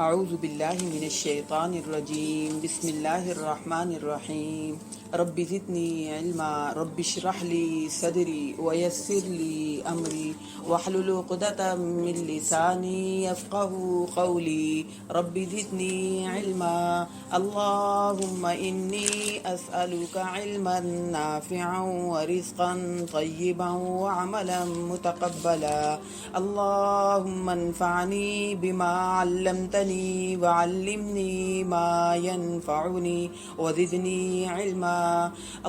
اعوذ باللہ من الشیطان الرجیم بسم اللہ الرحمن الرحیم رب زدنی علما رب اشرح لی صدری ویسر لی امری واحلل عقدۃ من لسانی یفقهوا قولی رب زدنی علما اللهم انی اسألک علما نافعا ورزقا طیبا وعملا متقبلا اللهم انفعنی بما علمتنی وعلمني ما ينفعني وزدني علما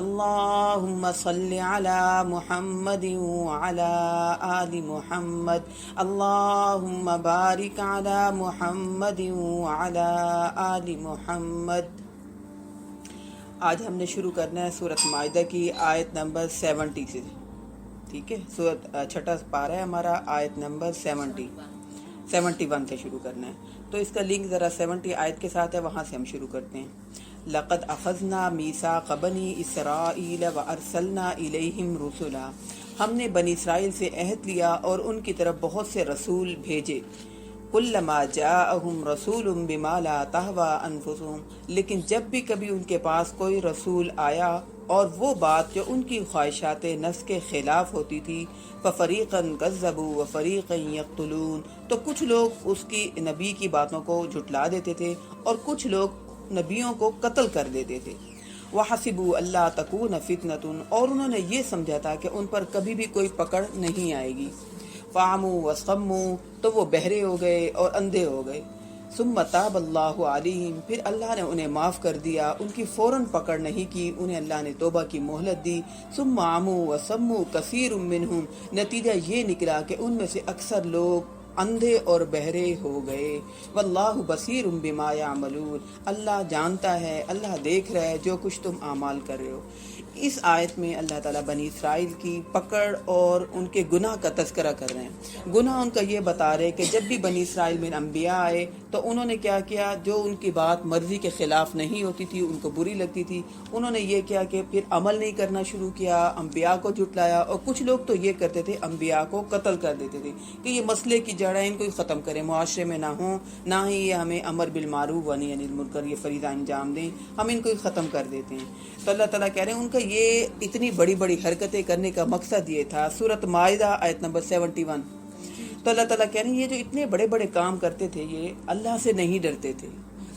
اللهم صل على محمد وعلى آل محمد اللهم بارك على محمد وعلى آل محمد۔ آج ہم نے شروع کرنا ہے سورۃ مائدہ کی آیت نمبر 70 سے، ٹھیک ہے؟ سورۃ چھٹا پارہ ہے ہمارا، آیت نمبر 71 سے شروع کرنا ہے، تو اس کا لنک ذرا 70 آیت کے ساتھ ہے، وہاں سے ہم شروع کرتے ہیں۔ لقد اخذنا میثاق بنی اسرائیل وارسلنا الیہم رسلا، ہم نے بنی اسرائیل سے عہد لیا اور ان کی طرف بہت سے رسول بھیجے۔ کلما جاءہم رسول بما لا تہوی انفسہم، لیکن جب بھی کبھی ان کے پاس کوئی رسول آیا اور وہ بات جو ان کی خواہشات نفس کے خلاف ہوتی تھی، فَفَرِيقًا كَذَّبُوا وَفَرِيقًا يَقْتُلُونَ، تو کچھ لوگ اس کی نبی کی باتوں کو جھٹلا دیتے تھے اور کچھ لوگ نبیوں کو قتل کر دیتے تھے۔ وَحَسِبُوا أَلَّا تَكُونَ فِتْنَةٌ، اور انہوں نے یہ سمجھا تھا کہ ان پر کبھی بھی کوئی پکڑ نہیں آئے گی۔ فَعَمُوا وَصَمُّوا، تو وہ بہرے ہو گئے اور اندھے ہو گئے۔ ثم تاب اللہ علیہم، پھر اللہ نے انہیں معاف کر دیا، ان کی فوراً پکڑ نہیں کی، انہیں اللہ نے توبہ کی مہلت دی۔ ثم عموا وصموا کثیر منہم، نتیجہ یہ نکلا کہ ان میں سے اکثر لوگ اندھے اور بہرے ہو گئے۔ واللہ بصیر بما یعملون، اللہ جانتا ہے، اللہ دیکھ رہا ہے جو کچھ تم اعمال کر رہے ہو۔ اس آیت میں اللہ تعالیٰ بنی اسرائیل کی پکڑ اور ان کے گناہ کا تذکرہ کر رہے ہیں۔ گناہ ان کا یہ بتا رہے کہ جب بھی بنی اسرائیل میں انبیاء آئے تو انہوں نے کیا کیا، جو ان کی بات مرضی کے خلاف نہیں ہوتی تھی، ان کو بری لگتی تھی، انہوں نے یہ کیا کہ پھر عمل نہیں کرنا شروع کیا، انبیاء کو جھٹلایا، اور کچھ لوگ تو یہ کرتے تھے انبیاء کو قتل کر دیتے تھے کہ یہ مسئلے کی جڑ ہے، ان کو ہی ختم کریں، معاشرے میں نہ ہوں، نہ ہی یہ ہمیں امر بالمعروف و نہی عن المنکر یہ فریضہ انجام دیں، ہم ان کو ہی ختم کر دیتے ہیں۔ تو اللہ تعالیٰ کہہ رہے ہیں ان کا یہ اتنی بڑی بڑی حرکتیں کرنے کا مقصد یہ تھا۔ سورۃ مائدہ آیت نمبر 71، تو اللہ تعالیٰ کہہ رہے ہیں یہ جو اتنے بڑے بڑے کام کرتے تھے، یہ اللہ سے نہیں ڈرتے تھے۔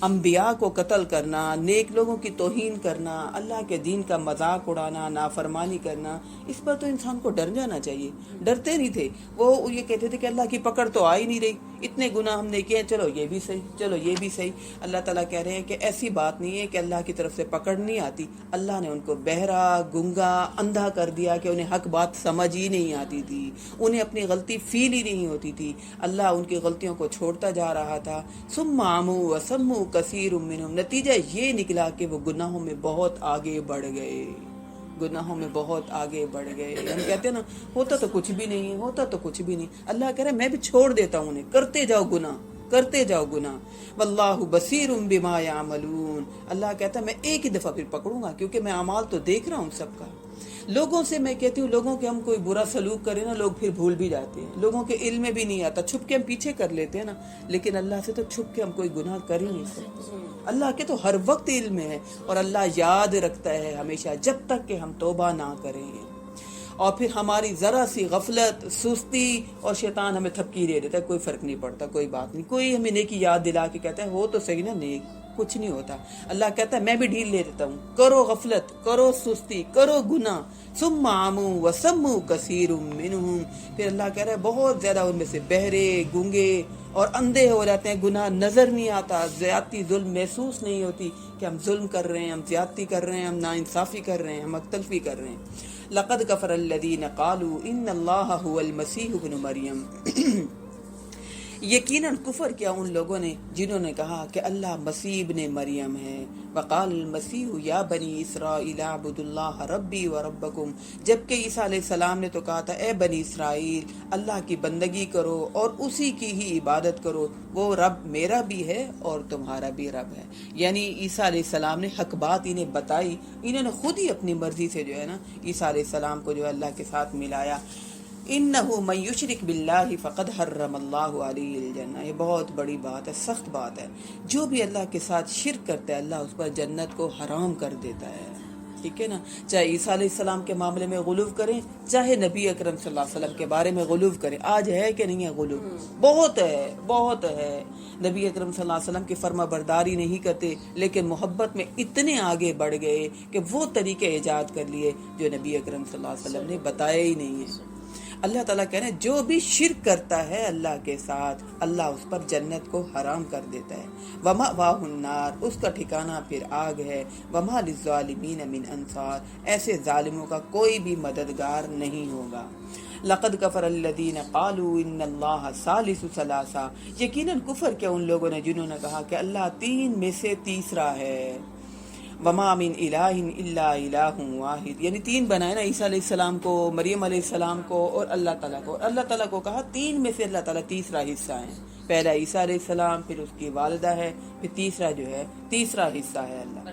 انبیاء کو قتل کرنا، نیک لوگوں کی توہین کرنا، اللہ کے دین کا مذاق اڑانا، نافرمانی کرنا، اس پر تو انسان کو ڈر جانا چاہیے۔ ڈرتے نہیں تھے، وہ یہ کہتے تھے کہ اللہ کی پکڑ تو آ ہی نہیں رہی، اتنے گناہ ہم نے کیے، چلو یہ بھی صحیح، چلو یہ بھی صحیح۔ اللہ تعالیٰ کہہ رہے ہیں کہ ایسی بات نہیں ہے کہ اللہ کی طرف سے پکڑ نہیں آتی، اللہ نے ان کو بہرا، گنگا، اندھا کر دیا کہ انہیں حق بات سمجھ ہی نہیں آتی تھی، انہیں اپنی غلطی فیل ہی نہیں ہوتی تھی، اللہ ان کی غلطیوں کو چھوڑتا جا رہا تھا۔ ثم عموا وصموا کثیر منہم، نتیجہ یہ نکلا کہ وہ گناہوں میں بہت آگے بڑھ گئے، گناہوں میں بہت آگے بڑھ گئے۔ ہم کہتے ہیں نا ہوتا تو کچھ بھی نہیں ہے، ہوتا تو کچھ بھی نہیں، اللہ کہہ رہے میں بھی چھوڑ دیتا ہوں انہیں، کرتے جاؤ گناہ، کرتے جاؤ گناہ۔ واللہ بصیر بما یعملون، اللہ کہتا ہے میں ایک ہی دفعہ پھر پکڑوں گا، کیونکہ میں اعمال تو دیکھ رہا ہوں سب کا۔ لوگوں سے میں کہتی ہوں، لوگوں کے ہم کوئی برا سلوک کریں نا، لوگ پھر بھول بھی جاتے ہیں، لوگوں کے علم میں بھی نہیں آتا، چھپ کے ہم پیچھے کر لیتے ہیں نا، لیکن اللہ سے تو چھپ کے ہم کوئی گناہ کر ہی نہیں سکتے۔ اللہ کے تو ہر وقت علم ہے، اور اللہ یاد رکھتا ہے ہمیشہ، جب تک کہ ہم توبہ نہ کریں۔ اور پھر ہماری ذرا سی غفلت، سستی، اور شیطان ہمیں تھپکی دے دیتا ہے، کوئی فرق نہیں پڑتا، کوئی بات نہیں، کوئی ہمیں نیکی یاد دلا کے کہتا ہے ہو تو صحیح نا نیک، کچھ نہیں ہوتا۔ اللہ کہتا ہے میں بھی ڈھیل لے دیتا ہوں، کرو غفلت، کرو سستی، کرو گناہ۔ ثم عموا وصموا کثیر منہم، پھر اللہ کہہ رہا ہے بہت زیادہ ان میں سے بہرے، گونگے اور اندھے ہو جاتے ہیں، گناہ نظر نہیں آتا، زیادتی، ظلم محسوس نہیں ہوتی کہ ہم ظلم کر رہے ہیں، ہم زیادتی کر رہے ہیں، ہم ناانصافی کر رہے ہیں، ہم حق تلفی کر رہے ہیں۔ لقد کفر الذین قالوا ان اللہ هو المسیح ابن مریم، یقیناً کفر کیا ان لوگوں نے جنہوں نے کہا کہ اللہ مسیح ابن مریم ہے۔ وقال المسیح یا بنی اسرائیل اعبدوا اللہ ربی و ربکم، جبکہ عیسیٰ علیہ السلام نے تو کہا تھا اے بنی اسرائیل اللہ کی بندگی کرو اور اسی کی ہی عبادت کرو، وہ رب میرا بھی ہے اور تمہارا بھی رب ہے۔ یعنی عیسیٰ علیہ السلام نے حق بات انہیں بتائی، انہوں نے خود ہی اپنی مرضی سے جو ہے نا عیسیٰ علیہ السلام کو جو ہے اللہ کے ساتھ ملایا۔ انہ من یشرک باللہ فقد حرم اللہ علیہ الجنہ. یہ بہت بڑی بات ہے، سخت بات ہے. جو بھی اللہ کے ساتھ شرک کرتا ہے اللہ اس پر جنت کو حرام کر دیتا ہے. ٹھیک ہے نا. چاہے عیسیٰ علیہ السلام کے معاملے میں غلو کریں، چاہے نبی اکرم صلی اللہ علیہ وسلم کے بارے میں غلو کریں. آج ہے کہ نہیں ہے غلو؟ بہت ہے، بہت ہے. نبی اکرم صلی اللہ علیہ وسلم کی فرما برداری نہیں کرتے، لیکن محبت میں اتنے آگے بڑھ گئے کہ وہ طریقے ایجاد کر لیے جو نبی اکرم صلی اللہ علیہ وسلم نے بتایا ہی نہیں ہے. اللہ تعالیٰ کہہ رہے ہیں جو بھی شرک کرتا ہے اللہ کے ساتھ اللہ اس پر جنت کو حرام کر دیتا ہے. وَمَأْوَاهُ النَّارُ، اس کا ٹھکانہ پھر آگ ہے. وَمَا لِلظَّالِمِينَ مِنْ أَنصَارٍ، ایسے ظالموں کا کوئی بھی مددگار نہیں ہوگا. لَقَدْ كَفَرَ الَّذِينَ قَالُوا إِنَّ اللَّهَ ثَالِثُ ثَلَاثَةٍ، یقیناً کفر کیا ان لوگوں نے جنہوں نے کہا کہ اللہ تین میں سے تیسرا ہے. وما من الہ الا الہ واحد، یعنی تین بنائے نا عیسیٰ علیہ السلام کو، مریم علیہ السلام کو اور اللہ تعالیٰ کو. اللہ تعالیٰ کو کہا تین میں سے اللہ تعالیٰ تیسرا حصہ ہے. پہلا عیسیٰ علیہ السلام، پھر اس کی والدہ ہے، پھر تیسرا جو ہے تیسرا حصہ ہے اللہ.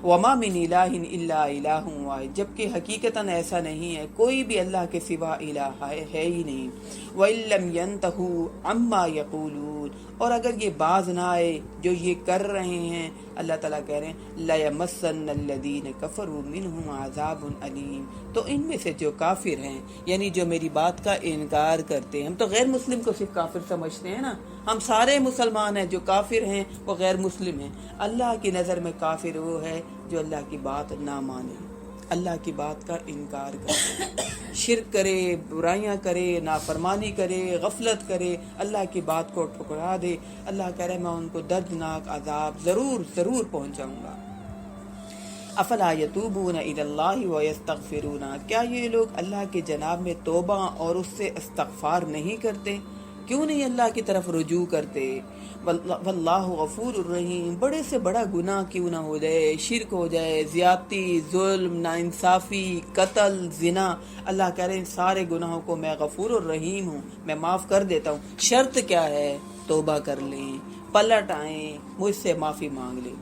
وما من الہ الا الہ واحد، جبکہ حقیقتاً ایسا نہیں ہے، کوئی بھی اللہ کے سوا الہ ہے ہی نہیں. وَإِن لَّمْ يَنْتَهُوا عَمَّا يَقُولُونَ، اور اگر یہ باز نہ آئے جو یہ کر رہے ہیں، اللہ تعالیٰ کہہ رہے ہیں لَيَمَسَّنَّ الَّذِينَ كَفَرُوا مِنْهُمْ عَذَابٌ أَلِيمٌ، تو ان میں سے جو کافر ہیں یعنی جو میری بات کا انکار کرتے ہیں. ہم تو غیر مسلم کو صرف کافر سمجھتے ہیں نا، ہم سارے مسلمان ہیں. جو کافر ہیں وہ غیر مسلم ہیں. اللہ کی نظر میں کافر وہ ہے جو اللہ کی بات نہ مانے، اللہ کی بات کا انکار کرے، شرک کرے، برائیاں کرے، نافرمانی کرے، غفلت کرے، اللہ کی بات کو ٹھکرا دے. اللہ کہہ رہے میں ان کو دردناک عذاب ضرور ضرور پہنچاؤں گا. افلا یتوبون الی اللہ ویستغفرون، کیا یہ لوگ اللہ کے جناب میں توبہ اور اس سے استغفار نہیں کرتے؟ کیوں نہیں اللہ کی طرف رجوع کرتے؟ واللہ غفور الرحیم، بڑے سے بڑا گناہ کیوں نہ ہو جائے، شرک ہو جائے، زیادتی، ظلم، ناانصافی، قتل، زنا، اللہ کہہ رہے ہیں سارے گناہوں کو میں غفور الرحیم ہوں، میں معاف کر دیتا ہوں. شرط کیا ہے؟ توبہ کر لیں، پلٹ آئیں، مجھ سے معافی مانگ لیں.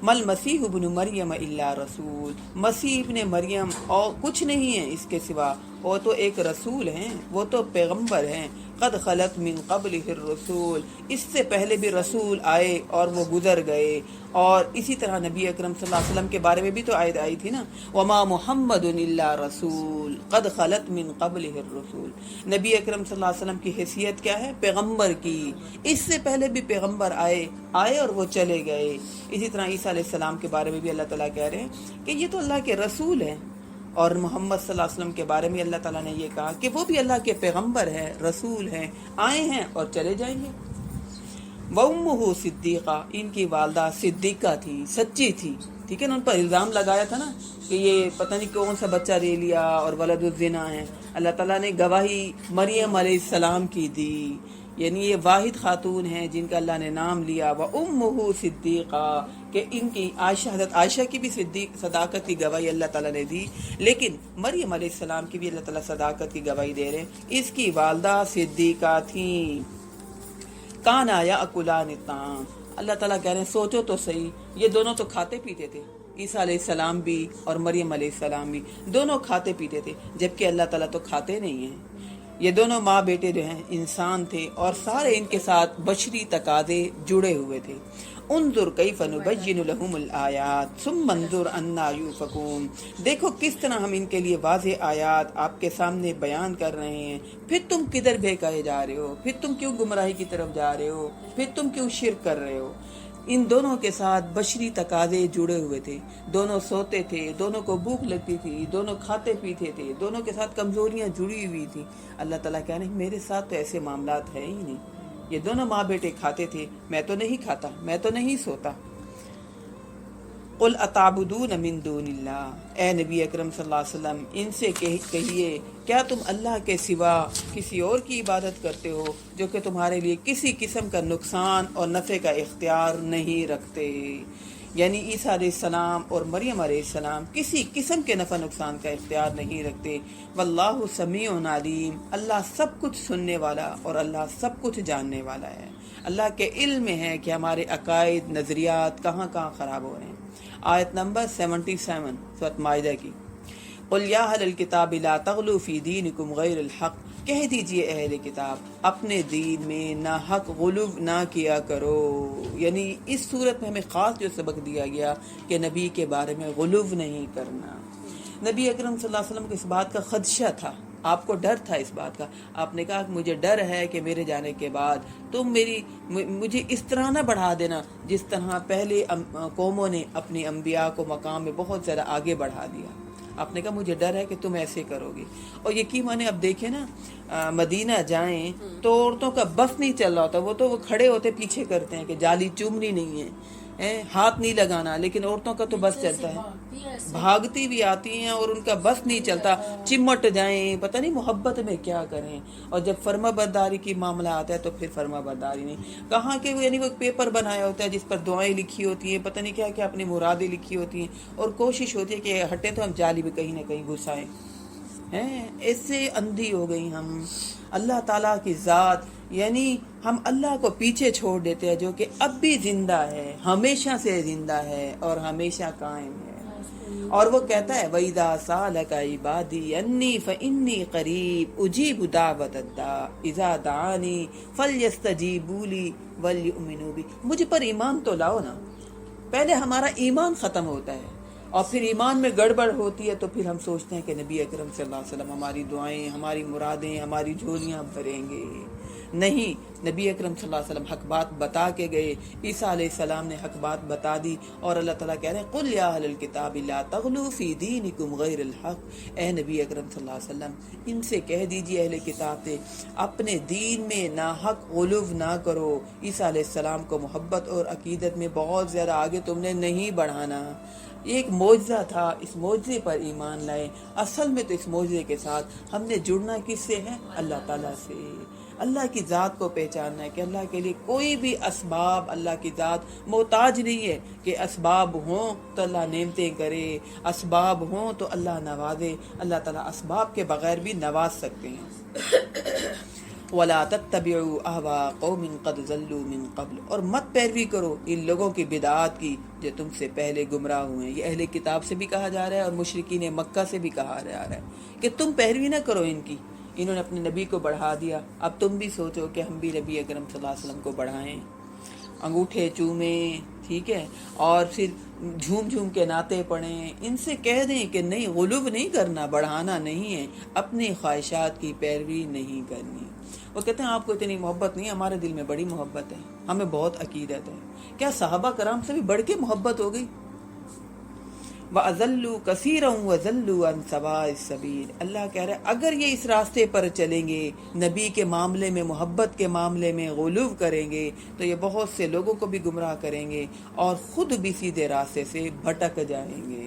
مل مسیح ابن مریم الا رسول، مسیح ابن مریم اور کچھ نہیں ہے اس کے سوا، وہ تو ایک رسول ہیں، وہ تو پیغمبر ہیں. قد خلت من قبلہ الرسول، اس سے پہلے بھی رسول آئے اور وہ گزر گئے. اور اسی طرح نبی اکرم صلی اللہ علیہ وسلم کے بارے میں بھی تو آیت آئی تھی نا، وما محمد الا رسول قد خلت من قبلہ الرسول. نبی اکرم صلی اللہ علیہ وسلم کی حیثیت کیا ہے؟ پیغمبر کی. اس سے پہلے بھی پیغمبر آئے اور وہ چلے گئے. اسی طرح عیسیٰ علیہ السلام کے بارے میں بھی اللہ تعالیٰ کہہ رہے ہیں کہ یہ تو اللہ کے رسول ہیں. اور محمد صلی اللہ علیہ وسلم کے بارے میں اللہ تعالیٰ نے یہ کہا کہ وہ بھی اللہ کے پیغمبر ہیں، رسول ہیں، آئے ہیں اور چلے جائیں گے. وَأُمُّهُ صِدِّيقَةٌ، ان کی والدہ صدیقہ تھی، سچی تھی. ٹھیک ہے نا. ان پر الزام لگایا تھا نا کہ یہ پتہ نہیں کون سا بچہ لے لیا اور ولد الزنا ہے. اللہ تعالیٰ نے گواہی مریم علیہ السلام کی دی، یعنی یہ واحد خاتون ہیں جن کا اللہ نے نام لیا. وَأُمُّهُ صِدِّيقَةٌ، کہ ان کی عائشہ، حضرت عائشہ کی بھی صداقت کی گواہی اللہ تعالیٰ نے دی، لیکن مریم علیہ السلام کی بھی اللہ تعالیٰ صداقت کی گواہی دے رہے ہیں. اس کی والدہ صدیقہ تھیں. کانا یاکلان الطعام، اللہ تعالیٰ کہہ رہے ہیں سوچو تو صحیح، یہ دونوں تو کھاتے پیتے تھے، عیسیٰ علیہ السلام بھی اور مریم علیہ السلام بھی دونوں کھاتے پیتے تھے، جبکہ اللہ تعالیٰ تو کھاتے نہیں ہیں. یہ دونوں ماں بیٹے جو ہیں انسان تھے اور سارے ان کے ساتھ بشری تقاضے جڑے ہوئے تھے. انظر کیف نبین لہم الآیات ثم انظر انا یؤفکون، دیکھو کس طرح ہم ان کے لیے واضح آیات آپ کے سامنے بیان کر رہے ہیں، پھر تم کدھر بہکائے جا رہے ہو، پھر تم کیوں گمراہی کی طرف جا رہے ہو، پھر تم کیوں شرک کر رہے ہو. ان دونوں کے ساتھ بشری تقاضے جڑے ہوئے تھے، دونوں سوتے تھے، دونوں کو بھوک لگتی تھی، دونوں کھاتے پیتے تھے، دونوں کے ساتھ کمزوریاں جڑی ہوئی تھی. اللہ تعالیٰ کہنے میرے ساتھ تو ایسے معاملات ہیں ہی نہیں، یہ دونوں ماں بیٹے کھاتے تھے، میں تو نہیں کھاتا، میں تو نہیں سوتا. قل اتعبدون من دون اللہ، اے نبی اکرم صلی اللہ علیہ وسلم ان سے کہیے کیا تم اللہ کے سوا کسی اور کی عبادت کرتے ہو جو کہ تمہارے لیے کسی قسم کا نقصان اور نفع کا اختیار نہیں رکھتے. یعنی عیسیٰ علیہ السلام اور مریم علیہ السلام کسی قسم کے نفع نقصان کا اختیار نہیں رکھتے. واللہ سمیع علیم، اللہ سب کچھ سننے والا اور اللہ سب کچھ جاننے والا ہے. اللہ کے علم میں ہے کہ ہمارے عقائد، نظریات کہاں کہاں خراب ہو رہے ہیں. آیت نمبر 77 سورۃ مائدہ کی. قل یا اہل الکتاب لا تغلوا فی دینکم غیر الحق، کہہ دیجئے اہل کتاب اپنے دین میں ناحق غلو نہ کیا کرو۔ یعنی اس صورت میں ہمیں خاص جو سبق دیا گیا کہ نبی کے بارے میں غلو نہیں کرنا۔ نبی اکرم صلی اللہ علیہ وسلم کو اس بات کا خدشہ تھا، آپ کو ڈر تھا اس بات کا، آپ نے کہا کہ مجھے ڈر ہے کہ میرے جانے کے بعد تم مجھے اس طرح نہ بڑھا دینا جس طرح پہلے قوموں نے اپنے انبیاء کو مقام میں بہت زیادہ آگے بڑھا دیا۔ آپ نے کہا مجھے ڈر ہے کہ تم ایسے کرو گے۔ اور یقین مانے اب دیکھیں نا، مدینہ جائیں تو عورتوں کا بس نہیں چل رہا ہوتا، وہ کھڑے ہوتے پیچھے کرتے ہیں کہ جالی چومنی نہیں ہے، ہاتھ نہیں لگانا، لیکن عورتوں کا تو بس چلتا ہے، بھاگتی بھی آتی ہیں اور ان کا بس نہیں چلتا، چمٹ جائیں، پتہ نہیں محبت میں کیا کریں۔ اور جب فرما برداری کی معاملہ آتا ہے تو پھر فرما برداری نہیں، کہاں کہ یعنی وہ پیپر بنایا ہوتا ہے جس پر دعائیں لکھی ہوتی ہیں، پتہ نہیں کیا کیا اپنی مرادیں لکھی ہوتی ہیں، اور کوشش ہوتی ہے کہ ہٹیں تو ہم جالی بھی کہیں نہ کہیں گھسائیں۔ اس سے اندھی ہو گئی ہم۔ اللہ تعالیٰ کی ذات، یعنی ہم اللہ کو پیچھے چھوڑ دیتے ہیں جو کہ اب بھی زندہ ہے، ہمیشہ سے زندہ ہے اور ہمیشہ قائم ہے۔ اور وہ کہتا ہے وَإِذَا سَأَلَكَ عِبَادِي أَنِّي فَإِنِّي قَرِيبٌ أُجِيبُ دَعْوَةَ الدَّاعِ إِذَا دَعَانِي فَلْيَسْتَجِيبُوا لِي وَلْيُؤْمِنُوا بِي۔ مجھ پر ایمان تو لاؤ نا، پہلے ہمارا ایمان ختم ہوتا ہے، اور پھر ایمان میں گڑبڑ ہوتی ہے تو پھر ہم سوچتے ہیں کہ نبی اکرم صلی اللہ علیہ وسلم ہماری دعائیں، ہماری مرادیں، ہماری جھولیاں بھریں گے۔ نہیں، نبی اکرم صلی اللہ علیہ وسلم حق بات بتا کے گئے، عیسیٰ علیہ السلام نے حق بات بتا دی، اور اللہ تعالیٰ کہہ رہے ہیں قل یا اہل الکتاب لا تغلوا فی دینکم غیر الحق۔ اے نبی اکرم صلی اللہ علیہ وسلم ان سے کہہ دیجیے اہل کتاب سے اپنے دین میں ناحق غلو نہ کرو، عیسیٰ علیہ السلام کو محبت اور عقیدت میں بہت زیادہ آگے تم نے نہیں بڑھانا۔ یہ ایک معجزہ تھا، اس معجزے پر ایمان لائے۔ اصل میں تو اس معجزے کے ساتھ ہم نے جڑنا کس سے ہے؟ اللہ تعالیٰ سے۔ اللہ کی ذات کو پہچاننا ہے کہ اللہ کے لیے کوئی بھی اسباب، اللہ کی ذات محتاج نہیں ہے کہ اسباب ہوں تو اللہ نعمتیں کرے، اسباب ہوں تو اللہ نوازے۔ اللہ تعالیٰ اسباب کے بغیر بھی نواز سکتے ہیں۔ وَلَا تَتَّبِعُوا أَهْوَاءَ قَوْمٍ قَدْ ضَلُّوا مِن قَبْلُ، اور مت پیروی کرو ان لوگوں کی بدعات کی جو تم سے پہلے گمراہ ہوئے ہیں۔ یہ اہل کتاب سے بھی کہا جا رہا ہے اور مشرکین مکہ سے بھی کہا جا رہا ہے کہ تم پیروی نہ کرو ان کی۔ انہوں نے اپنے نبی کو بڑھا دیا، اب تم بھی سوچو کہ ہم بھی نبی اکرم صلی اللہ علیہ وسلم کو بڑھائیں، انگوٹھے چومیں، ٹھیک ہے، اور پھر جھوم جھوم کے نعتیں پڑھیں۔ ان سے کہہ دیں کہ نہیں، غلو نہیں کرنا، بڑھانا نہیں ہے، اپنی خواہشات کی پیروی نہیں کرنی۔ وہ کہتے ہیں آپ کو اتنی محبت نہیں، ہمارے دل میں بڑی محبت ہے، ہمیں بہت عقیدت ہے۔ کیا صحابہ کرام سے بھی بڑھ کے محبت ہو گئی؟ وَأَضَلُّوا كَثِيرًا وَضَلُّوا عَنْ سَوَاءِ السَّبِيلِ۔ اللہ کہہ رہا ہے اگر یہ اس راستے پر چلیں گے، نبی کے معاملے میں، محبت کے معاملے میں غلو کریں گے، تو یہ بہت سے لوگوں کو بھی گمراہ کریں گے اور خود بھی سیدھے راستے سے بھٹک جائیں گے۔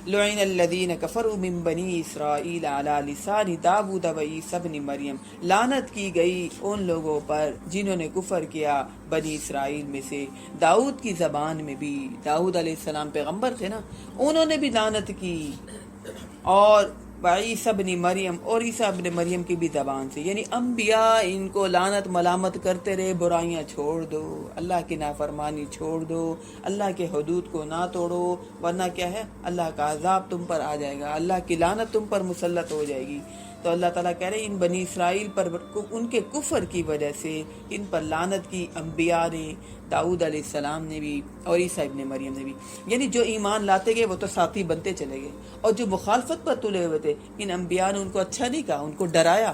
لعن الذین کفروا من بنی اسرائیل علی لسان داود و عیسی ابن مریم، لعنت کی گئی ان لوگوں پر جنہوں نے کفر کیا بنی اسرائیل میں سے داؤد کی زبان میں بھی۔ داؤد علیہ السلام پیغمبر تھے نا، انہوں نے بھی لعنت کی، اور عیسی ابن مریم، اور عیسی ابن مریم کی بھی زبان سے، یعنی انبیاء ان کو لعنت ملامت کرتے رہے۔ برائیاں چھوڑ دو، اللہ کی نافرمانی چھوڑ دو، اللہ کے حدود کو نہ توڑو، ورنہ کیا ہے، اللہ کا عذاب تم پر آ جائے گا، اللہ کی لعنت تم پر مسلط ہو جائے گی۔ تو اللہ تعالیٰ کہہ رہے ہیں ان بنی اسرائیل پر ان کے کفر کی وجہ سے ان پر لعنت کی انبیاء نے، داؤد علیہ السلام نے بھی اور عیسیٰ ابن مریم نے بھی۔ یعنی جو ایمان لاتے گئے وہ تو ساتھی بنتے چلے گئے، اور جو مخالفت پر تلے ہوئے تھے ان انبیاء نے ان کو اچھا نہیں کہا، ان کو ڈرایا،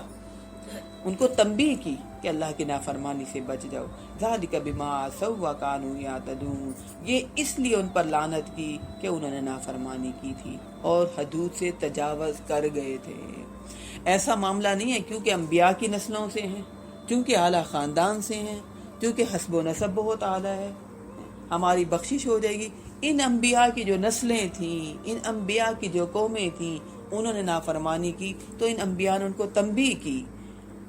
ان کو تنبیہ کی کہ اللہ کی نافرمانی سے بچ جاؤ۔ ذالک بما عصوا وکانوا یعتدون، یہ اس لیے ان پر لعنت کی کہ انہوں نے نافرمانی کی تھی اور حدود سے تجاوز کر گئے تھے۔ ایسا معاملہ نہیں ہے کیونکہ انبیاء کی نسلوں سے ہیں، کیونکہ اعلیٰ خاندان سے ہیں، کیونکہ حسب و نسب بہت اعلیٰ ہے، ہماری بخشش ہو جائے گی۔ ان انبیاء کی جو نسلیں تھیں، ان انبیاء کی جو قومیں تھیں، انہوں نے نافرمانی کی تو ان انبیاء نے ان کو تنبیہ کی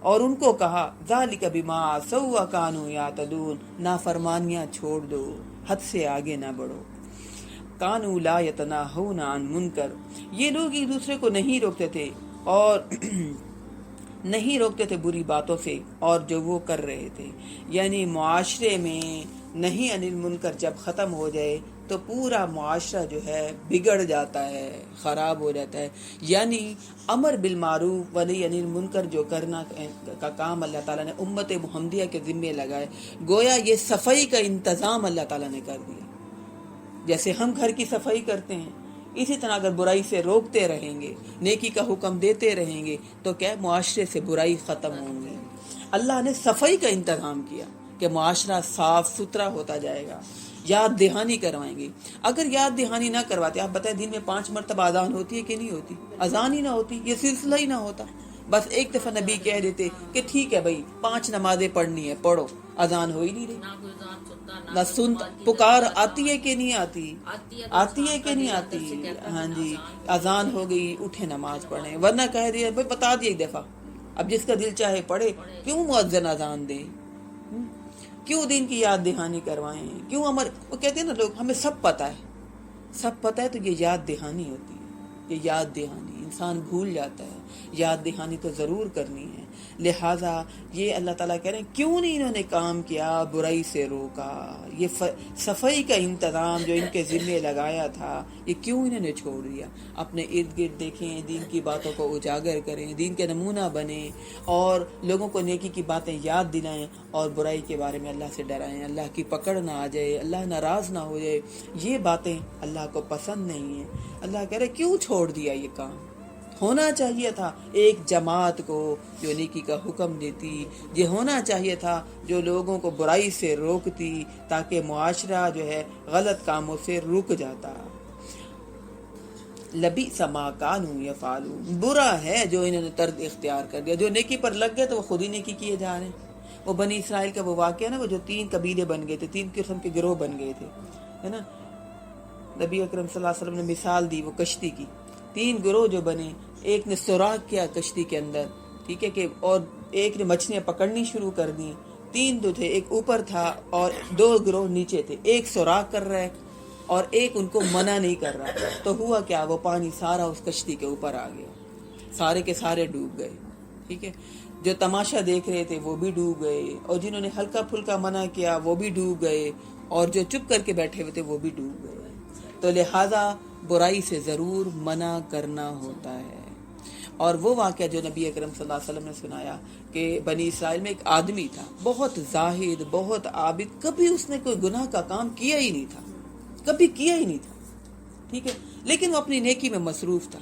اور ان کو کہا ذالک بما عصوا وکانوا یعتدون، نافرمانیاں چھوڑ دو، حد سے آگے نہ بڑھو۔ کانوا لا یتناہون عن منکر، یہ لوگ ایک دوسرے کو نہیں روکتے تھے اور نہیں روکتے تھے بری باتوں سے، اور جو وہ کر رہے تھے، یعنی معاشرے میں نہیں انل منکر جب ختم ہو جائے تو پورا معاشرہ جو ہے بگڑ جاتا ہے، خراب ہو جاتا ہے۔ یعنی امر بالمعروف ونہی عن المنکر جو کرنا کا کام اللہ تعالیٰ نے امت محمدیہ کے ذمے لگائے، گویا یہ صفائی کا انتظام اللہ تعالیٰ نے کر دیا۔ جیسے ہم گھر کی صفائی کرتے ہیں، اسی طرح اگر برائی سے روکتے رہیں گے، نیکی کا حکم دیتے رہیں گے، تو کیا معاشرے سے برائی ختم ہوں گی۔ اللہ نے صفائی کا انتظام کیا کہ معاشرہ صاف ستھرا ہوتا جائے گا۔ یاد دہانی کروائیں گے۔ اگر یاد دہانی نہ کرواتے، آپ بتائیں دن میں 5 مرتبہ اذان ہوتی ہے کہ نہیں ہوتی؟ اذان ہی نہ ہوتی، یہ سلسلہ ہی نہ ہوتا۔ بس ایک دفعہ نبی کہہ دیتے کہ ٹھیک ہے بھائی 5 نمازیں پڑھنی ہے، پڑھو، اذان ہو ہی نہیں رہی۔ نہ سن پکار آتی ہے کہ نہیں آتی؟ آتی ہے کہ نہیں آتی؟ ہاں جی، اذان ہو گئی، اٹھے نماز پڑھیں، ورنہ کہہ دیا بھائی بتا دیا ایک دفعہ، اب جس کا دل چاہے پڑھے، کیوں مؤذن اذان دے؟ کیوں دین کی یاد دہانی کروائیں؟ کیوں وہ کہتے ہیں نا لوگ ہمیں سب پتہ ہے، سب پتہ ہے، تو یہ یاد دہانی ہوتی ہے، یہ یاد دہانی، انسان بھول جاتا ہے، یاد دہانی تو ضرور کرنی ہے۔ لہٰذا یہ اللہ تعالیٰ کہہ رہے ہیں کیوں نہیں انہوں نے کام کیا، برائی سے روکا، یہ صفائی کا انتظام جو ان کے ذمے لگایا تھا، یہ کیوں انہوں نے چھوڑ دیا؟ اپنے ارد گرد دیکھیں، دین کی باتوں کو اجاگر کریں، دین کے نمونہ بنیں، اور لوگوں کو نیکی کی باتیں یاد دلائیں، اور برائی کے بارے میں اللہ سے ڈرائیں، اللہ کی پکڑ نہ آ جائے، اللہ ناراض نہ ہو جائے۔ یہ باتیں اللہ کو پسند نہیں ہیں۔ اللہ کہہ رہے کیوں چھوڑ دیا یہ کام؟ ہونا چاہیے تھا ایک جماعت کو جو نیکی کا حکم دیتی، یہ ہونا چاہیے تھا جو لوگوں کو برائی سے روکتی، تاکہ معاشرہ جو ہے غلط کاموں سے رک جاتا۔ لبئس ما کانوا یفعلون، برا ہے جو انہوں نے طرد اختیار کر دیا۔ جو نیکی پر لگ گئے تو وہ خود ہی نیکی کیے جا رہے ہیں۔ وہ بنی اسرائیل کا وہ واقعہ نا، وہ جو 3 قبیلے بن گئے تھے، 3 قسم کے گروہ بن گئے تھے، ہے نا۔ نبی اکرم صلی اللہ علیہ وسلم نے مثال دی وہ کشتی کی، 3 گروہ جو بنے، ایک نے سوراخ کیا کشتی کے اندر، ٹھیک ہے کہ، اور ایک نے مچھلیاں پکڑنی شروع کر دی۔ 3 جو تھے، ایک اوپر تھا اور 2 گروہ نیچے تھے، ایک سوراخ کر رہا ہے اور ایک ان کو منع نہیں کر رہا۔ تو ہوا کیا، وہ پانی سارا اس کشتی کے اوپر آ گیا، سارے کے سارے ڈوب گئے، ٹھیک ہے۔ جو تماشا دیکھ رہے تھے وہ بھی ڈوب گئے، اور جنہوں نے ہلکا پھلکا منع کیا وہ بھی ڈوب گئے، اور جو چپ کر کے بیٹھے ہوئے تھے وہ بھی ڈوب گئے۔ تو لہذا برائی سے ضرور منع کرنا ہوتا ہے۔ اور وہ واقعہ جو نبی اکرم صلی اللہ علیہ وسلم نے سنایا کہ بنی اسرائیل میں ایک آدمی تھا، بہت زاہد، بہت عابد، کبھی اس نے کوئی گناہ کا کام کیا ہی نہیں تھا، کبھی کیا ہی نہیں تھا، ٹھیک ہے، لیکن وہ اپنی نیکی میں مصروف تھا۔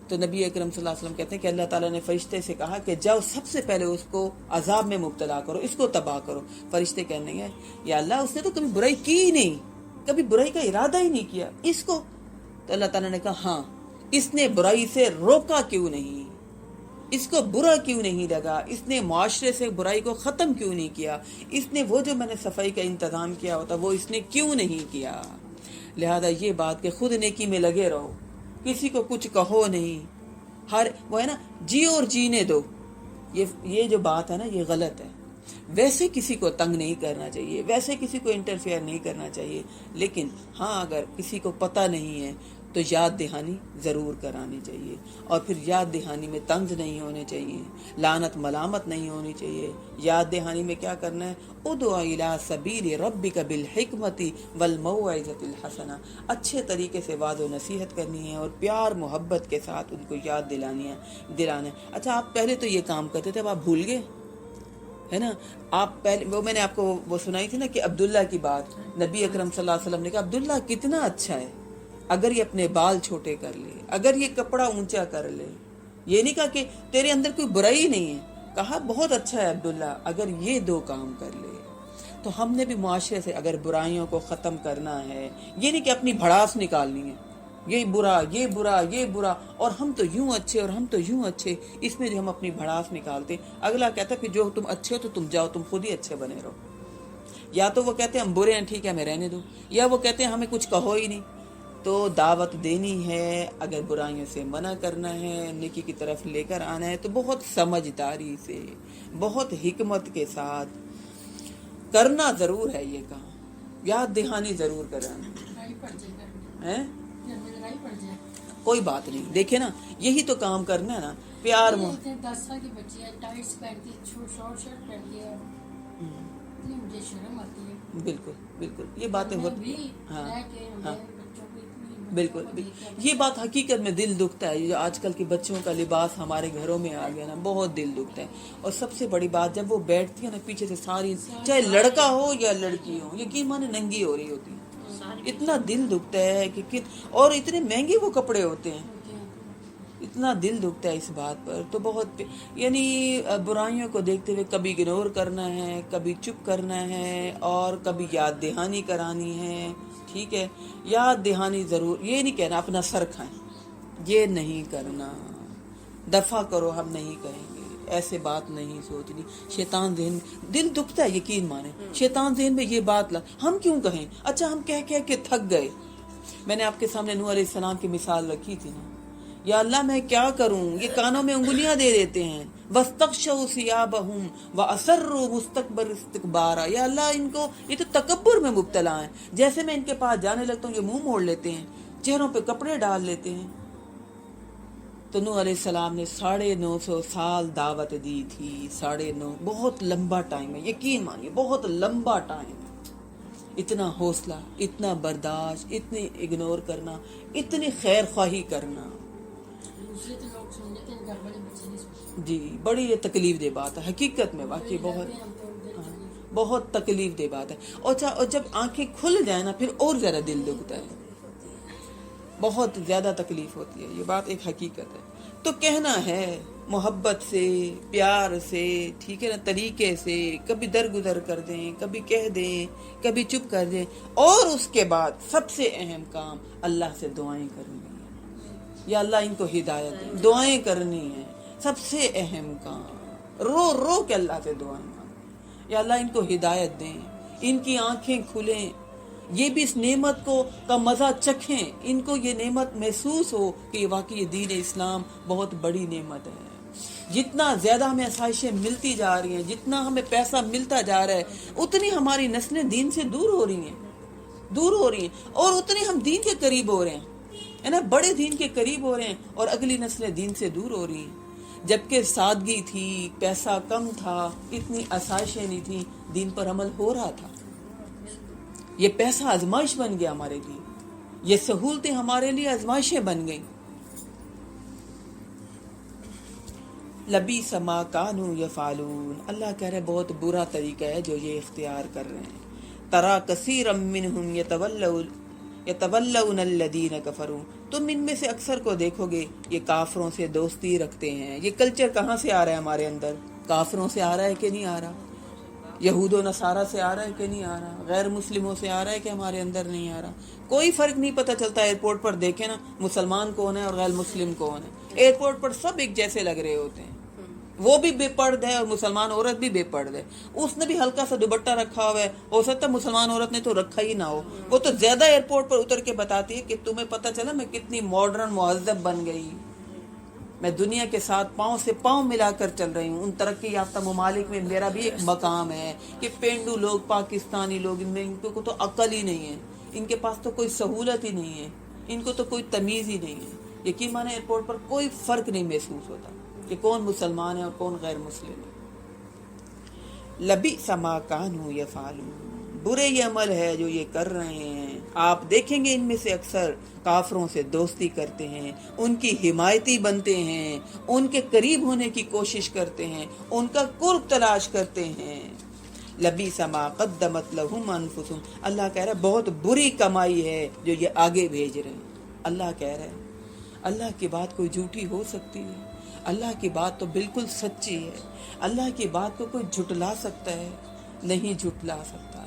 تو نبی اکرم صلی اللہ علیہ وسلم کہتے ہیں کہ اللہ تعالیٰ نے فرشتے سے کہا کہ جاؤ سب سے پہلے اس کو عذاب میں مبتلا کرو، اس کو تباہ کرو۔ فرشتے کہنے ہیں یا اللہ اس نے تو کبھی برائی کی ہی نہیں، کبھی برائی کا ارادہ ہی نہیں کیا، اس کو۔ تو اللہ تعالیٰ نے کہا ہاں، اس نے برائی سے روکا کیوں نہیں، اس کو برا کیوں نہیں لگا، اس نے معاشرے سے برائی کو ختم کیوں نہیں کیا، اس نے وہ جو میں نے صفائی کا انتظام کیا ہوتا وہ اس نے کیوں نہیں کیا۔ لہذا یہ بات کہ خود نیکی میں لگے رہو، کسی کو کچھ کہو نہیں، ہر وہ ہے نا جی اور جینے دو، یہ جو بات ہے نا یہ غلط ہے۔ ویسے کسی کو تنگ نہیں کرنا چاہیے، ویسے کسی کو انٹرفیئر نہیں کرنا چاہیے، لیکن ہاں اگر کسی کو پتہ نہیں ہے تو یاد دہانی ضرور کرانی چاہیے، اور پھر یاد دہانی میں طنز نہیں ہونے چاہیے، لعنت ملامت نہیں ہونی چاہیے۔ یاد دہانی میں کیا کرنا ہے، ادعو الی سبیل ربک بالحکمت والموعظۃ الحسنہ، اچھے طریقے سے وعظ و نصیحت کرنی ہے اور پیار محبت کے ساتھ ان کو یاد دلانا ہے۔ اچھا آپ پہلے تو یہ کام کرتے تھے، اب آپ بھول گئے، ہے نا۔ آپ پہلے وہ میں نے آپ کو وہ سنائی تھی نا کہ عبداللہ کی بات، نبی اکرم صلی اللہ علیہ وسلم نے کہا عبداللہ کتنا اچھا ہے اگر یہ اپنے بال چھوٹے کر لے، اگر یہ کپڑا اونچا کر لے۔ یہ نہیں کہا کہ تیرے اندر کوئی برائی نہیں ہے، کہا بہت اچھا ہے عبداللہ اگر یہ 2 کام کر لے۔ تو ہم نے بھی معاشرے سے اگر برائیوں کو ختم کرنا ہے، یہ نہیں کہ اپنی بھڑاس نکالنی ہے، یہ برا یہ برا یہ برا، اور ہم تو یوں اچھے اور ہم تو یوں اچھے، اس میں جو ہم اپنی بھڑاس نکالتے، اگلا کہتا کہ جو تم اچھے ہو تو تم جاؤ، تم خود ہی اچھے بنے رہو۔ یا تو وہ کہتے ہیں ہم برے ہیں ٹھیک ہے ہمیں رہنے دو، یا وہ کہتے ہیں ہمیں کچھ کہو ہی نہیں۔ تو دعوت دینی ہے، اگر برائیوں سے منع کرنا ہے، نیکی کی طرف لے کر آنا ہے، تو بہت سمجھداری سے، بہت حکمت کے ساتھ کرنا ضرور ہے یہ کام، یاد دہانی ضرور کرنا ہے۔ کوئی بات نہیں، دیکھیں نا یہی تو کام کرنا ہے نا، پیار 10 سال کی بچی ہے، ٹائٹس پہنتی ہے، شارٹ شرٹ پہنتی ہے، مجھے شرم آتی ہے۔ بالکل بالکل یہ باتیں ہوتی ہیں. ہاں ہاں بالکل یہ بات حقیقت میں دل دکھتا ہے. جو آج کل کے بچوں کا لباس ہمارے گھروں میں آ گیا نا, بہت دل دکھتا ہے. اور سب سے بڑی بات جب وہ بیٹھتی ہے نا پیچھے سے ساری, چاہے لڑکا ہو یا لڑکی ہو, یقین مانے ننگی ہو رہی ہوتی ہے. اتنا دل دکھتا ہے کہ اور اتنے مہنگے وہ کپڑے ہوتے ہیں, اتنا دل دکھتا ہے اس بات پر. تو بہت یعنی برائیوں کو دیکھتے ہوئے کبھی اگنور کرنا ہے, کبھی چپ کرنا ہے, اور کبھی یاد دہانی کرانی ہے. ٹھیک ہے, یاد دہانی ضرور, یہ نہیں کہنا اپنا سر کھائیں, یہ نہیں کرنا, دفع کرو ہم نہیں کہیں گے, ایسے بات نہیں سوچنی. شیطان ذہن, دل دکھتا ہے یقین مانے, شیطان ذہن میں یہ بات ہم کیوں کہیں. اچھا ہم کہہ کے تھک گئے. میں نے آپ کے سامنے نوح علیہ السلام کی مثال رکھی تھی نا, یا اللہ میں کیا کروں, یہ کانوں میں انگلیاں دے دیتے ہیں. وَاسْتَغْشَوْا ثِيَابَهُمْ وَأَسَرُّوا مُسْتَكْبَرًا اسْتِكْبَارًا. یا اللہ ان کو, یہ تو تکبر میں مبتلا ہیں. جیسے میں ان کے پاس جانے لگتا ہوں یہ منہ موڑ لیتے ہیں, چہروں پہ کپڑے ڈال لیتے ہیں. تو نوح علیہ السلام نے 950 سال دعوت دی تھی. 9.5 بہت لمبا ٹائم ہے, یقین مانیے بہت لمبا ٹائم ہے. اتنا حوصلہ, اتنا برداشت, اتنی اگنور کرنا, اتنی خیر خواہی کرنا, جی بڑی یہ تکلیف دہ بات ہے حقیقت میں. واقعی بہت تکلیف دہ بات ہے. اور جب آنکھیں کھل جائیں نا پھر اور زیادہ دل دکھتا ہے, بہت زیادہ تکلیف ہوتی ہے. یہ بات ایک حقیقت ہے. تو کہنا ہے محبت سے, پیار سے, ٹھیک ہے نا, طریقے سے, کبھی درگزر کر دیں, کبھی کہہ دیں, کبھی چپ کر دیں. اور اس کے بعد سب سے اہم کام اللہ سے دعائیں کرنی ہے. یا اللہ ان کو ہدایت دے, دعائیں کرنی ہیں, سب سے اہم کام. رو رو کے اللہ سے دعائیں مانگیں, یا اللہ ان کو ہدایت دیں, ان کی آنکھیں کھلیں, یہ بھی اس نعمت کو کا مزہ چکھیں, ان کو یہ نعمت محسوس ہو کہ یہ واقعی دین اسلام بہت بڑی نعمت ہے. جتنا زیادہ ہمیں آسائشیں ملتی جا رہی ہیں, جتنا ہمیں پیسہ ملتا جا رہا ہے, اتنی ہماری نسلیں دین سے دور ہو رہی ہیں, اور اتنے ہم دین کے قریب ہو رہے ہیں, ہے نا, بڑے دین کے قریب ہو رہے ہیں, اور اگلی نسلیں دین سے دور ہو رہی ہیں. جبکہ سادگی تھی, پیسہ کم تھا, اتنی آسائشیں نہیں تھیں, دین پر عمل ہو رہا تھا. یہ پیسہ آزمائش بن گیا ہمارے لیے, یہ سہولتیں ہمارے لیے آزمائشیں بن گئیں. لبیس ما کانوا یفعلون, اللہ کہہ رہے بہت برا طریقہ ہے جو یہ اختیار کر رہے ہیں. ترا کثیرا منہم یتولون الذین کفروا, تم ان میں سے اکثر کو دیکھو گے یہ کافروں سے دوستی رکھتے ہیں. یہ کلچر کہاں سے آ رہا ہے ہمارے اندر, کافروں سے آ رہا ہے کہ نہیں آ رہا, یہود و نصارہ سے آ رہا ہے کہ نہیں آ رہا, غیر مسلموں سے آ رہا ہے کہ ہمارے اندر نہیں آ رہا. کوئی فرق نہیں پتہ چلتا. ایئرپورٹ پر دیکھیں نا, مسلمان کون ہے اور غیر مسلم کون ہے. ایئرپورٹ پر سب ایک جیسے لگ رہے ہوتے ہیں, وہ بھی بے پرد ہے اور مسلمان عورت بھی بے پرد ہے. اس نے بھی ہلکا سا دوپٹہ رکھا ہوا ہے, ہو سکتا ہے مسلمان عورت نے تو رکھا ہی نہ ہو. وہ تو زیادہ ایئرپورٹ پر اتر کے بتاتی ہے کہ تمہیں پتہ چلا میں کتنی ماڈرن مہذب بن گئی, میں دنیا کے ساتھ پاؤں سے پاؤں ملا کر چل رہی ہوں. ان ترقی یافتہ ممالک میں میرا بھی ایک مقام ہے. کہ پینڈو لوگ, پاکستانی لوگ, ان کو تو عقل ہی نہیں ہے, ان کے پاس تو کوئی سہولت ہی نہیں ہے, ان کو تو کوئی تمیز ہی نہیں ہے. یقین مانے ایئرپورٹ پر کوئی فرق نہیں محسوس ہوتا کہ کون مسلمان ہے اور کون غیر مسلم ہے. لبئس ما کانوا یفعلون, برے یہ عمل ہے جو یہ کر رہے ہیں. آپ دیکھیں گے ان میں سے اکثر کافروں سے دوستی کرتے ہیں, ان کی حمایتی بنتے ہیں, ان کے قریب ہونے کی کوشش کرتے ہیں, ان کا قرب تلاش کرتے ہیں. لبئس ما قدمت لهم انفسهم, اللہ کہہ رہا ہے بہت بری کمائی ہے جو یہ آگے بھیج رہے ہیں. اللہ کہہ رہا ہے اللہ کی بات کوئی جھوٹی ہو سکتی ہے, اللہ کی بات تو بالکل سچی ہے. اللہ کی بات کو کوئی جھٹلا سکتا ہے, نہیں جھٹلا سکتا.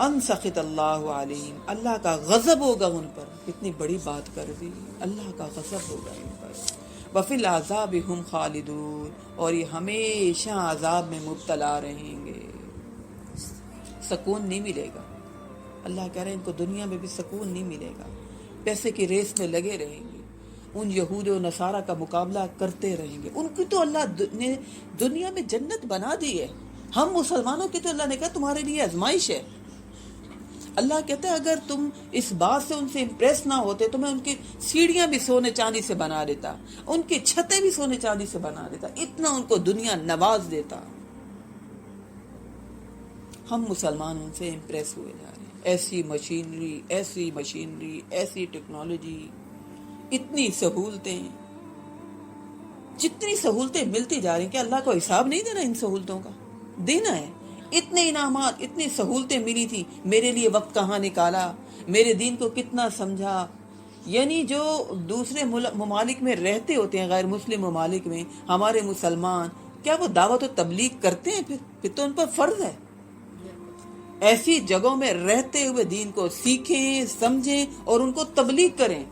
ان سخط اللہ علیہم, اللہ کا غضب ہوگا ان پر. کتنی بڑی بات کر دی, اللہ کا غضب ہوگا ان پر. وفی العذاب ہم خالدون, اور یہ ہمیشہ عذاب میں مبتلا رہیں گے, سکون نہیں ملے گا. اللہ کہہ رہے ہیں ان کو دنیا میں بھی سکون نہیں ملے گا, پیسے کی ریس میں لگے رہیں گے, ان یہود و نصارہ کا مقابلہ کرتے رہیں گے. ان کی تو اللہ نے دنیا میں جنت بنا دی ہے, ہم مسلمانوں کی تو اللہ نے کہا تمہارے لیے آزمائش ہے. اللہ کہتا ہے اگر تم اس بات سے ان سے امپریس نہ ہوتے تو میں ان کی سیڑھیاں بھی سونے چاندی سے بنا دیتا, ان کی چھتیں بھی سونے چاندی سے بنا دیتا, اتنا ان کو دنیا نواز دیتا. ہم مسلمان ان سے امپریس ہوئے جا رہے ہیں. ایسی مشینری ایسی ٹیکنالوجی، اتنی سہولتیں، جتنی سہولتیں ملتی جا رہی ہیں کہ اللہ کو حساب نہیں دینا ان سہولتوں کا؟ دینا ہے. اتنے انعامات، اتنی سہولتیں ملی تھی، میرے لیے وقت کہاں نکالا، میرے دین کو کتنا سمجھا. یعنی جو دوسرے ممالک میں رہتے ہوتے ہیں، غیر مسلم ممالک میں، ہمارے مسلمان کیا وہ دعوت و تبلیغ کرتے ہیں؟ پھر تو ان پر فرض ہے ایسی جگہوں میں رہتے ہوئے دین کو سیکھیں، سمجھیں اور ان کو تبلیغ کریں.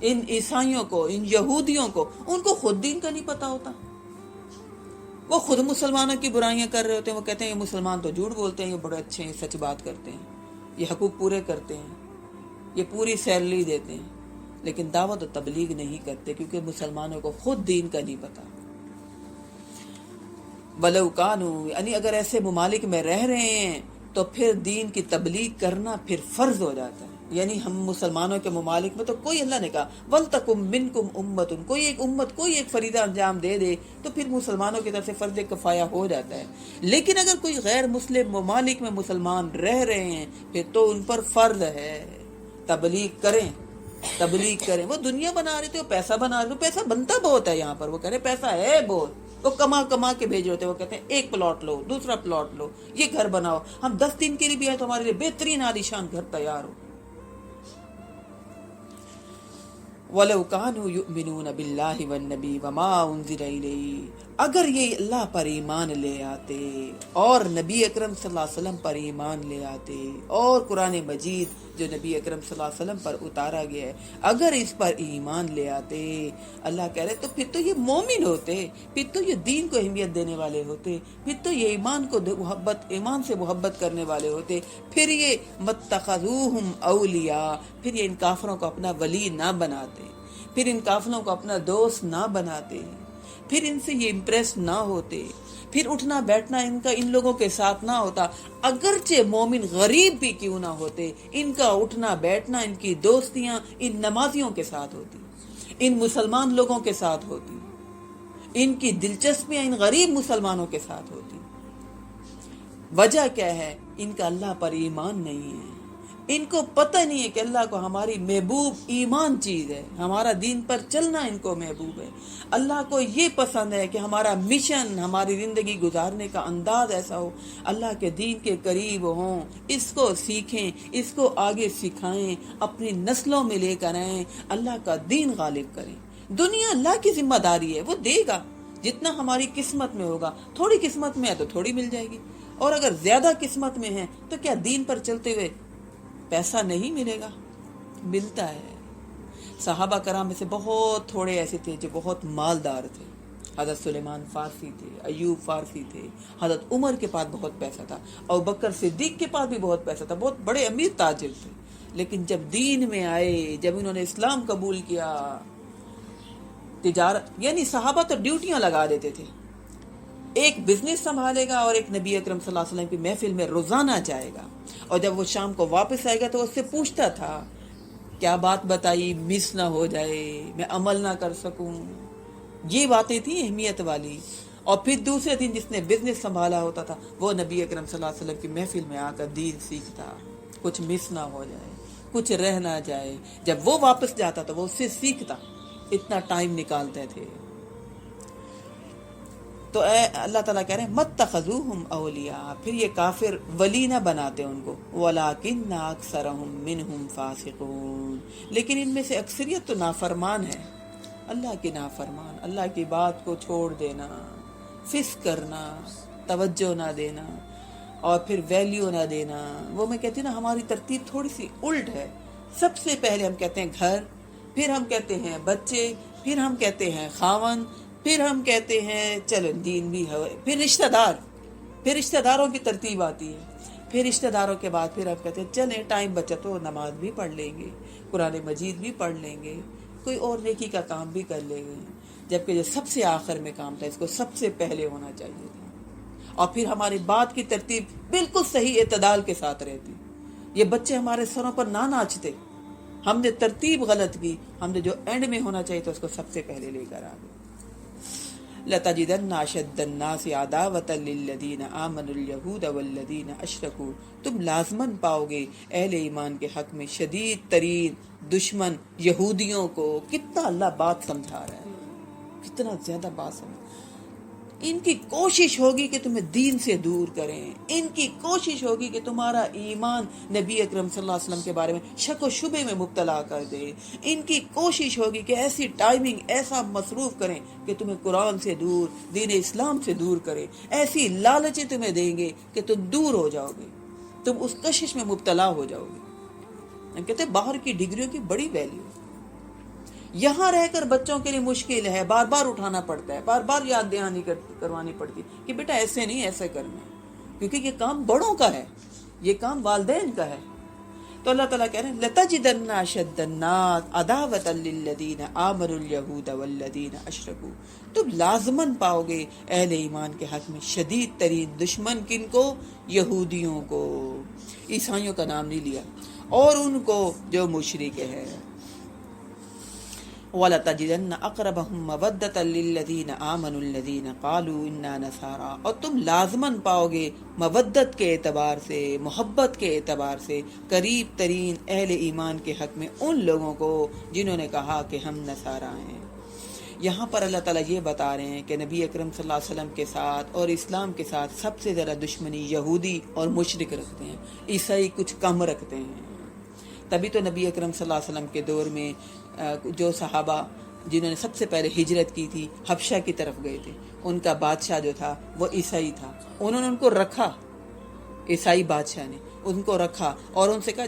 ان عیسائیوں کو، ان یہودیوں کو، ان کو خود دین کا نہیں پتا ہوتا. وہ خود مسلمانوں کی برائیاں کر رہے ہوتے ہیں. وہ کہتے ہیں یہ مسلمان تو جھوٹ بولتے ہیں، یہ بڑے اچھے ہیں، سچ بات کرتے ہیں، یہ حقوق پورے کرتے ہیں، یہ پوری سیلری دیتے ہیں، لیکن دعوت و تبلیغ نہیں کرتے کیونکہ مسلمانوں کو خود دین کا نہیں پتا. وَلَوْ كَانُوا، یعنی اگر ایسے ممالک میں رہ رہے ہیں تو پھر دین کی تبلیغ کرنا پھر فرض ہو جاتا ہے. یعنی ہم مسلمانوں کے ممالک میں تو کوئی، اللہ نے کہا وَلْتَكُمْ مِنْكُمْ أُمَّةٌ، کوئی ایک امت، کوئی ایک فریضہ انجام دے دے تو پھر مسلمانوں کی طرف سے فرض کفایہ ہو جاتا ہے. لیکن اگر کوئی غیر مسلم ممالک میں مسلمان رہ رہے ہیں پھر تو ان پر فرض ہے تبلیغ کریں. وہ دنیا بنا رہے تھے، وہ پیسہ بنا رہے تھے، پیسہ بنتا بہت ہے یہاں پر. وہ کہہ رہے پیسہ ہے بہت، وہ کما کے بھیج رہے تھے. وہ کہتے ہیں ایک پلاٹ لو، دوسرا پلاٹ لو، یہ گھر بناؤ، ہم 10 دن کے لیے بھی آئے تو ہمارے لیے بہترین عالیشان گھر تیار ہو. وَلَوْ كَانُوا يُؤْمِنُونَ بِاللَّهِ وَالنَّبِيِّ وَمَا أُنزِلَ إِلَيْهِ، اگر یہ اللہ پر ایمان لے آتے اور نبی اکرم صلی اللہ علیہ وسلم پر ایمان لے آتے اور قرآن مجید جو نبی اکرم صلی اللہ علیہ وسلم پر اتارا گیا ہے، اگر اس پر ایمان لے آتے، اللہ کہہ رہے تو پھر تو یہ مومن ہوتے، پھر تو یہ دین کو اہمیت دینے والے ہوتے، پھر تو یہ ایمان سے محبت کرنے والے ہوتے. پھر یہ متخذوہم اولیاء، پھر یہ ان کافروں کو اپنا ولی نہ بناتے، پھر ان کافروں کو اپنا دوست نہ بناتے، پھر ان سے یہ امپریس نہ ہوتے، پھر اٹھنا بیٹھنا ان کا ان لوگوں کے ساتھ نہ ہوتا. اگرچہ مومن غریب بھی کیوں نہ ہوتے، ان کا اٹھنا بیٹھنا، ان کی دوستیاں ان نمازیوں کے ساتھ ہوتی، ان مسلمان لوگوں کے ساتھ ہوتی، ان کی دلچسپیاں ان غریب مسلمانوں کے ساتھ ہوتی. وجہ کیا ہے؟ ان کا اللہ پر ایمان نہیں ہے. ان کو پتہ نہیں ہے کہ اللہ کو ہماری محبوب ایمان چیز ہے، ہمارا دین پر چلنا ان کو محبوب ہے. اللہ کو یہ پسند ہے کہ ہمارا مشن، ہماری زندگی گزارنے کا انداز ایسا ہو، اللہ کے دین کے قریب ہوں، اس کو سیکھیں، اس کو آگے سکھائیں، اپنی نسلوں میں لے کر آئیں، اللہ کا دین غالب کریں. دنیا اللہ کی ذمہ داری ہے، وہ دے گا جتنا ہماری قسمت میں ہوگا. تھوڑی قسمت میں ہے تو تھوڑی مل جائے گی، اور اگر زیادہ قسمت میں ہے تو کیا دین پر چلتے ہوئے پیسہ نہیں ملے گا؟ ملتا ہے. صحابہ کرام میں سے بہت تھوڑے ایسے تھے جو بہت مالدار تھے. حضرت سلیمان فارسی تھے، ایوب فارسی تھے، حضرت عمر کے پاس بہت پیسہ تھا، ابوبکر صدیق کے پاس بھی بہت پیسہ تھا، بہت بڑے امیر تاجر تھے. لیکن جب دین میں آئے، جب انہوں نے اسلام قبول کیا، تجارت، یعنی صحابہ تو ڈیوٹیاں لگا دیتے تھے، ایک بزنس سنبھالے گا اور ایک نبی اکرم صلی اللہ علیہ وسلم کی محفل میں روزانہ جائے گا، اور جب وہ شام کو واپس آئے گا تو اس سے پوچھتا تھا کیا بات بتائی مس نہ ہو جائے، میں عمل نہ کر سکوں. یہ باتیں تھیں اہمیت والی. اور پھر دوسرے دن جس نے بزنس سنبھالا ہوتا تھا وہ نبی اکرم صلی اللہ علیہ وسلم کی محفل میں آ کر دین سیکھتا، کچھ مس نہ ہو جائے، کچھ رہ نہ جائے. جب وہ واپس جاتا تو وہ اس سے سیکھتا، اتنا ٹائم نکالتے تھے. تو اے اللہ تعالیٰ کہہ رہے ہیں متخذوہم اولیاء، پھر یہ کافر ولی نہ بناتے ان کو. وَلَٰكِنَّ أَكْثَرَهُم مِّنْهُمْ فَاسِقُونَ، لیکن ان میں سے اکثریت تو نافرمان ہے، اللہ کی نافرمان، اللہ کی بات کو چھوڑ دینا، فسق کرنا، توجہ نہ دینا اور پھر ویلیو نہ دینا. وہ میں کہتی ہوں نا، ہماری ترتیب تھوڑی سی الٹ ہے. سب سے پہلے ہم کہتے ہیں گھر، پھر ہم کہتے ہیں بچے، پھر ہم کہتے ہیں خاوند، پھر ہم کہتے ہیں چلو دین بھی ہے، پھر رشتہ دار، پھر رشتہ داروں کی ترتیب آتی ہے، پھر رشتہ داروں کے بعد پھر ہم کہتے ہیں چلیں ٹائم بچا تو نماز بھی پڑھ لیں گے، قرآن مجید بھی پڑھ لیں گے، کوئی اور نیکی کا کام بھی کر لیں گے. جبکہ جو سب سے آخر میں کام تھا اس کو سب سے پہلے ہونا چاہیے تھا. اور پھر ہماری بات کی ترتیب بالکل صحیح اعتدال کے ساتھ رہتی. یہ بچے ہمارے سروں پر نہ ناچتے، ہم نے ترتیب غلط کی، ہم نے جو اینڈ میں ہونا چاہیے تو اس کو سب سے پہلے لے کر آ گئے. لَتَجِدَنَّ أَشَدَّ النَّاسِ عَدَاوَةً لِلَّذِينَ آمَنُوا الْيَهُودَ وَالَّذِينَ أَشْرَكُوا، تم لازماً پاؤ گے اہل ایمان کے حق میں شدید ترین دشمن یہودیوں کو۔ کتنا اللہ بات سمجھا رہا ہے، کتنا زیادہ بات سمجھا۔ ان کی کوشش ہوگی کہ تمہیں دین سے دور کریں، ان کی کوشش ہوگی کہ تمہارا ایمان نبی اکرم صلی اللہ علیہ وسلم کے بارے میں شک و شبے میں مبتلا کر دے، ان کی کوشش ہوگی کہ ایسی ٹائمنگ ایسا مصروف کریں کہ تمہیں قرآن سے دور، دین اسلام سے دور کریں، ایسی لالچیں تمہیں دیں گے کہ تم دور ہو جاؤ گے، تم اس کشش میں مبتلا ہو جاؤ گے۔ ہم کہتے ہیں باہر کی ڈگریوں کی بڑی ویلیو ہے، یہاں رہ کر بچوں کے لیے مشکل ہے، بار بار اٹھانا پڑتا ہے، بار بار یاد دہانی کروانی پڑتی کہ بیٹا ایسے نہیں، ایسے کرنا ہے، کیونکہ یہ کام بڑوں کا ہے، یہ کام والدین کا ہے۔ تو اللہ تعالیٰ کہہ رہے ہیں لَتَجِدَنَّ أَشَدَّ النَّاسِ عَدَاوَةً لِلَّذِينَ آمَنُوا الْيَهُودَ وَالَّذِينَ أَشْرَكُوا، تم لازماً پاؤ گے اہل ایمان کے حق میں شدید ترین دشمن، کن کو؟ یہودیوں کو، عیسائیوں کا نام نہیں لیا، اور ان کو جو مشرک ہے۔ وَلَتَجِدَنَّ أَقْرَبَهُمْ مَوَدَّةً لِلَّذِينَ آمَنُوا الَّذِينَ قَالُوا إِنَّا نَصَارَىٰ، اور تم لازماً پاؤ گے مودت کے اعتبار سے، محبت کے اعتبار سے قریب ترین اہل ایمان کے حق میں ان لوگوں کو جنہوں نے کہا کہ ہم نصارہ ہیں۔ یہاں پر اللہ تعالیٰ یہ بتا رہے ہیں کہ نبی اکرم صلی اللہ علیہ وسلم کے ساتھ اور اسلام کے ساتھ سب سے زیادہ دشمنی یہودی اور مشرک رکھتے ہیں، عیسائی کچھ کم رکھتے ہیں۔ تبھی تو نبی اکرم صلی اللہ علیہ وسلم کے دور میں جو صحابہ جنہوں نے سب سے پہلے ہجرت کی تھی حبشہ کی طرف گئے تھے، ان کا بادشاہ جو تھا وہ عیسائی تھا، انہوں نے ان کو رکھا، عیسائی بادشاہ نے ان کو رکھا اور ان سے کہا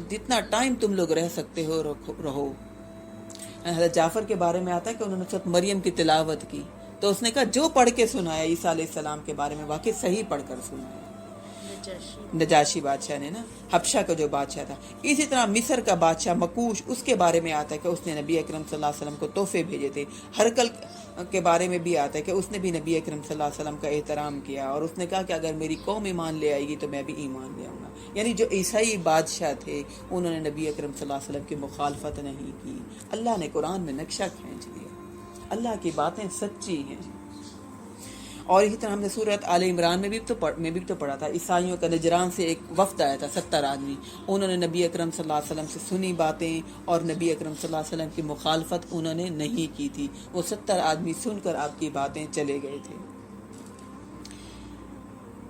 جتنا ٹائم تم لوگ رہ سکتے ہو رہو۔ حضرت جعفر کے بارے میں آتا ہے کہ انہوں نے سورۃ مریم کی تلاوت کی تو اس نے کہا جو پڑھ کے سنایا عیسیٰ علیہ السلام کے بارے میں واقعی صحیح پڑھ کر سنایا، نجاشی بادشاہ نے نا، حبشہ کا جو بادشاہ تھا۔ اسی طرح مصر کا بادشاہ مکوش، اس کے بارے میں آتا ہے کہ اس نے نبی اکرم صلی اللہ علیہ وسلم کو تحفے بھیجے تھے۔ ہرقل کے بارے میں بھی آتا ہے کہ اس نے بھی نبی اکرم صلی اللہ علیہ وسلم کا احترام کیا اور اس نے کہا کہ اگر میری قوم ایمان لے آئے گی تو میں بھی ایمان لے آؤں گا۔ یعنی جو عیسائی بادشاہ تھے انہوں نے نبی اکرم صلی اللہ علیہ وسلم کی مخالفت نہیں کی۔ اللہ نے قرآن میں نقشہ کھینچ لیا، اللہ کی باتیں سچی ہیں۔ اور اسی طرح ہم نے سورۃ آل عمران میں بھی تو پڑھا تھا، عیسائیوں کا نجران سے ایک وفد آیا تھا 70 آدمی، انہوں نے نبی اکرم صلی اللہ علیہ وسلم سے سنی باتیں اور نبی اکرم صلی اللہ علیہ وسلم کی مخالفت انہوں نے نہیں کی تھی، وہ 70 آدمی سن کر آپ کی باتیں چلے گئے تھے۔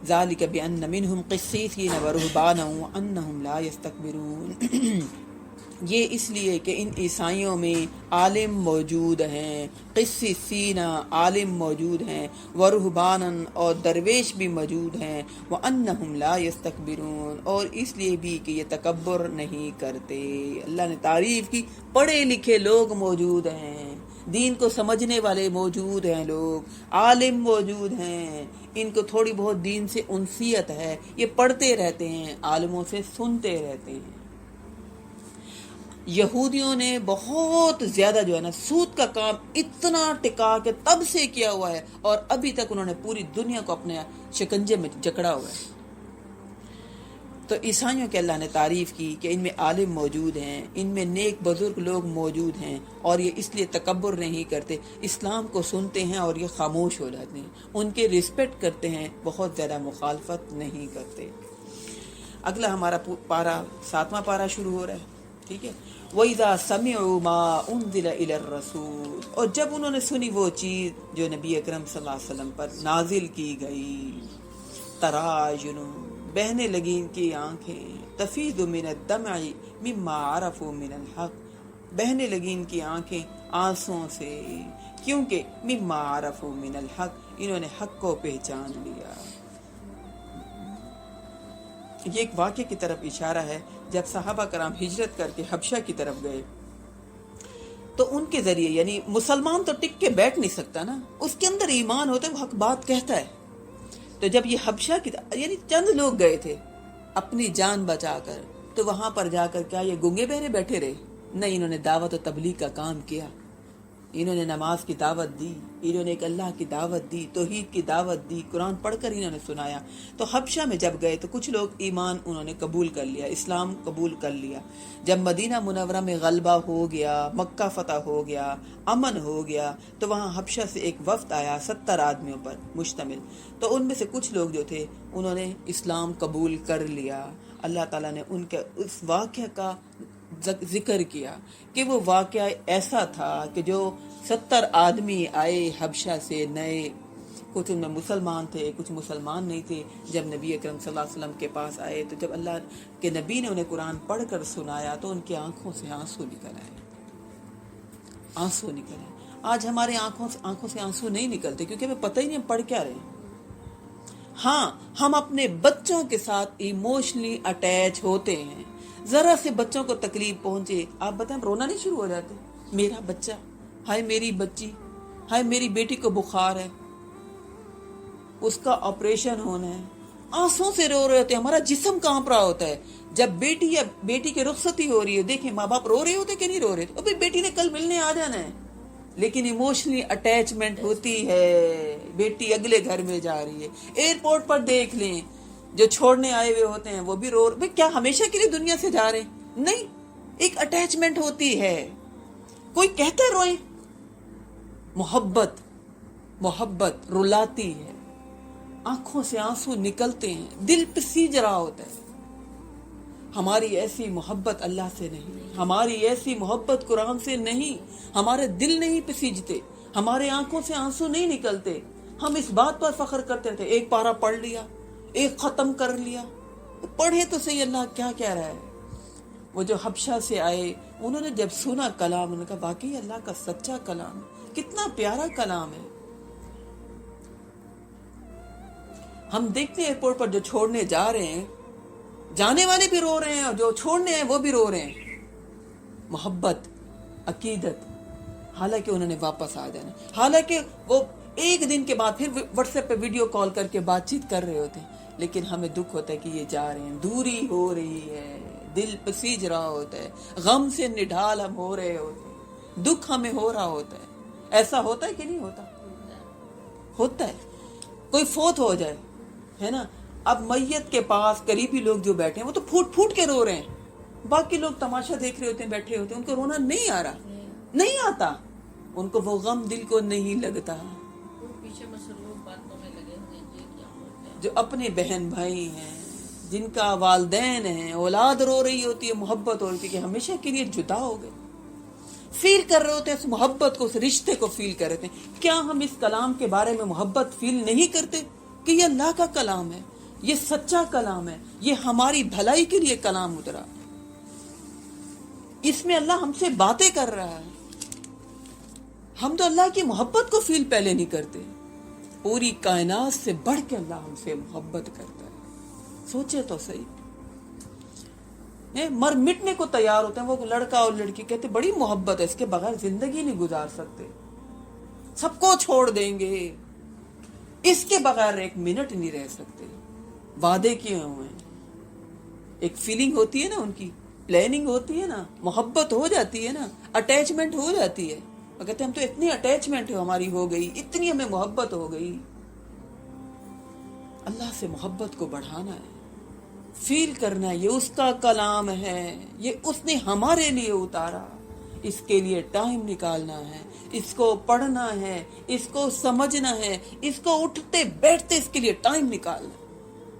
ذَلِكَ بِأَنَّ مِنْهُمْ قِسِّيسِينَ وَرُهْبَانًا وَأَنَّهُمْ لَا يَسْتَكْبِرُونَ، یہ اس لیے کہ ان عیسائیوں میں عالم موجود ہیں، قسیسین عالم موجود ہیں، ورہبانن اور درویش بھی موجود ہیں، وانہم لا یستکبرون اور اس لیے بھی کہ یہ تکبر نہیں کرتے۔ اللہ نے تعریف کی، پڑھے لکھے لوگ موجود ہیں، دین کو سمجھنے والے موجود ہیں، لوگ عالم موجود ہیں، ان کو تھوڑی بہت دین سے انسیت ہے، یہ پڑھتے رہتے ہیں، عالموں سے سنتے رہتے ہیں۔ یہودیوں نے بہت زیادہ جو ہے نا سود کا کام اتنا ٹکا کے تب سے کیا ہوا ہے اور ابھی تک انہوں نے پوری دنیا کو اپنے شکنجے میں جکڑا ہوا ہے۔ تو عیسائیوں کے اللہ نے تعریف کی کہ ان میں عالم موجود ہیں، ان میں نیک بزرگ لوگ موجود ہیں اور یہ اس لیے تکبر نہیں کرتے، اسلام کو سنتے ہیں اور یہ خاموش ہو جاتے ہیں، ان کے رسپیکٹ کرتے ہیں، بہت زیادہ مخالفت نہیں کرتے۔ اگلا ہمارا پارہ 7واں پارہ شروع ہو رہا ہے، ٹھیک ہے۔ وَإِذَا سَمِعُوا مَا أُنزِلَ إِلَى الرَّسُولِ، اور جب انہوں نے سنی وہ چیز جو نبی اکرم صلی اللہ علیہ وسلم پر نازل کی گئی، تَرَاجُنُ بہنے لگی ان کی آنکھیں، تَفِيضُ مِنَ الدَّمْعِ مِمَّا عَرَفُوا مِنَ الْحَقِّ بہنے لگی ان کی آنکھیں آنسوں سے، کیونکہ مِمَّا عَرَفُوا مِنَ الْحَقِّ انہوں نے حق کو پہچان لیا۔ یہ ایک واقعے کی طرف اشارہ ہے، جب صحابہ کرام ہجرت کر کے حبشہ کی طرف گئے تو ان کے ذریعے، یعنی مسلمان تو ٹک کے بیٹھ نہیں سکتا نا، اس کے اندر ایمان ہوتا ہے، وہ حق بات کہتا ہے۔ تو جب یہ حبشہ کی یعنی چند لوگ گئے تھے اپنی جان بچا کر، تو وہاں پر جا کر کیا یہ گنگے بہرے بیٹھے رہے؟ نہیں، انہوں نے دعوت و تبلیغ کا کام کیا، انہوں نے نماز کی دعوت دی، انہوں نے ایک اللہ کی دعوت دی، توحید کی دعوت دی، قرآن پڑھ کر انہوں نے سنایا۔ تو حبشہ میں جب گئے تو کچھ لوگ ایمان انہوں نے قبول کر لیا، اسلام قبول کر لیا۔ جب مدینہ منورہ میں غلبہ ہو گیا، مکہ فتح ہو گیا، امن ہو گیا، تو وہاں حبشہ سے ایک وفد آیا 70 آدمیوں پر مشتمل۔ تو ان میں سے کچھ لوگ جو تھے انہوں نے اسلام قبول کر لیا۔ اللہ تعالیٰ نے ان کے اس واقعہ کا ذکر کیا کہ وہ واقعہ ایسا تھا کہ جو 70 آدمی آئے حبشہ سے نئے، کچھ ان میں مسلمان تھے، کچھ مسلمان نہیں تھے، جب نبی اکرم صلی اللہ علیہ وسلم کے پاس آئے تو جب اللہ کے نبی نے انہیں قرآن پڑھ کر سنایا تو ان کی آنکھوں سے آنسو نکل آئے، آنسو نکل آئے۔ آج ہمارے آنکھوں سے آنسو نہیں نکلتے کیونکہ ہمیں پتہ ہی نہیں ہم پڑھ کیا رہے ہیں۔ ہاں، ہم اپنے بچوں کے ساتھ ایموشنلی اٹیچ ہوتے ہیں، ذرا سے بچوں کو تکلیف پہنچے آپ بتائیں رونا نہیں شروع ہو جاتے؟ میرا بچہ، ہائے میری بچی، ہائے میری بیٹی کو بخار ہے، اس کا آپریشن ہونا ہے، آنسوں سے رو رہے ہوتے ہیں، ہمارا جسم کانپ رہا ہوتا ہے۔ جب بیٹی یا بیٹی کی رخصتی ہو رہی ہے، دیکھیں ماں باپ رو رہے ہوتے کہ نہیں رو رہے تھے؟ ابھی بیٹی نے کل ملنے آ جانا ہے، لیکن ایموشنلی اٹیچمنٹ ہوتی ہے، بیٹی اگلے گھر میں جا رہی ہے۔ ایئرپورٹ پر دیکھ لیں جو چھوڑنے آئے ہوئے ہوتے ہیں وہ بھی رو رہے، کیا ہمیشہ کے لیے دنیا سے جا رہے ہیں؟ نہیں، ایک اٹیچمنٹ ہوتی ہے۔ کوئی کہتا ہے روئیں، محبت رلاتی ہے، آنکھوں سے آنسو نکلتے ہیں، دل پسیج رہا ہوتا ہے۔ ہماری ایسی محبت اللہ سے نہیں، ہماری ایسی محبت قرآن سے نہیں، ہمارے دل نہیں پسیجتے، ہمارے آنکھوں سے آنسو نہیں نکلتے۔ ہم اس بات پر فخر کرتے تھے ایک پارہ پڑھ لیا، ایک ختم کر لیا، پڑھے تو صحیح اللہ کیا کہہ رہا ہے۔ وہ جو حبشہ سے آئے انہوں نے جب سنا کلام، انہوں نے کہا واقعی اللہ کا سچا کلام ہے، کتنا پیارا کلام ہے۔ ہم دیکھتے ہیں ایئرپورٹ پر جو چھوڑنے جا رہے ہیں، جانے والے بھی رو رہے ہیں اور جو چھوڑنے ہیں وہ بھی رو رہے ہیں۔ محبت، عقیدت، حالانکہ انہوں نے واپس آ جانا، حالانکہ وہ ایک دن کے بعد پھر واٹس ایپ پہ ویڈیو کال کر کے بات چیت کر رہے ہوتے ہیں، لیکن ہمیں دکھ ہوتا ہے کہ یہ جا رہے ہیں، دوری ہو رہی ہے، دل پسیج رہا ہوتا ہے، غم سے نڈھال ہم ہو رہے ہوتے ہیں، دکھ ہمیں ہو رہا ہوتا ہے۔ ایسا ہوتا ہے کہ نہیں ہوتا؟ ہوتا ہے۔ کوئی فوت ہو جائے ہے نا، اب میت کے پاس قریبی لوگ جو بیٹھے ہیں وہ تو پھوٹ پھوٹ کے رو رہے ہیں، باقی لوگ تماشا دیکھ رہے ہوتے ہیں، بیٹھے ہوتے ہیں، ان کو رونا نہیں آ رہا، نہیں آتا، ان کو وہ غم دل کو نہیں لگتا۔ پیچھے مصروف باتوں میں لگے ہوئے ہیں، جو اپنے بہن بھائی ہیں، جن کا والدین ہیں، اولاد رو رہی ہوتی ہے، محبت ہو رہی ہے کہ ہمیشہ کے لیے جدا ہو گئے، فیل کر رہے ہوتے ہیں اس محبت کو، اس رشتے کو فیل کر رہے ہیں۔ کیا ہم اس کلام کے بارے میں محبت فیل نہیں کرتے کہ یہ اللہ کا کلام ہے، یہ سچا کلام ہے، یہ ہماری بھلائی کے لیے کلام اترا، اس میں اللہ ہم سے باتیں کر رہا ہے۔ ہم تو اللہ کی محبت کو فیل پہلے نہیں کرتے، پوری کائنات سے بڑھ کے اللہ ہم سے محبت کرتا ہے۔ سوچے تو صحیح، مر مٹنے کو تیار ہوتے ہیں وہ لڑکا اور لڑکی، کہتے بڑی محبت ہے، اس کے بغیر زندگی نہیں گزار سکتے، سب کو چھوڑ دیں گے، اس کے بغیر ایک منٹ نہیں رہ سکتے، وعدے کیے ہوئے ہیں۔ ایک فیلنگ ہوتی ہے نا، ان کی پلاننگ ہوتی ہے نا، محبت ہو جاتی ہے نا، اٹیچمنٹ ہو جاتی ہے، اور کہتے ہیں ہم تو اتنی اٹیچمنٹ ہماری ہو گئی، اتنی ہمیں محبت ہو گئی۔ اللہ سے محبت کو بڑھانا ہے، فیل کرنا ہے، یہ اس کا کلام ہے، یہ اس نے ہمارے لیے اتارا، اس کے لیے ٹائم نکالنا ہے، اس کو پڑھنا ہے، اس کو سمجھنا ہے، اس کو اٹھتے بیٹھتے اس کے لیے ٹائم نکالنا ہے۔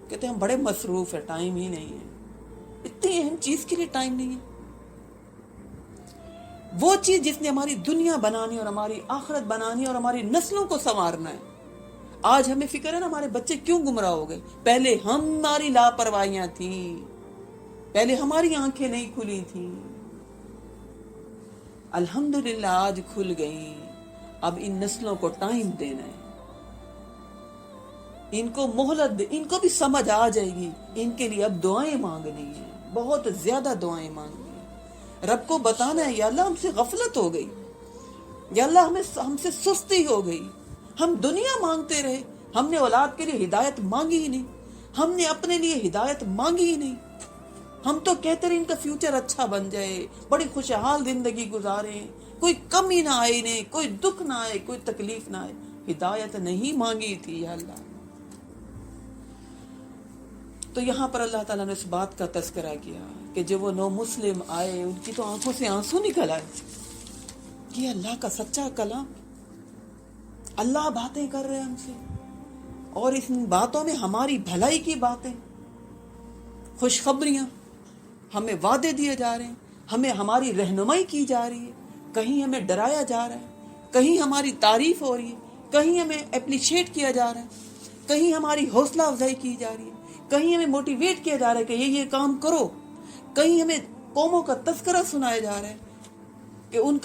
کہتے ہیں ہم بڑے مصروف ہیں، ٹائم ہی نہیں ہے، اتنی اہم چیز کے لیے ٹائم نہیں ہے۔ وہ چیز جس نے ہماری دنیا بنانی اور ہماری آخرت بنانی اور ہماری نسلوں کو سنوارنا ہے۔ آج ہمیں فکر ہے نا ہمارے بچے کیوں گمراہ ہو گئے، پہلے ہماری لاپرواہیاں تھیں، پہلے ہماری آنکھیں نہیں کھلی تھیں، الحمدللہ آج کھل گئی۔ اب ان نسلوں کو ٹائم دینا ہے، ان کو مہلت دے، ان کو بھی سمجھ آ جائے گی، ان کے لیے اب دعائیں مانگنی ہیں، بہت زیادہ دعائیں مانگنی ہیں، رب کو بتانا ہے یا اللہ ہم سے غفلت ہو گئی، یا اللہ ہم سے سستی ہو گئی، ہم دنیا مانگتے رہے، ہم نے اولاد کے لیے ہدایت مانگی ہی نہیں، ہم نے اپنے لیے ہدایت مانگی ہی نہیں، ہم تو کہتے رہے ان کا فیوچر اچھا بن جائے، بڑی خوشحال زندگی گزاریں، کوئی کمی نہ آئے انہیں، کوئی دکھ نہ آئے، کوئی تکلیف نہ آئے. ہدایت نہیں مانگی تھی یا اللہ. تو یہاں پر اللہ تعالیٰ نے اس بات کا تذکرہ کیا کہ جب وہ نو مسلم آئے ان کی تو آنکھوں سے آنسو نکل آئے. یہ اللہ کا سچا کلام، اللہ باتیں کر رہے ہیں ہم سے، اور اس باتوں میں ہماری بھلائی کی باتیں، خوشخبریاں، ہمیں وعدے دیے جا رہے ہیں، ہمیں ہماری رہنمائی کی جا رہی ہے، کہیں ہمیں ڈرایا جا رہا ہے، کہیں ہماری تعریف ہو رہی ہے، کہیں ہمیں اپریشیٹ کیا جا رہا ہے، کہیں ہماری حوصلہ افزائی کی جا رہی ہے، کہیں ہمیں موٹیویٹ کیا جا رہا ہے کہ یہ کام کرو، کہیں ہمیں قوموں کا تذکرہ سنایا جا رہا ہے کہ ان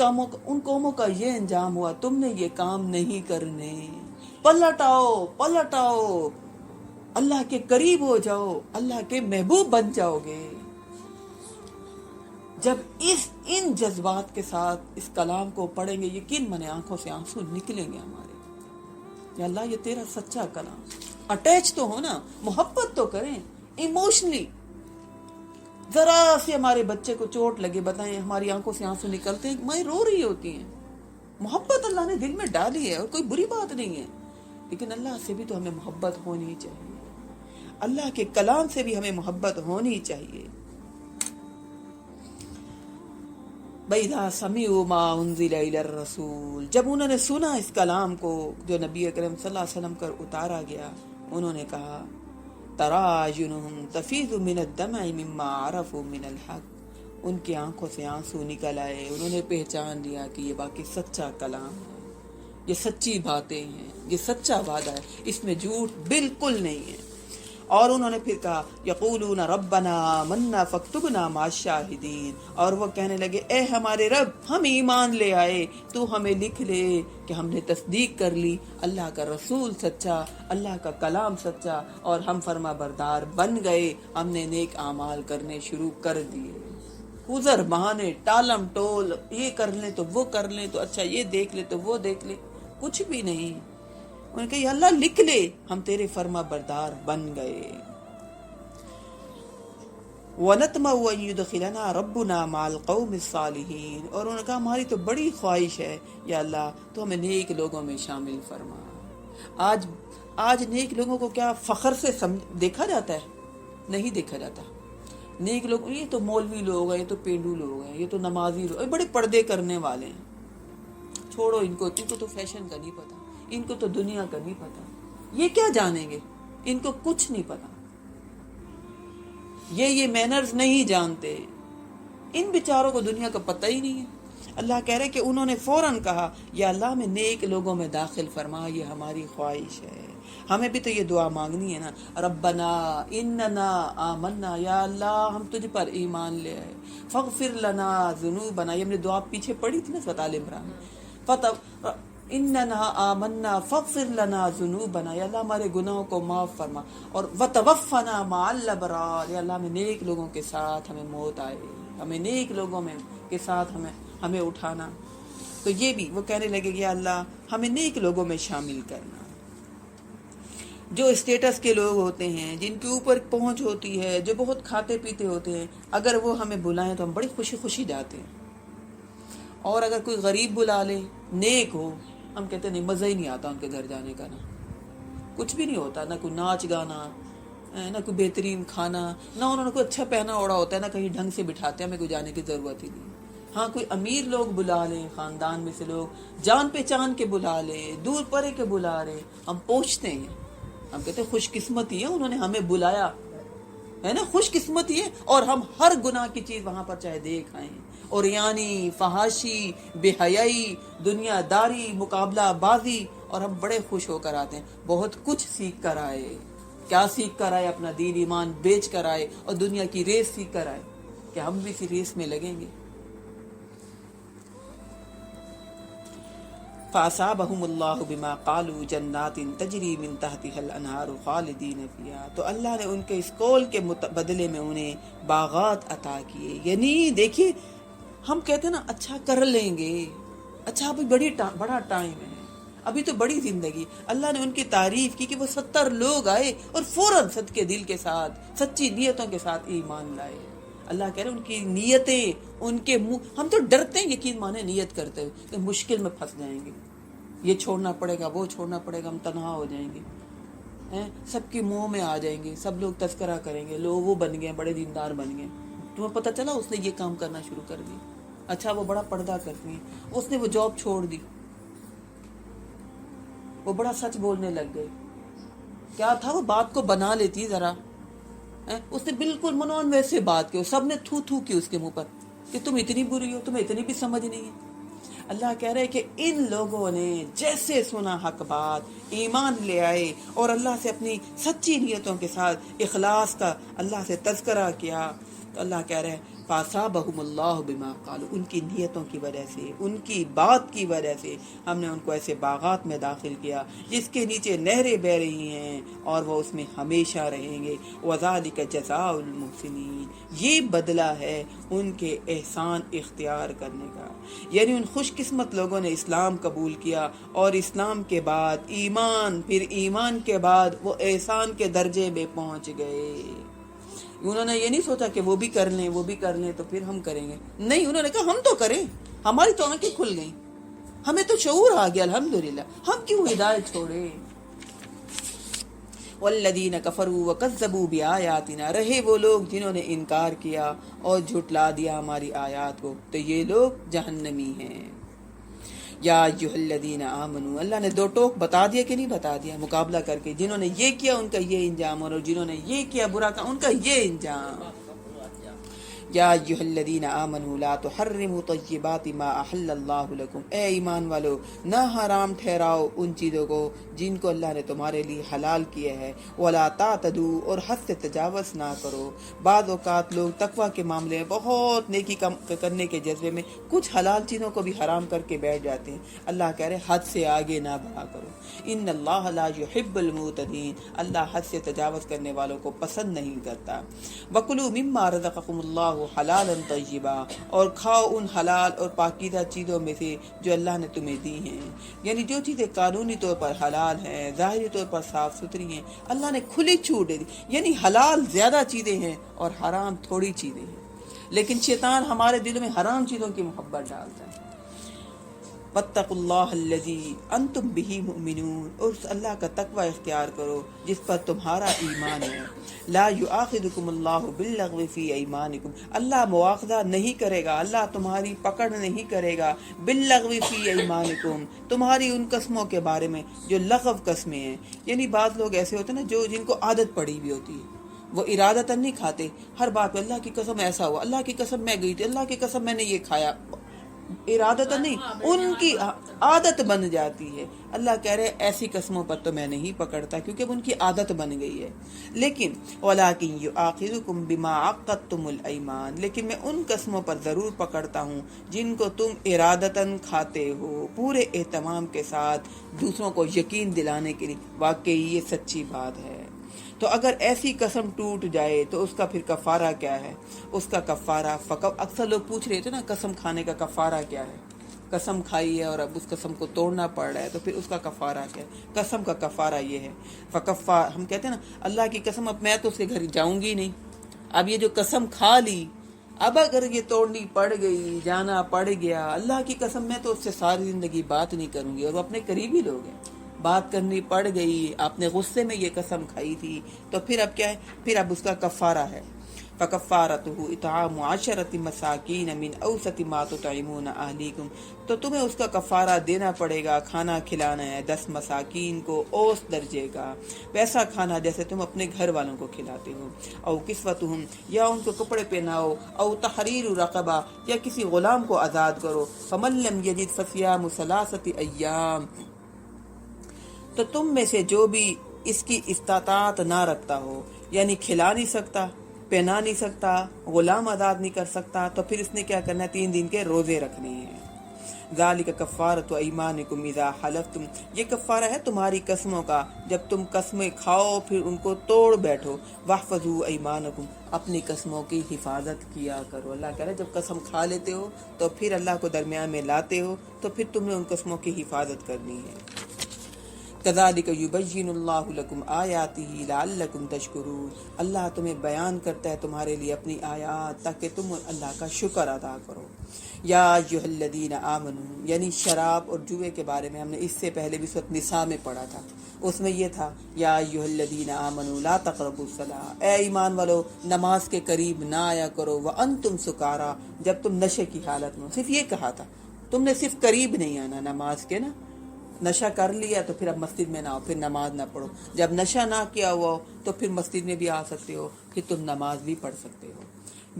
قوموں کا یہ انجام ہوا، تم نے یہ کام نہیں کرنے، پلٹ آؤ، اللہ کے قریب ہو جاؤ، اللہ کے محبوب بن جاؤ گے. جب ان جذبات کے ساتھ اس کلام کو پڑھیں گے، یقین مانے آنکھوں سے آنسو نکلیں گے ہمارے. یا اللہ یہ تیرا سچا کلام. اٹیچ تو ہونا، محبت تو کریں ایموشنلی. ذرا سے ہمارے بچے کو چوٹ لگے، بتائیں ہماری آنکھوں سے آنسو نکلتے ہیں، مائیں رو رہی ہوتی ہیں. محبت اللہ نے دل میں ڈالی ہے اور کوئی بری بات نہیں ہے، لیکن اللہ سے بھی تو ہمیں محبت ہونی چاہیے، اللہ کے کلام سے بھی ہمیں محبت ہونی چاہیے. بَإِذَا سَمِعُوا مَا أُنزِلَ إِلَى الرَّسُولِ، جب انہوں نے سنا اس کلام کو جو نبی اکرم صلی اللہ علیہ وسلم پر اتارا گیا، انہوں نے کہا تَرَىٰ أَعْيُنُهُمْ تَفِيضُ مِنَ الدَّمْعِ مِمَّا عَرَفُوا مِنَ الْحَقِّ، ان کی آنکھوں سے آنسو نکل آئے، انہوں نے پہچان لیا کہ یہ باقی سچا کلام ہے، یہ سچی باتیں ہیں، یہ سچا وعدہ ہے، اس میں جھوٹ بالکل نہیں ہے. اور انہوں نے پھر کہا یقولون ربنا آمنا فاکتبنا مع الشاہدین، اور وہ کہنے لگے اے ہمارے رب ہم ایمان لے آئے، تو ہمیں لکھ لے کہ ہم نے تصدیق کر لی، اللہ کا رسول سچا، اللہ کا کلام سچا، اور ہم فرما بردار بن گئے، ہم نے نیک اعمال کرنے شروع کر دیے. عذر بہانے ٹالم ٹول، یہ کر لیں تو وہ کر لیں، تو اچھا یہ دیکھ لیں تو وہ دیکھ لیں، کچھ بھی نہیں. انہوں نے کہا یا اللہ لکھ لے ہم تیرے فرما بردار بن گئے. وَنَطْمَعُ أَن يُدْخِلَنَا رَبُّنَا مَعَ الْقَوْمِ الصَّالِحِينَ، اور انہوں نے کہا ہماری تو بڑی خواہش ہے یا اللہ تو ہمیں نیک لوگوں میں شامل فرما. آج نیک لوگوں کو کیا فخر سے دیکھا جاتا ہے؟ نہیں دیکھا جاتا. نیک لوگ یہ تو مولوی لوگ ہیں، یہ تو پینڈو لوگ ہیں، یہ تو نمازی لوگ، بڑے پردے کرنے والے ہیں، چھوڑو ان کو تو فیشن کا نہیں پتا، ان کو تو دنیا کا نہیں پتا، یہ کیا جانیں گے، ان کو کچھ نہیں پتا، یہ مینرز نہیں جانتے، ان بیچاروں کو دنیا کا پتہ ہی نہیں ہے. اللہ کہہ رہے کہ انہوں نے فوراً کہا یا اللہ ہمیں نیک لوگوں میں داخل فرما، یہ ہماری خواہش ہے. ہمیں بھی تو یہ دعا مانگنی ہے نا، ربنا اننا آمنا، یا اللہ ہم تجھ پر ایمان لے آئے، فاغفر لنا ذنوبنا، یہ ہم نے دعا پیچھے پڑھی تھی نا سورۃ آل عمران، اننا آمنا فاغفر لنا ذنوبنا، یا اللہ ہمارے گناہوں کو معاف فرما، اور وتوفنا مع الابرار، یا اللہ ہمیں نیک لوگوں کے ساتھ ہمیں موت آئے، ہمیں نیک لوگوں میں کے ساتھ ہمیں اٹھانا. تو یہ بھی وہ کہنے لگے کہ یا اللہ ہمیں نیک لوگوں میں شامل کرنا. جو اسٹیٹس کے لوگ ہوتے ہیں، جن کے اوپر پہنچ ہوتی ہے، جو بہت کھاتے پیتے ہوتے ہیں، اگر وہ ہمیں بلائیں تو ہم بڑی خوشی خوشی جاتے ہیں. اور اگر کوئی غریب بلا لے نیک ہو، ہم کہتے ہیں نہیں مزہ ہی نہیں آتا ان کے گھر جانے کا، نا کچھ بھی نہیں ہوتا، نہ کوئی ناچ گانا، نہ کوئی بہترین کھانا، نہ انہوں نے کوئی اچھا پہنا اوڑا ہوتا ہے، نہ کہیں ڈھنگ سے بٹھاتے ہیں، ہمیں کوئی جانے کی ضرورت ہی نہیں. ہاں کوئی امیر لوگ بلا لیں، خاندان میں سے لوگ جان پہچان کے بلا لیں، دور پرے کے بلا لیں، ہم پوچھتے ہیں، ہم کہتے ہیں خوش قسمتی ہے انہوں نے ہمیں بلایا، ہے نا، خوش قسمتی ہے. اور ہم ہر گناہ کی چیز وہاں پر چاہے دیکھ آئیں، اور یعنی فحاشی، بے حیائی، دنیا داری، مقابلہ بازی، اور ہم بڑے خوش ہو کر آتے ہیں. بہت کچھ سیکھ کر آئے. کیا سیکھ کر آئے؟ اپنا دین ایمان بیچ کر آئے اور دنیا کی ریس سیکھ کر آئے. کہ ہم بھی اسی ریس میں لگیں گے. فَأَصَابَهُمُ اللَّهُ بِمَا قَالُوا جَنَّاتٍ تَجْرِي مِن تَحْتِهَا الْأَنْهَارُ خَالِدِينَ فِيهَا، تو اللہ نے ان کے اس قول کے بدلے میں انہیں باغات عطا کیے. یعنی دیکھیے ہم کہتے ہیں نا اچھا کر لیں گے، اچھا ابھی بڑا ٹائم ہے، ابھی تو بڑی زندگی. اللہ نے ان کی تعریف کی کہ وہ 70 لوگ آئے اور فوراً صدقے دل کے ساتھ، سچی نیتوں کے ساتھ ایمان لائے. اللہ کہہ رہے ان کی نیتیں، ان کے منہ، ہم تو ڈرتے ہیں یقین مانے نیت کرتے ہوئے کہ مشکل میں پھنس جائیں گے، یہ چھوڑنا پڑے گا، وہ چھوڑنا پڑے گا، ہم تنہا ہو جائیں گے، سب کے منہ میں آ جائیں گے، سب لوگ تذکرہ کریں گے، لوگ وہ بن گئے، بڑے دیندار بن گئے، تمہیں پتہ چلا اس نے یہ کام کرنا شروع کر دی، اچھا وہ بڑا پردہ کرتی ہیں، اس نے وہ جاب چھوڑ دی، وہ بڑا سچ بولنے لگ گئے، کیا تھا وہ بات کو بنا لیتی ذرا، اس نے بالکل منون ویسے بات کی، سب نے تھو تھو کی اس کے منہ پر کہ تم اتنی بری ہو، تمہیں اتنی بھی سمجھ نہیں ہے۔ اللہ کہہ رہے کہ ان لوگوں نے جیسے سنا حق بات، ایمان لے آئے اور اللہ سے اپنی سچی نیتوں کے ساتھ اخلاص کا اللہ سے تذکرہ کیا، تو اللہ کہہ رہے ہیں فَأَصَابَهُمُ اللَّهُ بِمَا قَالُوا، ان کی نیتوں کی وجہ سے، ان کی بات کی وجہ سے ہم نے ان کو ایسے باغات میں داخل کیا جس کے نیچے نہریں بہ رہی ہیں اور وہ اس میں ہمیشہ رہیں گے، وَذَلِكَ جَزَاءُ الْمُحْسِنِينَ، یہ بدلہ ہے ان کے احسان اختیار کرنے کا، یعنی ان خوش قسمت لوگوں نے اسلام قبول کیا اور اسلام کے بعد ایمان، پھر ایمان کے بعد وہ احسان کے درجے میں پہنچ گئے۔ انہوں نے یہ نہیں سوچا کہ وہ بھی کر لیں، وہ بھی کر لیں تو پھر ہم کریں گے، نہیں، انہوں نے کہا ہم تو کریں، ہماری تو آنکھیں کھل گئیں، ہمیں تو شعور آ گیا، الحمدللہ، ہم کیوں ہدایت چھوڑیں۔ والذین کفروا وکذبوا بآیاتنا، رہے وہ لوگ جنہوں نے انکار کیا اور جھٹلا دیا ہماری آیات کو، تو یہ لوگ جہنمی ہیں۔ یا ایھا الذین آمنوا، اللہ نے دو ٹوک بتا دیا کہ نہیں بتا دیا، مقابلہ کر کے، جنہوں نے یہ کیا ان کا یہ انجام اور جنہوں نے یہ کیا برا کا ان کا یہ انجام۔ یا ایھا الذین آمنوا لا تحرموا طیبات ما احل اللہ لکم، اے ایمان والو نہ حرام ٹھہراؤ ان چیزوں کو جن کو اللہ نے تمہارے لیے حلال کیا ہے، ولا تعتدوا، اور حد سے تجاوز نہ کرو۔ بعض اوقات لوگ تقوی کے معاملے میں بہت نیکی کرنے کے جذبے میں کچھ حلال چیزوں کو بھی حرام کر کے بیٹھ جاتے ہیں، اللہ کہہ رہے حد سے آگے نہ بڑھا کرو، ان اللہ لا یحب المعتدین، اللہ حد سے تجاوز کرنے والوں کو پسند نہیں کرتا۔ وَكُلُوا مِمَّا رَزَقَكُمُ اللَّهُ حَلَالًا طَيِّبًا، اور کھاؤ ان حلال اور پاکیزہ چیزوں میں سے جو اللہ نے تمہیں دی ہیں، یعنی جو چیزیں قانونی طور پر حلال ہیں، ظاہری طور پر صاف ستھری ہیں، اللہ نے کھلی چھوٹ دے دی، یعنی حلال زیادہ چیزیں ہیں اور حرام تھوڑی چیزیں ہیں، لیکن شیطان ہمارے دل میں حرام چیزوں کی محبت ڈالتا ہے۔ واتقوا اللہ الذی انتم بہ مؤمنون، اور اس اللہ کا تقوی اختیار کرو جس پر تمہارا ایمان ہے۔ لا یؤاخذکم اللہ باللغو فی ایمانکم، اللہ مواخذہ نہیں کرے گا، اللہ تمہاری پکڑ نہیں کرے گا، باللغو فی ایمانکم، تمہاری ان قسموں کے بارے میں جو لغو قسمیں ہیں، یعنی بعض لوگ ایسے ہوتے ہیں نا جن کو عادت پڑی ہوئی ہوتی ہے، وہ ارادتاً نہیں کھاتے، ہر بات پہ اللہ کی قسم ایسا ہوا، اللہ کی قسم میں گئی تھی، اللہ کی قسم میں نے یہ کھایا، ارادتاً نہیں، ان کی عادت بن جاتی ہے۔ اللہ کہہ رہے ایسی قسموں پر تو میں نہیں پکڑتا کیونکہ ان کی عادت بن گئی ہے، لیکن وَلَٰكِن يُؤَاخِذُكُم بِمَا عَقَّدتُّمُ الْأَيْمَانَ، لیکن میں ان قسموں پر ضرور پکڑتا ہوں جن کو تم ارادتاً کھاتے ہو، پورے اہتمام کے ساتھ دوسروں کو یقین دلانے کے لیے، واقعی یہ سچی بات ہے۔ تو اگر ایسی قسم ٹوٹ جائے تو اس کا پھر کفارہ کیا ہے؟ اس کا کفارہ اکثر لوگ پوچھ رہے تھے نا قسم کھانے کا کفارہ کیا ہے، قسم کھائی ہے اور اب اس قسم کو توڑنا پڑ رہا ہے تو پھر اس کا کفارہ کیا ہے؟ قسم کا کفارہ یہ ہے، ہم کہتے ہیں نا اللہ کی قسم اب میں تو اس کے گھر جاؤں گی نہیں، اب یہ جو قسم کھا لی، اب اگر یہ توڑنی پڑ گئی، جانا پڑ گیا، اللہ کی قسم میں تو اس سے ساری زندگی بات نہیں کروں گی، اور وہ اپنے قریبی لوگ ہیں، بات کرنی پڑ گئی، آپ نے غصے میں یہ قسم کھائی تھی، تو پھر اب کیا ہے؟ پھر اب اس کا کفارہ ہے، فَكَفَّارَتُهُ إِطْعَامُ عَشَرَةِ مَسَاكِينَ مِنْ أَوْسَطِ مَا تُطْعِمُونَ أَهْلِيكُمْ، تو تمہیں اس کا کفارہ دینا پڑے گا، کھانا کھلانا ہے 10 مساکین کو اوسط درجے کا، ویسا کھانا جیسے تم اپنے گھر والوں کو کھلاتے ہو، او کسوتہم، یا ان کو کپڑے پہناؤ، او تحریر رقبہ، یا کسی غلام کو آزاد کرو، فَمَن لَّمْ يَجِدْ فَصِيَامُ 3 أَيَّامٍ، تو تم میں سے جو بھی اس کی استطاعت نہ رکھتا ہو، یعنی کھلا نہیں سکتا، پہنا نہیں سکتا، غلام آزاد نہیں کر سکتا، تو پھر اس نے کیا کرنا ہے؟ 3 دن کے روزے رکھنے ہیں۔ ذالک کفارۃ ایمانکم اذا حلفتم، یہ کفارہ ہے تمہاری قسموں کا جب تم قسمیں کھاؤ پھر ان کو توڑ بیٹھو، واحفظوا ایمانکم، اپنی قسموں کی حفاظت کیا کرو۔ اللہ کہہ رہا ہے جب قسم کھا لیتے ہو تو پھر اللہ کو درمیان میں لاتے ہو تو پھر تم نے ان قسموں کی حفاظت کرنی ہے۔ کذالک یبین اللہ لکم آیاتہ لعلکم تشکرون، اللہ تمہیں بیان کرتا ہے تمہارے لیے اپنی آیات تاکہ تم اللہ کا شکر ادا کرو۔ یا ایھا الذین آمنوا، یعنی شراب اور جوئے کے بارے میں ہم نے اس سے پہلے بھی سورۃ نساء میں پڑھا تھا، اس میں یہ تھا یا ایھا الذین آمنوا لا تقربوا الصلاۃ، اے ایمان والو نماز کے قریب نہ آیا کرو وانتم سکارا، جب تم نشے کی حالت میں، صرف یہ کہا تھا، تم نے صرف قریب نہیں آنا نماز کے نا، نشہ کر لیا تو پھر اب مسجد میں نہ آؤ، پھر نماز نہ پڑھو، جب نشہ نہ کیا ہوا ہو تو پھر مسجد میں بھی آ سکتے ہو، پھر تم نماز بھی پڑھ سکتے ہو۔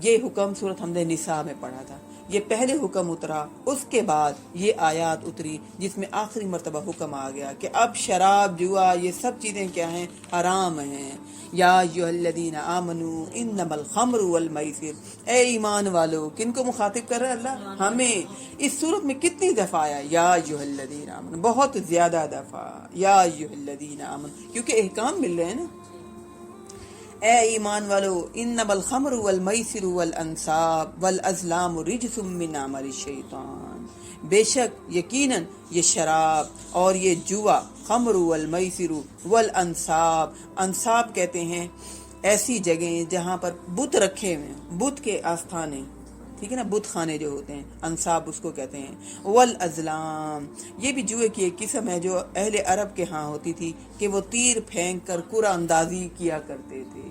یہ حکم صورت ہم نے نساء میں پڑھا تھا، یہ پہلے حکم اترا، اس کے بعد یہ آیات اتری جس میں آخری مرتبہ حکم آ گیا کہ اب شراب جوا یہ سب چیزیں کیا ہیں، حرام ہیں۔ یا ایھا الذین آمنوا انما الخمر والمیسر، اے ایمان والو، کن کو مخاطب کر رہا ہے اللہ؟ ہمیں۔ اس صورت میں کتنی دفعہ آیا یا ایھا الذین آمنوا؟ بہت زیادہ دفعہ یا ایھا الذین آمنوا، کیونکہ احکام مل رہے ہیں نا، اے ایمان والو انما الخمر والمیسر والانصاب والازلام رجس من عمل الشیطان، بے شک یقیناً یہ شراب اور یہ جوا، خمر والمیسر والانصاب، انصاب کہتے ہیں ایسی جگہیں جہاں پر بت رکھے ہوئے ہیں، بت کے آستانے، ٹھیک ہے نا، بت خانے جو ہوتے ہیں، انصاب اس کو کہتے ہیں۔ والازلام، یہ بھی جوئے کی ایک قسم ہے جو اہل عرب کے ہاں ہوتی تھی کہ وہ تیر پھینک کر قرعہ اندازی کیا کرتے تھے،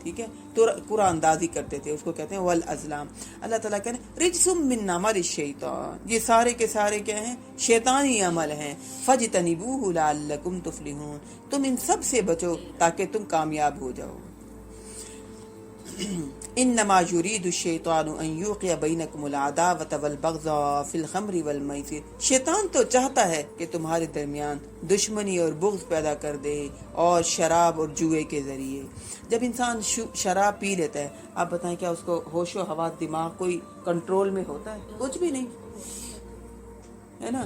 ٹھیک ہے، تو قرعہ اندازی کرتے تھے، اس کو کہتے ہیں والازلام۔ اللہ تعالیٰ کہتے ہیں رجس من عمل الشیطان، یہ سارے کے سارے کیا ہیں، شیطانی عمل ہیں، فاجتنبوہ لعلکم تفلحون، تم ان سب سے بچو تاکہ تم کامیاب ہو جاؤ۔ انما یرید الشیطان ان یوقع بینکم العداوۃ والبغضاء فی الخمر والمیسر، شیطان تو چاہتا ہے کہ تمہارے درمیان دشمنی اور بغض پیدا کر دے، اور شراب اور جوئے کے ذریعے۔ جب انسان شراب پی لیتا ہے، آپ بتائیں کیا اس کو ہوش و حواس، دماغ کوئی کنٹرول میں ہوتا ہے؟ کچھ بھی نہیں ہے نا۔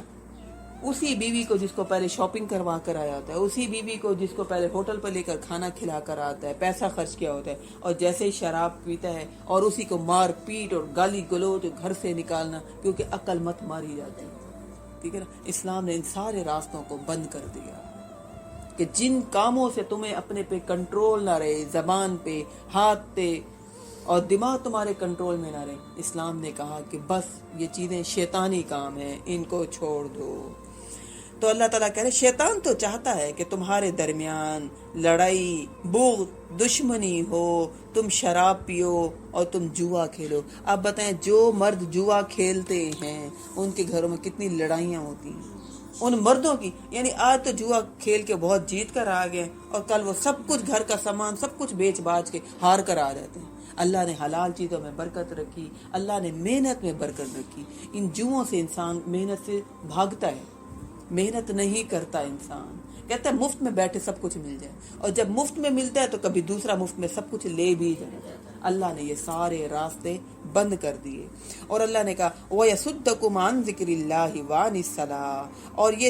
اسی بیوی کو جس کو پہلے شاپنگ کروا کر آیا ہوتا ہے، اسی بیوی کو جس کو پہلے ہوٹل پر لے کر کھانا کھلا کر آتا ہے، پیسہ خرچ کیا ہوتا ہے، اور جیسے ہی شراب پیتا ہے اور اسی کو مار پیٹ اور گالی گلوچ گھر سے نکالنا، کیونکہ عقل مت ماری جاتی، ٹھیک ہے نا۔ اسلام نے ان سارے راستوں کو بند کر دیا کہ جن کاموں سے تمہیں اپنے پہ کنٹرول نہ رہے، زبان پہ، ہاتھ پہ اور دماغ تمہارے کنٹرول میں نہ رہے، اسلام نے کہا کہ بس یہ چیزیں شیطانی کام ہیں، ان کو چھوڑ دو۔ تو اللہ تعالیٰ کہہ رہے شیطان تو چاہتا ہے کہ تمہارے درمیان لڑائی، بغض، دشمنی ہو، تم شراب پیو اور تم جوا کھیلو۔ اب بتائیں جو مرد جوا کھیلتے ہیں ان کے گھروں میں کتنی لڑائیاں ہوتی ہیں، ان مردوں کی، یعنی آج تو جوا کھیل کے بہت جیت کر آ گئے اور کل وہ سب کچھ گھر کا سامان سب کچھ بیچ باچ کے ہار کر آ جاتے ہیں۔ اللہ نے حلال چیزوں میں برکت رکھی، اللہ نے محنت میں برکت رکھی۔ ان جوؤں سے انسان محنت سے بھاگتا ہے، محنت نہیں کرتا انسان، کہتا ہے مفت میں بیٹھے سب کچھ مل جائے، اور جب مفت میں ملتا ہے تو کبھی دوسرا مفت میں سب کچھ لے بھی جائے۔ اللہ نے یہ سارے راستے بند کر دیے، اور اللہ نے کہا وَيَصُدَّكُمْ عَنْ ذِكْرِ اللَّهِ وَعَنِ الصَّلَاةِ، اور یہ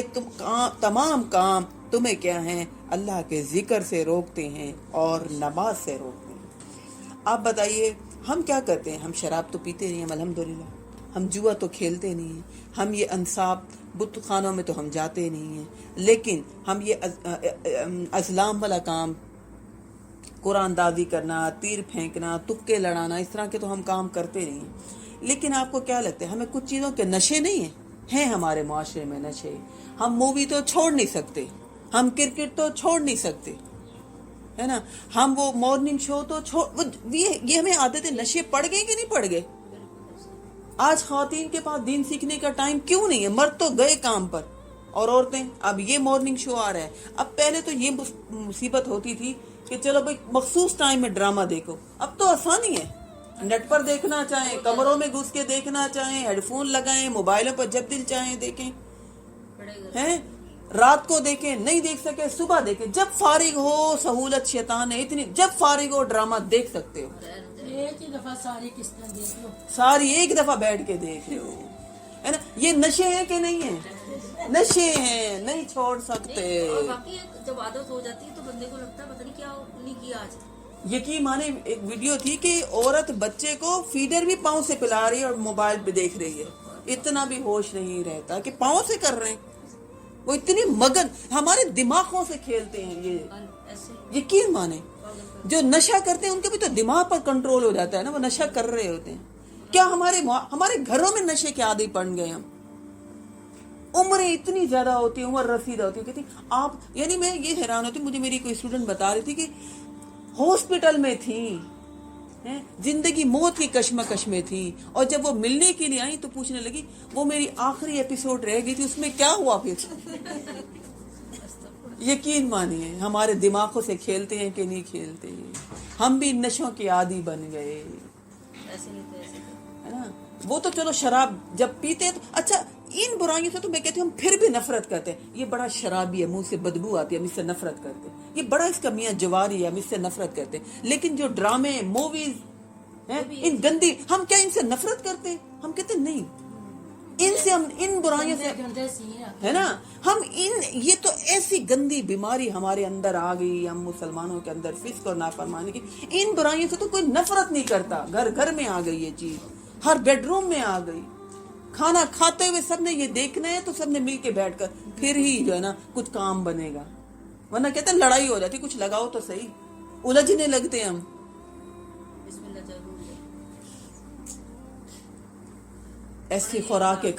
تمام کام تمہیں کیا ہیں، اللہ کے ذکر سے روکتے ہیں اور نماز سے روکتے ہیں۔ آپ بتائیے ہم کیا کرتے ہیں؟ ہم شراب تو پیتے نہیں ہیں الحمدللہ، ہم جوا تو کھیلتے نہیں ہیں، ہم یہ انصاب بت خانوں میں تو ہم جاتے نہیں ہیں، لیکن ہم یہ ازلام والا کام، قرآن اندازی کرنا، تیر پھینکنا، تکے لڑانا، اس طرح کے تو ہم کام کرتے نہیں ہیں۔ لیکن آپ کو کیا لگتا ہے ہمیں کچھ چیزوں کے نشے نہیں ہیں ہمارے معاشرے میں نشے؟ ہم مووی تو چھوڑ نہیں سکتے، ہم کرکٹ تو چھوڑ نہیں سکتے، ہے نا، ہم وہ مارننگ شو تو یہ ہمیں عادت ہے۔ نشے پڑ گئے کہ نہیں پڑ گئے؟ آج خواتین کے پاس دین سیکھنے کا ٹائم کیوں نہیں ہے؟ مرد تو گئے کام پر، اور عورتیں اب یہ مارننگ شو آ رہا ہے۔ اب پہلے تو یہ مصیبت ہوتی تھی کہ چلو بھائی مخصوص ٹائم میں ڈرامہ دیکھو، اب تو آسانی ہے، نیٹ پر دیکھنا چاہیں، کمروں میں گھس کے دیکھنا چاہیں، ہیڈ فون لگائیں، موبائلوں پر جب دل چاہیں دیکھیں، ہیں رات کو دیکھیں، نہیں دیکھ سکے صبح دیکھیں، جب فارغ ہو، سہولت شیطان ہے اتنی، جب فارغ ہو ڈرامہ دیکھ سکتے ہو، ایک ہی دفعہ ساری قسطیں دیکھ لو، ساری ایک دفعہ بیٹھ کے دیکھ لو، ہے نا۔ یہ نشے ہیں کہ نہیں ہیں؟ نشے ہیں، نہیں چھوڑ سکتے۔ اور باقی جب عادت ہو جاتی ہے تو بندے کو لگتا ہے پتہ نہیں کیا نہیں کیا آج۔ یقین مانے ایک ویڈیو تھی کہ عورت بچے کو فیڈر بھی پاؤں سے پلا رہی ہے اور موبائل پہ دیکھ رہی ہے، اتنا بھی ہوش نہیں رہتا کہ پاؤں سے کر رہے ہیں، وہ اتنی مگن ہمارے دماغوں سے کھیلتے ہیں. یہ ایسے یقین مانے جو نشہ کرتے ہیں ان کے بھی تو دماغ پر کنٹرول ہو جاتا ہے نا, وہ نشہ کر رہے ہوتے ہیں. کیا ہمارے گھروں میں نشے کے عادی پڑ گئے ہم. عمریں اتنی زیادہ ہوتی ہیں, عمر رسیدہ ہوتی ہے. کہتی آپ, یعنی میں یہ حیران ہوتی, مجھے میری کوئی اسٹوڈنٹ بتا رہی تھی کہ ہاسپٹل میں تھیں, زندگی موت کی کشمکش میں تھی, اور جب وہ ملنے کے لیے آئی تو پوچھنے لگی وہ میری آخری ایپیسوڈ رہ گئی تھی, اس میں کیا ہوا پھر. یقین مانیے ہمارے دماغوں سے کھیلتے ہیں کہ نہیں کھیلتے. ہم بھی نشوں کے عادی بن گئے, ایسے نہیں تھے, ایسے تھے. ہے نا. وہ تو چلو شراب جب پیتے ہیں تو اچھا, ان برائیوں سے تو میں کہتی ہوں ہم پھر بھی نفرت کرتے ہیں. یہ بڑا شرابی ہے, منہ سے بدبو آتی ہے, ہم اس سے نفرت کرتے ہیں. یہ بڑا اس کا میاں جواری ہے, ہم اس سے نفرت کرتے ہیں. لیکن جو ڈرامے موویز ہیں ان گندی, ہم کیا ان سے نفرت کرتے ہیں؟ ہم کہتے ہیں نہیں, ان سے ہم ان برائیوں سے, گندے سین ہے نا, ہم یہ تو ایسی گندی بیماری ہمارے اندر آ گئی, ہم مسلمانوں کے اندر فسق اور نافرمانی کی. ان برائیوں سے تو کوئی نفرت نہیں کرتا. گھر گھر میں آ گئی یہ چیز, ہر بیڈ روم میں آ گئی. کھانا کھاتے ہوئے سب نے یہ دیکھنا ہے تو سب نے مل کے بیٹھ کر پھر ہی جو ہے نا کچھ کام بنے گا, ورنہ کہتے ہیں لڑائی ہو جاتی, کچھ لگاؤ تو صحیح, الجھنے لگتے ہیں ہم. بسم اللہ ضرور ہے. ایسی خوراکیں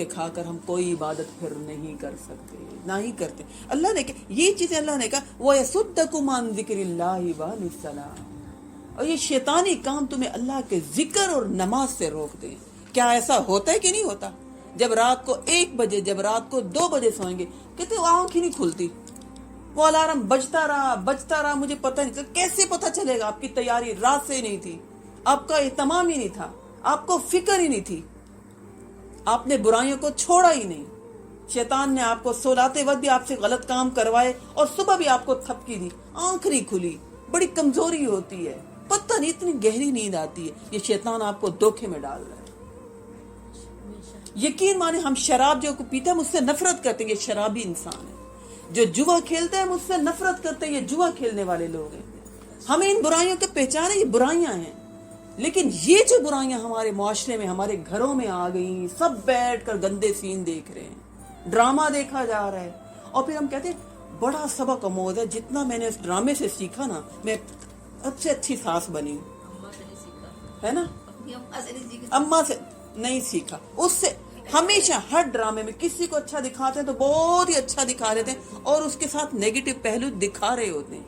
کھا کر ہم کوئی عبادت پھر نہیں کر سکتے, نہ ہی کرتے. اللہ نے یہ چیزیں اللہ نے کہا وَيَصُدَّكُمْ عَنْ ذِكْرِ اللَّهِ وَعَنِ الصَّلَاةِ, اور یہ شیطانی کام تمہیں اللہ کے ذکر اور نماز سے روک دیں. کیا ایسا ہوتا ہے کہ نہیں ہوتا؟ جب رات کو 1 بجے, جب رات کو 2 بجے سوئیں گے, کہتے ہیں آنکھ ہی نہیں کھلتی, وہ الارم بجتا رہا, مجھے پتہ نہیں چلا. کیسے پتہ چلے گا؟ آپ کی تیاری رات سے ہی نہیں تھی, آپ کا اہتمام ہی نہیں تھا, آپ کو فکر ہی نہیں تھی, آپ نے برائیوں کو چھوڑا ہی نہیں. شیطان نے آپ کو سولاتے وقت بھی آپ سے غلط کام کروائے اور صبح بھی آپ کو تھپکی دی, آنکھ نہیں کھلی. بڑی کمزوری ہوتی ہے, پتہ نہیں اتنی گہری نیند آتی ہے. یہ شیطان آپ کو دھوکے میں ڈال رہا ہے. یقین مانے ہم شراب جو پیتے ہیں مجھ سے نفرت کرتے ہیں, یہ شرابی انسان ہے. جو جوا کھیلتے ہیں مجھ سے نفرت کرتے ہیں, یہ جوا کھیلنے والے لوگ ہیں. ہمیں ان برائیوں کے پہچان ہے, یہ برائیاں ہیں. لیکن یہ جو برائیاں ہمارے معاشرے میں, ہمارے گھروں میں آ گئی, سب بیٹھ کر گندے سین دیکھ رہے ہیں, ڈرامہ دیکھا جا رہا ہے, اور پھر ہم کہتے ہیں بڑا سبق آموز ہے. جتنا میں نے اس ڈرامے سے سیکھا نا, میں سب سے اچھی ساس بنی ہوں, اماں سے نہیں سیکھا, ہے نا. اپنی اماں سے نہیں سیکھا, اماں سے نہیں سیکھا. اس سے ہمیشہ ہر ڈرامے میں کسی کو اچھا دکھاتے ہیں تو بہت ہی اچھا دکھا رہے تھے, اور اس کے ساتھ نیگیٹو پہلو دکھا رہے ہوتے ہیں.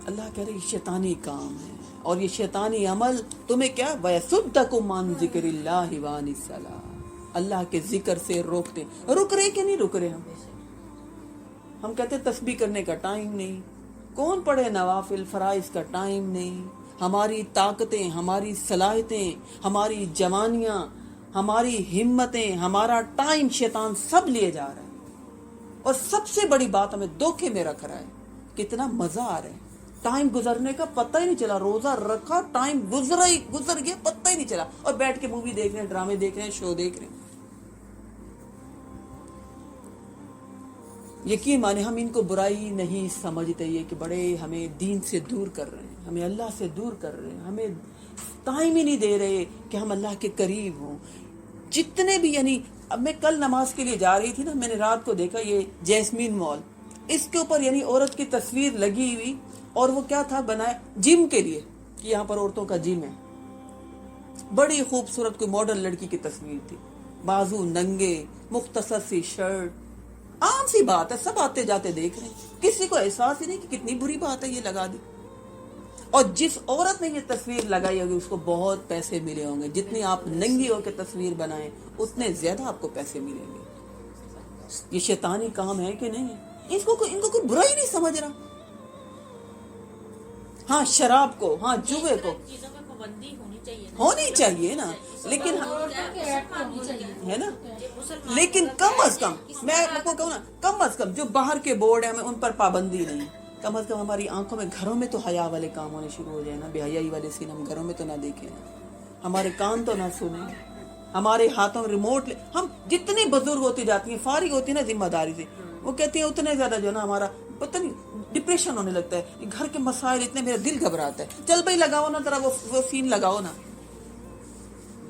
اللہ کہہ رہے یہ شیطانی کام ہے, اور یہ شیطانی عمل تمہیں کیا وَيَصُدَّكُمْ عَنْ ذِكْرِ اللَّهِ وَعَنِ الصَّلَاةِ, اللہ کے ذکر سے روکتے. رک رہے کہ نہیں رک رہے؟ ہم کہتے ہیں تسبیح کرنے کا ٹائم نہیں, کون پڑھے نوافل, فرائض کا ٹائم نہیں. ہماری طاقتیں, ہماری صلاحیتیں, ہماری جوانیاں, ہماری ہمتیں, ہمارا ٹائم شیطان سب لیے جا رہا ہے. اور سب سے بڑی بات ہمیں دھوکے میں رکھ رہا ہے. کتنا مزہ آ رہا ہے, ٹائم گزرنے کا پتہ ہی نہیں چلا. روزہ رکھا, ٹائم گزر گیا, پتہ ہی نہیں چلا, اور بیٹھ کے مووی دیکھ رہے ہیں, ڈرامے دیکھ رہے ہیں, شو دیکھ رہے ہیں. یقین مانے ہم ان کو برائی نہیں سمجھتے, یہ کہ بڑے ہمیں دین سے دور کر رہے ہیں, ہمیں اللہ سے دور کر رہے ہیں, ہمیں ٹائم ہی نہیں دے رہے کہ ہم اللہ کے قریب ہوں. جتنے بھی, یعنی اب میں کل نماز کے لیے جا رہی تھی نا, میں نے رات کو دیکھا یہ جیسمین مال, اس کے اوپر یعنی عورت کی تصویر لگی ہوئی, اور وہ کیا تھا بنایا جم کے لیے, کہ یہاں پر عورتوں کا جم ہے. بڑی خوبصورت کوئی ماڈل لڑکی کی تصویر تھی, بازو ننگے, مختصر سی شرٹ. عام سی بات ہے, سب آتے جاتے دیکھ رہے ہیں, کسی کو احساس ہی نہیں کہ کتنی بری بات ہے یہ لگا دی. اور جس عورت نے یہ تصویر لگائی ہوگی اس کو بہت پیسے ملے ہوں گے. جتنی آپ ننگی ہو کے تصویر بنائیں اتنے زیادہ آپ کو پیسے ملیں گے. یہ شیطانی کام ہے کہ نہیں ہے؟ ان کو کوئی برا ہی نہیں سمجھ رہا. ہاں شراب کو, ہاں جوے کو چیزوں میں پابندی ہونی چاہیے نا, لیکن ہے نا, لیکن کم از کم میں آپ کو کہوں نا, کم از کم جو باہر کے بورڈ ہیں ہمیں ان پر پابندی نہیں. کم از کم ہماری آنکھوں میں, گھروں میں تو حیا والے کام ہونے شروع ہو جائے نا, بے حیائی والے سین ہم گھروں میں تو نہ دیکھیں, ہمارے کان تو نہ سنیں, ہمارے ہاتھوں میں ریموٹ. ہم جتنی بزرگ ہوتی جاتی ہیں, فارغ ہوتی ہیں نا ذمہ داری سے, وہ کہتی ہیں اتنے زیادہ جو نا ہمارا پتہ نہیں ڈپریشن ہونے لگتا ہے. گھر کے مسائل اتنے, میرا دل گھبراتا ہے. چل بھائی لگاؤ نا ذرا وہ سین لگاؤ نا.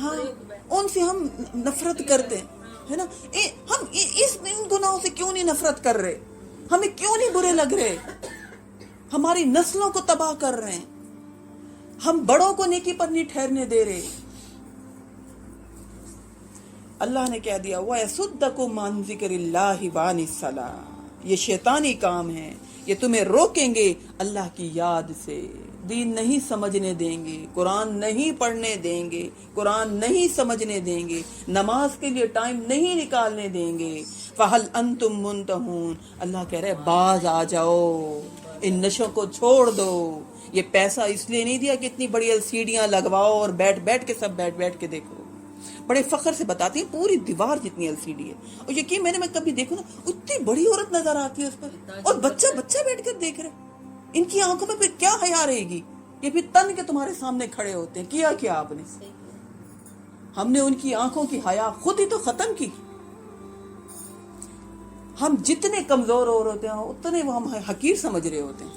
ہاں ان سے ہم نفرت کرتے ہیں، ہے نا. ہم ان گناہوں سے کیوں نہیں نفرت کر رہے؟ ہمیں کیوں نہیں برے لگ رہے؟ ہماری نسلوں کو تباہ کر رہے ہیں. ہم بڑوں کو نیکی پر نہیں ٹھہرنے دے رہے. اللہ نے کہہ دیا وَيَصُدَّكُمْ عَنْ ذِكْرِ اللَّهِ وَعَنِ الصَّلَاةِ، یہ شیطانی کام ہے، یہ تمہیں روکیں گے اللہ کی یاد سے. دین نہیں سمجھنے دیں گے، قرآن نہیں پڑھنے دیں گے، قرآن نہیں سمجھنے دیں گے، نماز کے لیے ٹائم نہیں نکالنے دیں گے. فَهَلْ أَنْتُمْ مُنْتَهُونَ، اللہ کہہ رہے باز آ جاؤ، ان نشوں کو چھوڑ دو. یہ پیسہ اس لیے نہیں دیا کہ اتنی بڑی LCDیاں لگواؤ اور بیٹھ کے سب بیٹھ کے دیکھو. بڑے فخر سے بتاتی ہیں پوری دیوار جتنی LCD ہے، اور یقین میں نے کبھی دیکھوں نا اتنی بڑی عورت نظر آتی ہے اس پر، اور بچہ بیٹھ کر دیکھ رہے. ان کی آنکھوں میں پھر کیا حیا رہے گی؟ یہ پھر تن کے تمہارے سامنے کھڑے ہوتے ہیں. کیا آپ نے؟ ہم نے ان کی آنکھوں کی حیا خود ہی تو ختم کی. ہم جتنے کمزور ہو رہے ہوتے ہیں اتنے وہ ہم حقیر سمجھ رہے ہوتے ہیں،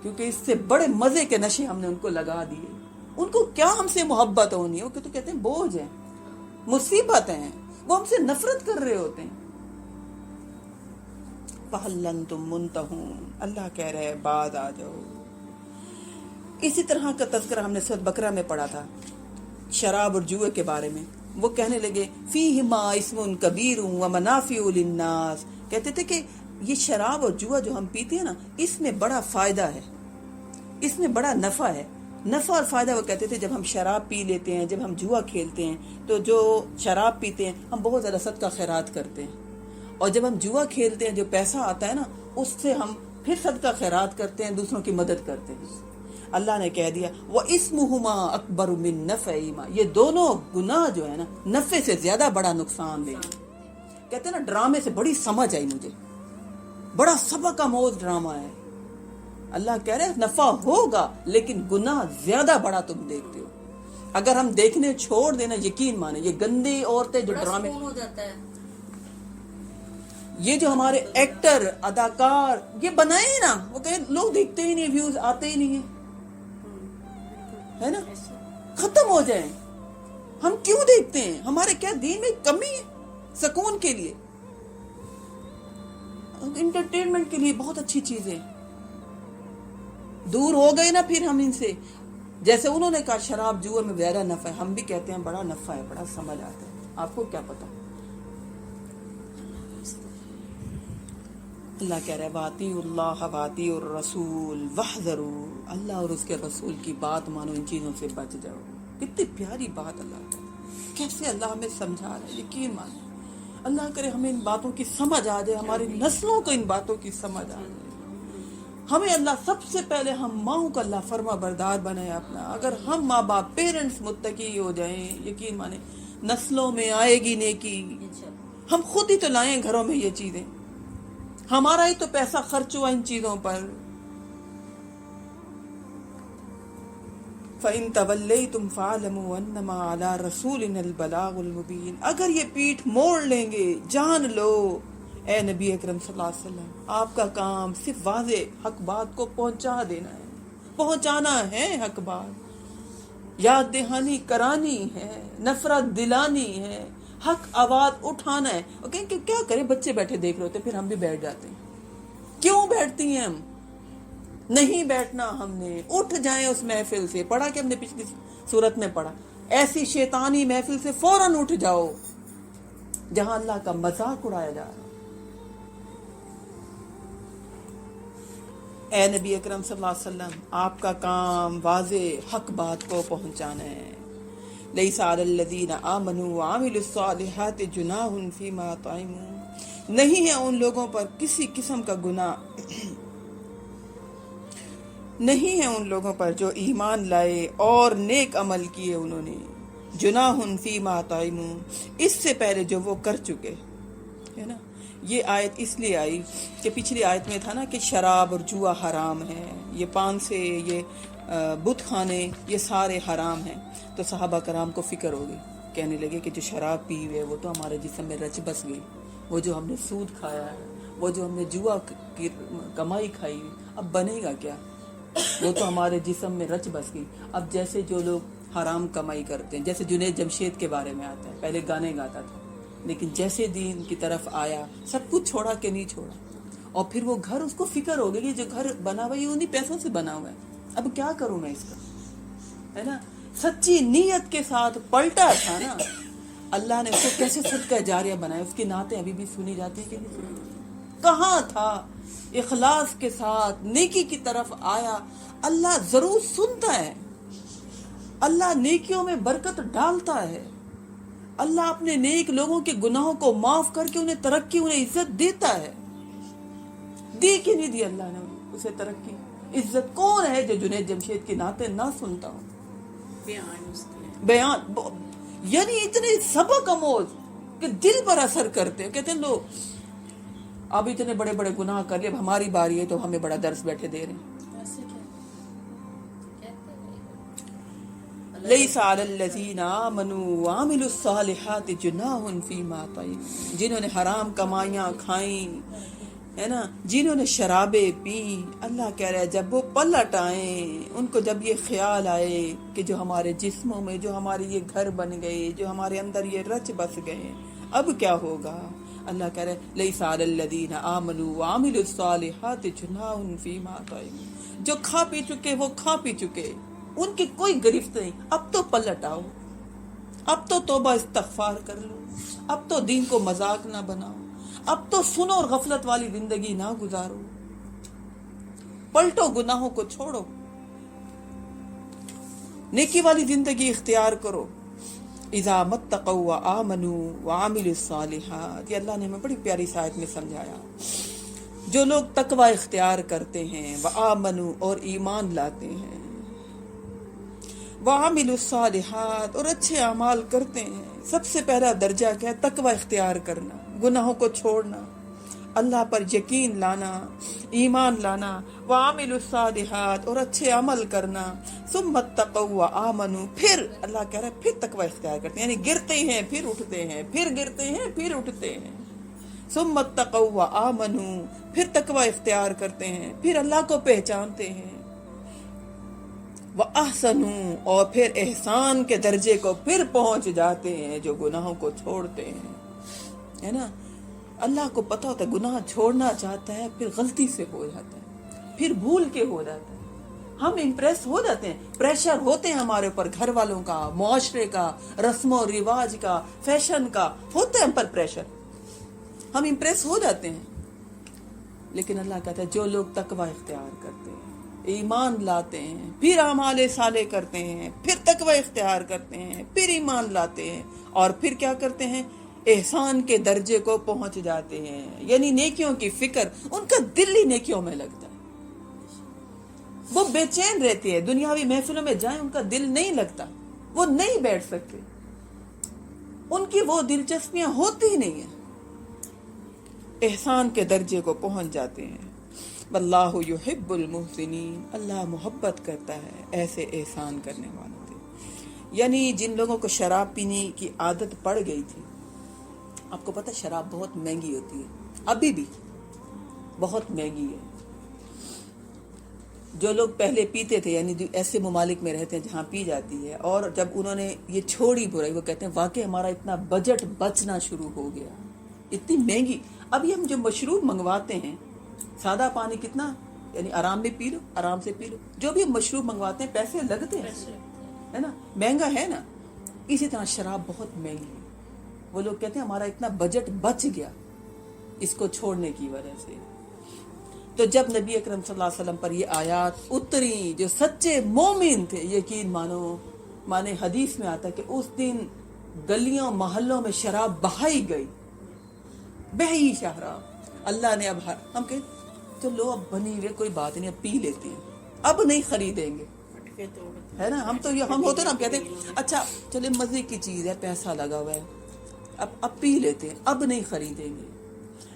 کیونکہ اس سے بڑے مزے کے نشے ہم نے ان کو لگا دیے. ان کو کیا ہم سے محبت ہونی ہے؟ وہ تو کہتے ہیں بوجھ ہیں، مصیبت ہیں، وہ ہم سے نفرت کر رہے ہوتے ہیں. فَهَلْ أَنْتُمْ مُنْتَهُونَ، اللہ کہہ رہے ہیں باز آ جاؤ. اسی طرح کا تذکرہ ہم نے سورۃ بقرہ میں پڑھا تھا شراب اور جوئے کے بارے میں. وہ کہنے لگے فیہما اسم کبیر ومنافع للناس، کہتے تھے کہ یہ شراب اور جوا جو ہم پیتے ہیں نا، اس میں بڑا فائدہ ہے، اس میں بڑا نفع ہے. نفع اور فائدہ وہ کہتے تھے جب ہم شراب پی لیتے ہیں، جب ہم جوا کھیلتے ہیں تو جو شراب پیتے ہیں ہم بہت زیادہ صدقہ خیرات کرتے ہیں، اور جب ہم جوا کھیلتے ہیں جو پیسہ آتا ہے نا اس سے ہم پھر صدقہ خیرات کرتے ہیں، دوسروں کی مدد کرتے ہیں. اللہ نے کہہ دیا وَإِسْمُهُمَا أَكْبَرُ مِن نَفْعِهِمَا، یہ دونوں گناہ جو ہے نا نفع سے زیادہ بڑا نقصان دیں. کہتے ہیں نا ڈرامے سے بڑی سمجھ آئی مجھے، بڑا سبق آموز ڈرامہ ہے. اللہ کہہ رہے نفع ہوگا لیکن گناہ زیادہ بڑا تم دیکھتے ہو. اگر ہم دیکھنے چھوڑ دینا یقین مانے یہ گندی عورتیں جو ڈرامے ہو جاتا ہے، یہ جو ہمارے ایکٹر اداکار یہ بنائے نا، وہ کہیں لوگ دیکھتے ہی نہیں، ویوز آتے ہی نہیں ہیں، ہے نا، ختم ہو جائیں. ہم کیوں دیکھتے ہیں؟ ہمارے کیا دین میں کمی ہے؟ سکون کے لیے، انٹرٹینمنٹ کے لیے بہت اچھی چیزیں دور ہو گئے نا پھر ہم ان سے. جیسے انہوں نے کہا شراب جوا میں زیادہ نفع ہے، ہم بھی کہتے ہیں بڑا نفع ہے، بڑا سمجھ آتا ہے. آپ کو کیا پتا؟ اللہ کہہ رہے وَأَطِيعُوا اللَّهَ وَأَطِيعُوا الرَّسُولَ وَاحْذَرُوا، اللہ اور اس کے رسول کی بات مانو، ان چیزوں سے بچ جاؤ. کتنی پیاری بات اللہ کا، کیسے اللہ ہمیں سمجھا رہا ہے. یقین مانو اللہ کرے ہمیں ان باتوں کی سمجھ آ جائے، ہماری نسلوں کو ان باتوں کی سمجھ آ جائے. ہمیں اللہ سب سے پہلے ہم ماؤں کا اللہ فرما بردار بنائے اپنا. اگر ہم ماں باپ پیرنٹس متقی ہو جائیں یقین مانے نسلوں میں آئے گی نیکی. ہم خود ہی تو لائیں گھروں میں یہ چیزیں، ہمارا ہی تو پیسہ خرچ ہوا ان چیزوں پر. فَإِن تَوَلَّيْتُمْ فَاعْلَمُوا أَنَّمَا عَلَى رَسُولِنَا الْبَلَاغُ الْمُبِينُ، اگر یہ پیٹھ موڑ لیں گے جان لو اے نبی اکرم صلی اللہ علیہ وسلم آپ کا کام صرف واضح حق بات کو پہنچا دینا ہے، پہنچانا ہے حق بات، یاد دہانی کرانی ہے، نفرت دلانی ہے، حق آواز اٹھانا ہے. اوکے کہ کیا کریں بچے بیٹھے دیکھ رہے ہوتے پھر ہم بھی بیٹھ جاتے ہیں. کیوں بیٹھتی ہیں ہم؟ نہیں بیٹھنا. ہم نے اٹھ جائیں اس محفل سے. پڑھا کہ ہم نے پچھلی سورت میں پڑھا ایسی شیطانی محفل سے فوراً اٹھ جاؤ جہاں اللہ کا مذاق اڑایا جا رہا. اے نبی اکرم صلی اللہ علیہ وسلم آپ کا کام واضح حق بات کو پہنچانا ہے. لیس علی الذین آمنوا وعملوا الصالحات جناح فیما طعموا، نہیں ہے ان لوگوں پر کسی قسم کا گناہ، نہیں ہے ان لوگوں پر جو ایمان لائے اور نیک عمل کیے انہوں نے، جناح فیما طعموا اس سے پہلے جو وہ کر چکے، ہے نا. یہ آیت اس لیے آئی کہ پچھلی آیت میں تھا نا کہ شراب اور جوا حرام ہے، یہ پان سے یہ بت خانے یہ سارے حرام ہیں. تو صحابہ کرام کو فکر ہو گئی، کہنے لگے کہ جو شراب پی ہوئے وہ تو ہمارے جسم میں رچ بس گئی، وہ جو ہم نے سود کھایا ہے، وہ جو ہم نے جوا کی کمائی کھائی، اب بنے گا کیا؟ وہ تو ہمارے جسم میں رچ بس گئی. اب جیسے جو لوگ حرام کمائی کرتے ہیں. جیسے جنید جمشید کے بارے میں آتا ہے, پہلے گانے گاتا تھا, لیکن جیسے دین کی طرف آیا سب کچھ چھوڑا کہ نہیں چھوڑا. اور پھر وہ گھر, اس کو فکر ہو گئی کہ جو گھر بنا ہوا ہے انہی پیسوں سے بنا ہوا ہے, اب کیا کروں میں اس کا, ہے نا. سچی نیت کے ساتھ پلٹا تھا نا, اللہ نے اس کو کیسے صدقہ جاریہ بنایا. اس کی نعتیں ابھی بھی سنی جاتی ہیں کہ نہیں سنی جاتی. کہاں تھا اخلاص کے ساتھ نیکی کی طرف آیا, اللہ ضرور سنتا ہے, اللہ نیکیوں میں برکت ڈالتا ہے, اللہ اپنے نیک لوگوں کے گناہوں کو معاف کر کے انہیں ترقی, انہیں عزت دیتا ہے. دی کہ نہیں دی اللہ نے اسے ترقی, عزت. کون ہے جو جنید جمشید کی نعتیں نہ سنتا ہو, بیان, یعنی اتنے سبق آموز کہ دل پر اثر کرتے ہیں. کہتے ہیں لو اب اتنے بڑے بڑے گناہ کر لے, اب ہماری باری ہے تو ہمیں بڑا درس بیٹھے دے رہے ہیں. لیس علی الذین آمنوا وعملوا الصالحات جناح فیما طعموا, جنہوں نے حرام کمائیاں کھائیں, ہے نا, جنہوں نے شرابیں پی. اللہ کہہ رہا ہے جب وہ پلٹ آئیں, ان کو جب یہ خیال آئے کہ جو ہمارے جسموں میں, جو ہمارے یہ گھر بن گئے, جو ہمارے اندر یہ رچ بس گئے, اب کیا ہوگا. اللہ کہہ رہا ہے لیس علی الذین آمنوا وعملوا الصالحات جناح فیما طعموا, جو کھا پی چکے وہ کھا پی چکے, ان کی کوئی گرفت نہیں. اب تو پلٹ آؤ, اب تو توبہ استغفار کر لو, اب تو دین کو مذاق نہ بناؤ, اب تو سنو اور غفلت والی زندگی نہ گزارو, پلٹو, گناہوں کو چھوڑو, نیکی والی زندگی اختیار کرو. اذا متقوا وآمنوا وعملوا الصالحات, یہ اللہ نے ہمیں بڑی پیاری سی آیت میں سمجھایا. جو لوگ تقوی اختیار کرتے ہیں, وآمنوا اور ایمان لاتے ہیں, وعملوا الصالحات اور اچھے اعمال کرتے ہیں. سب سے پہلا درجہ کیا ہے؟ تقوی اختیار کرنا, گناہوں کو چھوڑنا, اللہ پر یقین لانا, ایمان لانا. وعملوا الصالحات اور اچھے عمل کرنا. ثم اتقوا وآمنوا, پھر اللہ کہہ رہا ہے پھر تقوی اختیار کرتے ہیں, یعنی گرتے ہیں پھر اٹھتے ہیں, پھر گرتے ہیں پھر اٹھتے ہیں. ثم اتقوا وآمنوا, پھر تقوی اختیار کرتے ہیں, پھر اللہ کو پہچانتے ہیں. وَأَحْسَنُوا اور پھر احسان کے درجے کو پھر پہنچ جاتے ہیں, جو گناہوں کو چھوڑتے ہیں, ہے نا. اللہ کو پتا ہوتا ہے گناہ چھوڑنا چاہتا ہے, پھر غلطی سے ہو جاتا ہے, پھر بھول کے ہو جاتا ہے. ہم امپریس ہو جاتے ہیں, پریشر ہوتے ہیں ہمارے اوپر, گھر والوں کا, معاشرے کا, رسم و رواج کا, فیشن کا, ہوتا ہے ہم پر پریشر, ہم امپریس ہو جاتے ہیں. لیکن اللہ کہتا ہے جو لوگ تقوی اختیار کرتے ہیں, ایمان لاتے ہیں, پھر اعمال صالح کرتے ہیں, پھر تقوی اختیار کرتے ہیں, پھر ایمان لاتے ہیں, اور پھر کیا کرتے ہیں, احسان کے درجے کو پہنچ جاتے ہیں, یعنی نیکیوں کی فکر, ان کا دل ہی نیکیوں میں لگتا ہے. وہ بے چین رہتے ہیں, دنیاوی محفلوں میں جائیں ان کا دل نہیں لگتا, وہ نہیں بیٹھ سکتے, ان کی وہ دلچسپیاں ہوتی ہی نہیں ہیں. احسان کے درجے کو پہنچ جاتے ہیں. واللہ یحب المحسنین, اللہ محبت کرتا ہے ایسے احسان کرنے والوں سے. یعنی جن لوگوں کو شراب پینے کی عادت پڑ گئی تھی, آپ کو پتہ شراب بہت مہنگی ہوتی ہے, ابھی بھی بہت مہنگی ہے. جو لوگ پہلے پیتے تھے, یعنی جو ایسے ممالک میں رہتے ہیں جہاں پی جاتی ہے, اور جب انہوں نے یہ چھوڑی برائی, وہ کہتے ہیں واقعی ہمارا اتنا بجٹ بچنا شروع ہو گیا, اتنی مہنگی. ابھی ہم جو مشروب منگواتے ہیں, سادہ پانی کتنا, یعنی آرام میں پی لو, آرام سے پی لو, جو بھی ہم مشروب منگواتے ہیں پیسے لگتے ہیں, ہے نا, مہنگا ہے نا. اسی طرح شراب بہت مہنگی ہے. وہ لوگ کہتے ہیں ہمارا اتنا بجٹ بچ گیا اس کو چھوڑنے کی وجہ سے. تو جب نبی اکرم صلی اللہ علیہ وسلم پر یہ آیات اتری, جو سچے مومن تھے, یقین مانو, مانے حدیث میں آتا کہ اس دن گلیوں محلوں میں شراب بہائی گئی, بہی شراب. اللہ نے اب ہم کہ چلو اب بنی ہوئے کوئی بات نہیں, اب پی لیتے ہیں, اب نہیں خریدیں گے, ہے نا. ہم تو یہ ہم ہوتے نا, ہم کہتے ہیں اچھا چلے مزے کی چیز ہے, پیسہ لگا ہوا ہے, اب پی لیتے ہیں, اب نہیں خریدیں گے.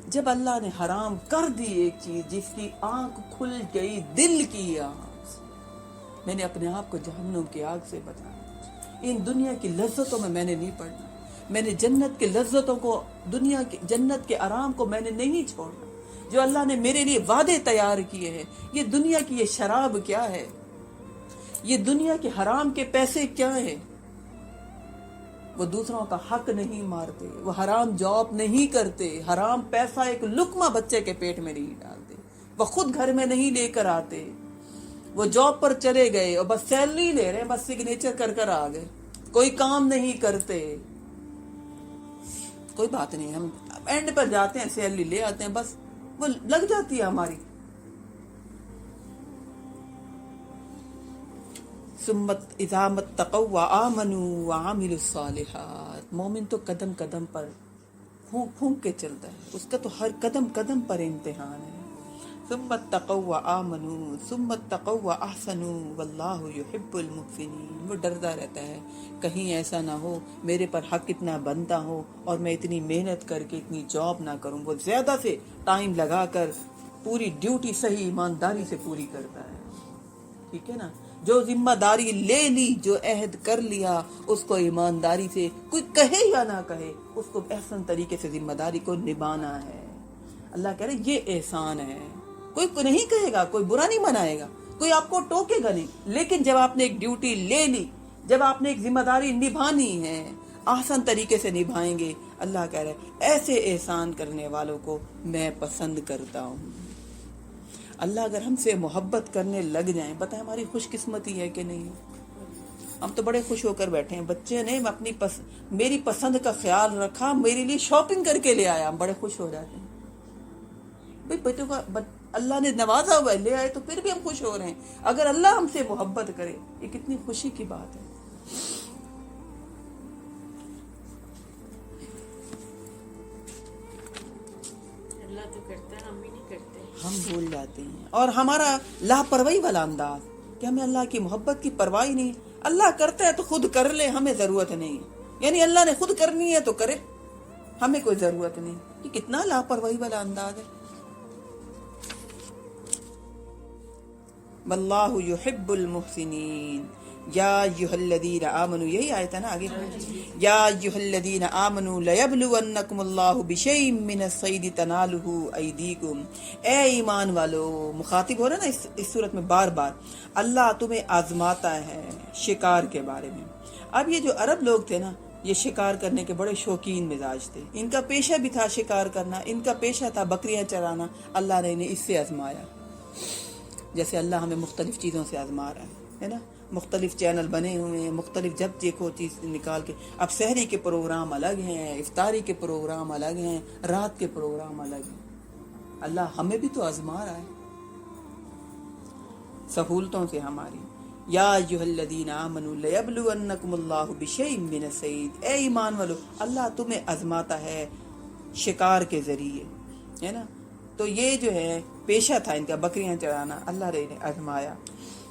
جب اللہ نے حرام کر دی ایک چیز جس کی آنکھ کھل گئی, دل کی آنکھ, میں نے اپنے آپ کو جہنم کی آگ سے بچایا. ان دنیا کی لذتوں میں نے نہیں پڑنا, میں نے جنت کے لذتوں کو, دنیا کی جنت کے آرام کو میں نے نہیں چھوڑنا. جو اللہ نے میرے لیے وعدے تیار کیے ہیں, یہ دنیا کی یہ شراب کیا ہے, یہ دنیا کے حرام کے پیسے کیا ہیں؟ وہ دوسروں کا حق نہیں مارتے، وہ حرام جاب نہیں کرتے، حرام پیسہ ایک لقمہ بچے کے پیٹ میں نہیں ڈالتے، وہ خود گھر میں نہیں لے کر آتے، وہ جاب پر چلے گئے اور بس سیلری لے رہے ہیں، بس سگنیچر کر کر آ گئے، کوئی کام نہیں کرتے۔ کوئی بات نہیں، ہم اینڈ پر جاتے ہیں، سیلری لے آتے ہیں، بس وہ لگ جاتی ہے ہماری۔ سمت اذا متقوا وآمنوا وعملوا الصالحات، مومن تو قدم قدم پر پھونک پھونک کے چلتا ہے، اس کا تو ہر قدم قدم پر امتحان ہے۔ ثم اتقوا وآمنوا ثم اتقوا واحسنوا واللہ یحب المحسنین، وہ ڈرتا رہتا ہے کہیں ایسا نہ ہو میرے پر حق اتنا بنتا ہو اور میں اتنی محنت کر کے اتنی جاب نہ کروں۔ وہ زیادہ سے ٹائم لگا کر پوری ڈیوٹی صحیح ایمانداری سے پوری کرتا ہے، ٹھیک ہے نا۔ جو ذمہ داری لے لی، جو عہد کر لیا، اس کو ایمانداری سے، کوئی کہے یا نہ کہے، اس کو احسن طریقے سے ذمہ داری کو نبھانا ہے۔ اللہ کہہ رہے یہ احسان ہے۔ کوئی نہیں کہے گا، کوئی برا نہیں منائے گا، کوئی آپ کو ٹوکے گا نہیں، لیکن جب آپ نے ایک ڈیوٹی لے لی، جب آپ نے ایک ذمہ داری نبھانی ہے، آسان طریقے سے نبھائیں گے، اللہ کہہ رہے ایسے احسان کرنے والوں کو میں پسند کرتا ہوں۔ اللہ اگر ہم سے محبت کرنے لگ جائیں، بتائیں ہماری خوش قسمتی ہے کہ نہیں؟ ہم تو بڑے خوش ہو کر بیٹھے ہیں، بچے نے اپنی میری پسند کا خیال رکھا، میرے لیے شاپنگ کر کے لے آیا، ہم بڑے خوش ہو جاتے ہیں۔ بھئی بچوں کا اللہ نے نوازا ہوا ہے، لے آئے تو پھر بھی ہم خوش ہو رہے ہیں۔ اگر اللہ ہم سے محبت کرے، یہ کتنی خوشی کی بات ہے۔ اللہ تو کرتا ہے، ہم بھی نہیں کرتے، ہم بھول جاتے ہیں، اور ہمارا لاپرواہی والا انداز کہ ہمیں اللہ کی محبت کی پرواہ ہی نہیں۔ اللہ کرتا ہے تو خود کر لے، ہمیں ضرورت نہیں، یعنی اللہ نے خود کرنی ہے تو کرے، ہمیں کوئی ضرورت نہیں۔ یہ کتنا لاپرواہی والا انداز ہے۔ واللہ یحب المحسنین یا ایھا الذین آمنوا، یہی آیت ہے نا آگے، یا ایھا الذین آمنوا لیبلونکم اللہ بشیء من الصید تنالہ ایدیکم، اے ایمان والو، مخاطب ہو رہا ہے نا اس صورت میں بار بار، اللہ تمہیں آزماتا ہے شکار کے بارے میں۔ اب یہ جو عرب لوگ تھے نا، یہ شکار کرنے کے بڑے شوقین مزاج تھے، ان کا پیشہ بھی تھا شکار کرنا، ان کا پیشہ تھا بکریاں چرانا، اللہ نے انہیں اس سے آزمایا۔ جیسے اللہ ہمیں مختلف چیزوں سے آزما رہا ہے نا، مختلف چینل بنے ہوئے ہیں، مختلف جب دیکھو چیز نکال کے، اب سحری کے پروگرام الگ ہیں، افطاری کے پروگرام الگ ہیں، رات کے پروگرام الگ ہیں۔ اللہ ہمیں بھی تو آزما رہا ہے سہولتوں سے ہماری۔ یا ایھا الذین آمنوا لیبلونکم اللہ بشیء من الصید، اے ایمان والو، اللہ تمہیں آزماتا ہے شکار کے ذریعے، ہے نا۔ تو یہ جو ہے پیشہ تھا ان کا، بکریاں چرانا، اللہ نے آزمایا۔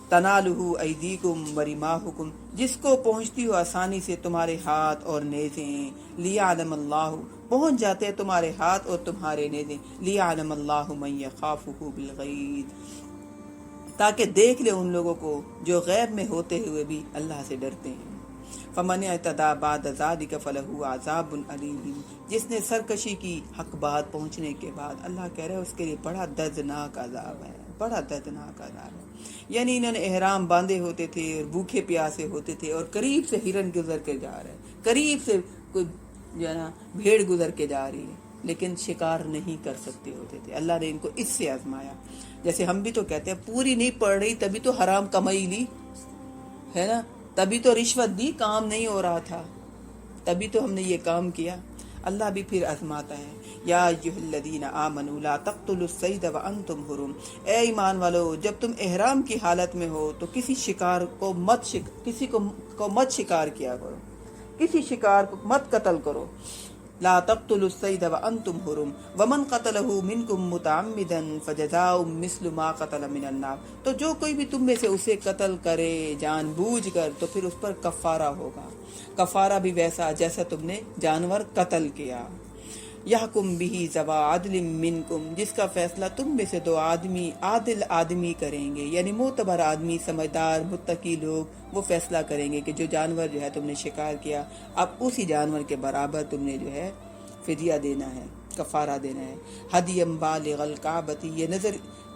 تنالہ ایدیکم ورماحکم، جس کو پہنچتی ہو آسانی سے تمہارے ہاتھ اور نیزیں، لیعلم اللہ، پہنچ جاتے ہیں تمہارے ہاتھ اور تمہارے نیزیں، لیعلم اللہ من یخافہ بالغیب، تاکہ دیکھ لے ان لوگوں کو جو غیب میں ہوتے ہوئے بھی اللہ سے ڈرتے ہیں۔ فمن اعتدی بعد ذلک فلہ عذاب علیم، جس نے سرکشی کی حق بات پہنچنے کے بعد، اللہ کہہ رہے ہیں اس کے لیے بڑا دردناک عذاب ہے، بڑا دردناک عذاب ہے۔ یعنی انہوں نے احرام باندھے ہوتے تھے اور بھوکے پیاسے ہوتے تھے، اور قریب سے ہرن گزر کے جا رہے ہیں، قریب سے کوئی جو ہے نا بھیڑ گزر کے جا رہی ہے، لیکن شکار نہیں کر سکتے ہوتے تھے۔ اللہ نے ان کو اس سے آزمایا۔ جیسے ہم بھی تو کہتے ہیں پوری نہیں پڑھ رہی تبھی تو حرام کمائی لی ہے نا، تبھی تو رشوت دی، کام نہیں ہو رہا تھا، تبھی تو ہم نے یہ کام کیا۔ اللہ بھی پھر آزماتا ہے۔ یا ایھا الذین آمنوا لا تقتلوا الصید وانتم حرم، اے ایمان والو، جب تم احرام کی حالت میں ہو تو کسی شکار کو کسی کو مت شکار کیا کرو، کسی شکار کو مت قتل کرو۔ لا تقتلوا الصید وانتم حرم ومن قتلہ منکم متعمدا فجزاء مثل ما قتل من النار، تو جو کوئی بھی تم میں سے اسے قتل کرے جان بوجھ کر تو پھر اس پر کفارہ ہوگا، کفارہ بھی ویسا جیسا تم نے جانور قتل کیا۔ یحکم بہ ذوی عدل منکم، جس کا فیصلہ تم میں سے دو آدمی عادل آدمی کریں گے، یعنی معتبر آدمی، سمجھدار متقی لوگ، وہ فیصلہ کریں گے کہ جو جانور جو ہے تم نے شکار کیا، اب اسی جانور کے برابر تم نے جو ہے فدیہ دینا ہے، کفارہ دینا ہے۔ ہدیم بالغ الکعبۃ، یہ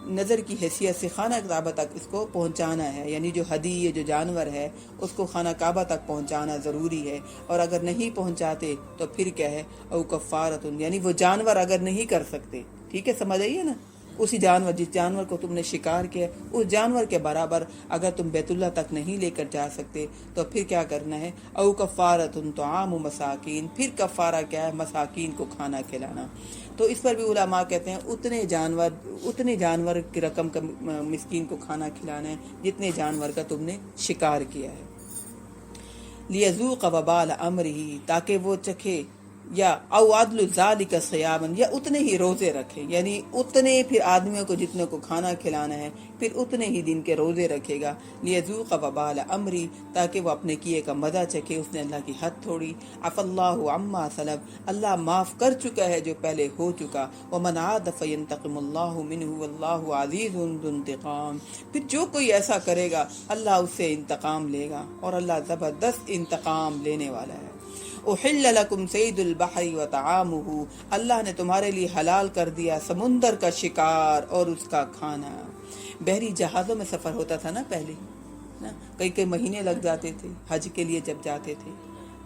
نظر کی حیثیت سے خانہ کعبہ تک اس کو پہنچانا ہے، یعنی جو ہدی جو جانور ہے اس کو خانہ کعبہ تک پہنچانا ضروری ہے، اور اگر نہیں پہنچاتے تو پھر کیا ہے، او کفارۃ، یعنی وہ جانور اگر نہیں کر سکتے، ٹھیک ہے، سمجھ آئیے نا، اسی جانور جس جانور کو تم نے شکار کیا اس جانور کے برابر اگر تم بیت اللہ تک نہیں لے کر جا سکتے تو پھر کیا کرنا ہے، او کفارۃ طعام مساکین، پھر کفارہ کیا ہے، مساکین کو کھانا کھلانا۔ تو اس پر بھی علماء کہتے ہیں اتنے جانور کی رقم کا مسکین کو کھانا کھلانا ہے جتنے جانور کا تم نے شکار کیا ہے۔ لیذوق وبال امرہ، تاکہ وہ چکھے، یا او عدل ذالک صیاما، یا اتنے ہی روزے رکھے، یعنی اتنے پھر آدمیوں کو جتنے کو کھانا کھلانا ہے پھر اتنے ہی دن کے روزے رکھے گا۔ لیذوق وبال امری، تاکہ وہ اپنے کیے کا مزہ چکھے، اس نے اللہ کی حد توڑی۔ عفا اللہ عما سلف، اللہ معاف کر چکا ہے جو پہلے ہو چکا۔ ومن عاد فینتقم اللہ منہ واللہ عزیز ذو انتقام، پھر جو کوئی ایسا کرے گا اللہ اس سے انتقام لے گا، اور اللہ زبردست انتقام لینے والا ہے۔ احل لکم صید البحر وطعامہ، اللہ نے تمہارے لیے حلال کر دیا سمندر کا شکار اور اس کا کھانا۔ بحری جہازوں میں سفر ہوتا تھا نا پہلے، کئی مہینے لگ جاتے تھے حج کے لیے جب جاتے تھے،